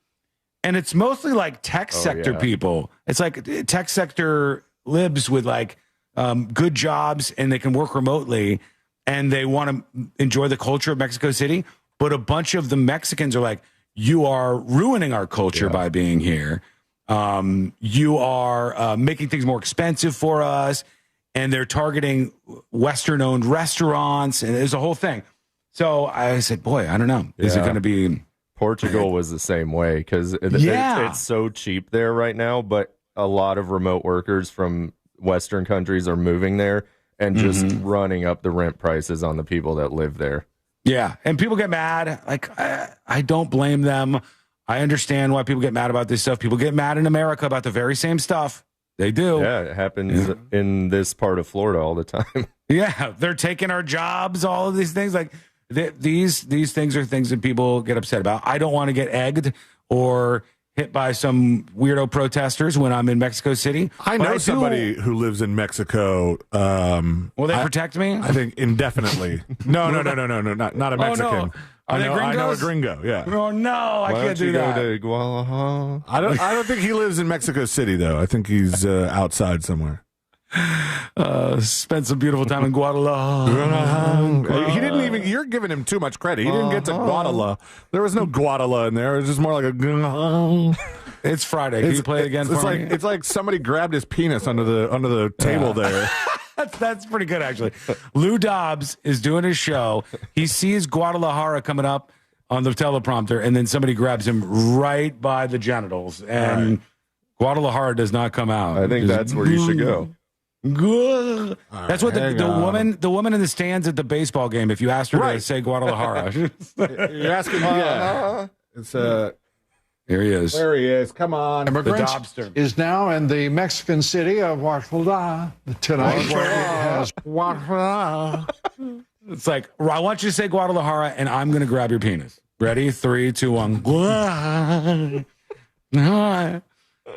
And it's mostly like tech sector people. It's like tech sector libs with like good jobs, and they can work remotely, and they want to enjoy the culture of Mexico City. But a bunch of the Mexicans are like, you are ruining our culture by being here. You are making things more expensive for us. And they're targeting Western-owned restaurants, and there's a whole thing. So I said, boy, I don't know. Is it going to be... Portugal was the same way because it's so cheap there right now, but a lot of remote workers from Western countries are moving there and just running up the rent prices on the people that live there. Yeah, and people get mad. Like, I don't blame them. I understand why people get mad about this stuff. People get mad in America about the very same stuff. They do. Yeah, it happens in this part of Florida all the time. Yeah, they're taking our jobs, all of these things. Like these things are things that people get upset about. I don't want to get egged or hit by some weirdo protesters when I'm in Mexico City. I know somebody who lives in Mexico. Will they protect me? I think indefinitely. No, not a Mexican. Oh, no. I know a gringo. Yeah. Oh no, I can't do that. Go to Guadalajara? I don't think he lives in Mexico City though. I think he's outside somewhere. Spent some beautiful time in Guadalajara. He didn't even. You're giving him too much credit. He didn't get to Guadalajara. There was no Guadalajara in there. It was just more like a. It's Friday. Can you play it again for me? It's like somebody grabbed his penis under the table there. That's pretty good, actually. Lou Dobbs is doing his show. He sees Guadalajara coming up on the teleprompter, and then somebody grabs him right by the genitals, and Guadalajara does not come out. I think that's where you should go. Good. That's what the woman in the stands at the baseball game. If you asked her to say Guadalajara, you're asking. It's Here he is. There he is. Come on. Immigrants is now in the Mexican city of Guadalajara. Tonight has It's like, I want you to say Guadalajara, and I'm going to grab your penis. Ready? 3, 2, 1.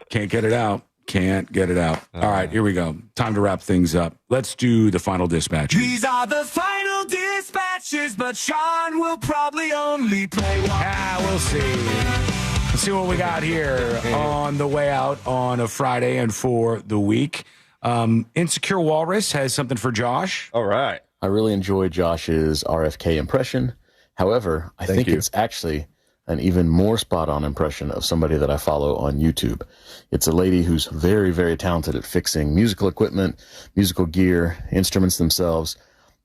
Can't get it out. Can't get it out. All right, here we go. Time to wrap things up. Let's do the final dispatches. These are the final dispatches, but Sean will probably only play one. We'll see. Let's see what we got here on the way out on a Friday and for the week. Insecure Walrus has something for Josh. All right. I really enjoy Josh's RFK impression. However, I think it's actually an even more spot-on impression of somebody that I follow on YouTube. It's a lady who's very, very talented at fixing musical equipment, musical gear, instruments themselves.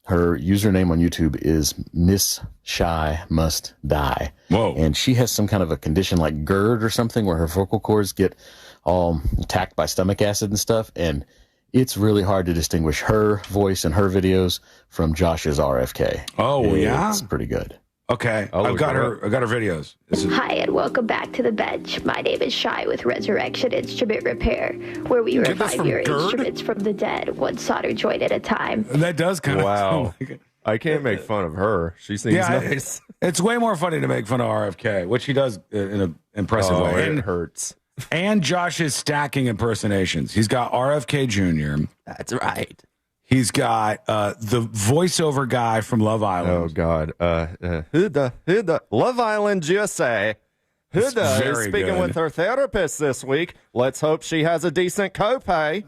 Her username on YouTube is Miss Shy Must Die. Whoa. And she has some kind of a condition like GERD or something where her vocal cords get all attacked by stomach acid and stuff. And it's really hard to distinguish her voice and her videos from Josh's RFK. Oh, yeah? It's pretty good. Okay. I've got her videos. Hi, and welcome back to the bench. My name is Shy with Resurrection Instrument Repair, where we revive your instruments from the dead, one solder joint at a time. That does kind of... Wow. I can't make fun of her. She seems nice. It's way more funny to make fun of RFK, which he does in an impressive way. It hurts. And Josh is stacking impersonations. He's got RFK Jr. That's right. He's got the voiceover guy from Love Island. Oh, God. Huda. Love Island USA. Huda is speaking with her therapist this week. Let's hope she has a decent copay.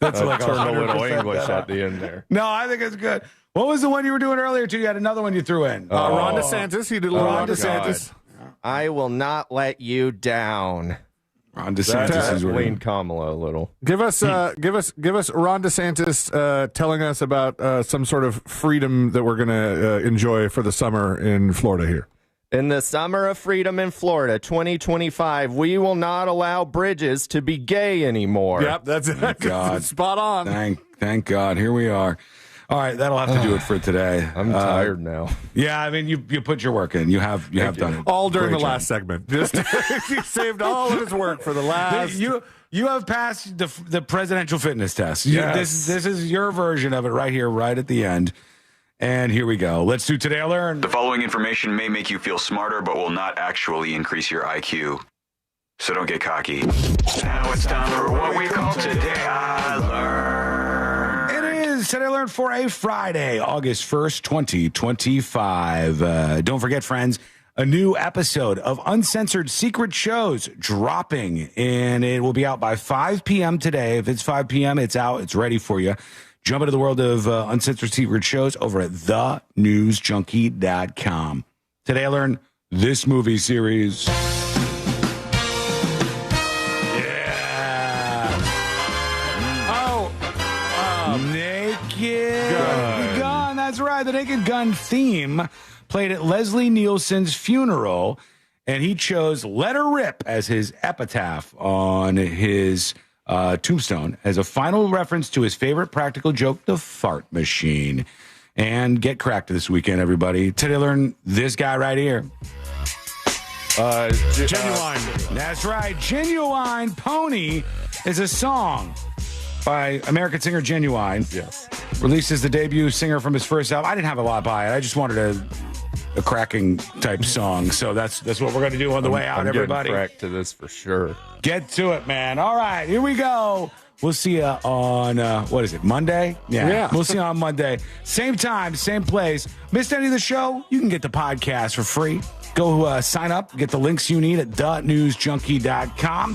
That's like turned a little English at the end there. No, I think it's good. What was the one you were doing earlier, too? You had another one you threw in. Ron DeSantis. He did a little Ron DeSantis. I will not let you down. Ron DeSantis leaned Kamala a little. Give us Ron DeSantis telling us about some sort of freedom that we're going to enjoy for the summer in Florida here. In the summer of freedom in Florida, 2025, we will not allow bridges to be gay anymore. Yep, that's spot on. Thank God. Here we are. All right, that'll have to do it for today. I'm tired now. Yeah, I mean, you put your work in. You have done it. All during the last segment. Just you saved all of his work for the last. You have passed the presidential fitness test. Yes. This is your version of it right here, right at the end. And here we go. Let's do Today I Learned. The following information may make you feel smarter, but will not actually increase your IQ. So don't get cocky. Now it's time for what we call Today I Learned. It is Today I Learned for a Friday, August 1st, 2025. Don't forget, friends, a new episode of Uncensored Secret Shows dropping, and it will be out by 5 p.m. today. If it's 5 p.m., it's out. It's ready for you. Jump into the world of Uncensored Secret Shows over at thenewsjunkie.com. Today I learned this movie series. Naked Gun. That's right. The Naked Gun theme played at Leslie Nielsen's funeral, and he chose Let Her Rip as his epitaph on his tombstone as a final reference to his favorite practical joke, the fart machine. And get cracked this weekend, everybody. Today learn this guy right here. Genuine. That's right. Genuine Pony is a song by American singer Genuine. Yes. Released as the debut singer from his first album. I didn't have a lot by it. I just wanted a cracking type song. So that's what we're going to do on the way out, everybody. I'm getting cracked to this for sure. Get to it, man. All right, here we go. We'll see you on, what is it, Monday? Yeah. We'll see you on Monday. Same time, same place. Missed any of the show? You can get the podcast for free. Go sign up, get the links you need at thenewsjunkie.com.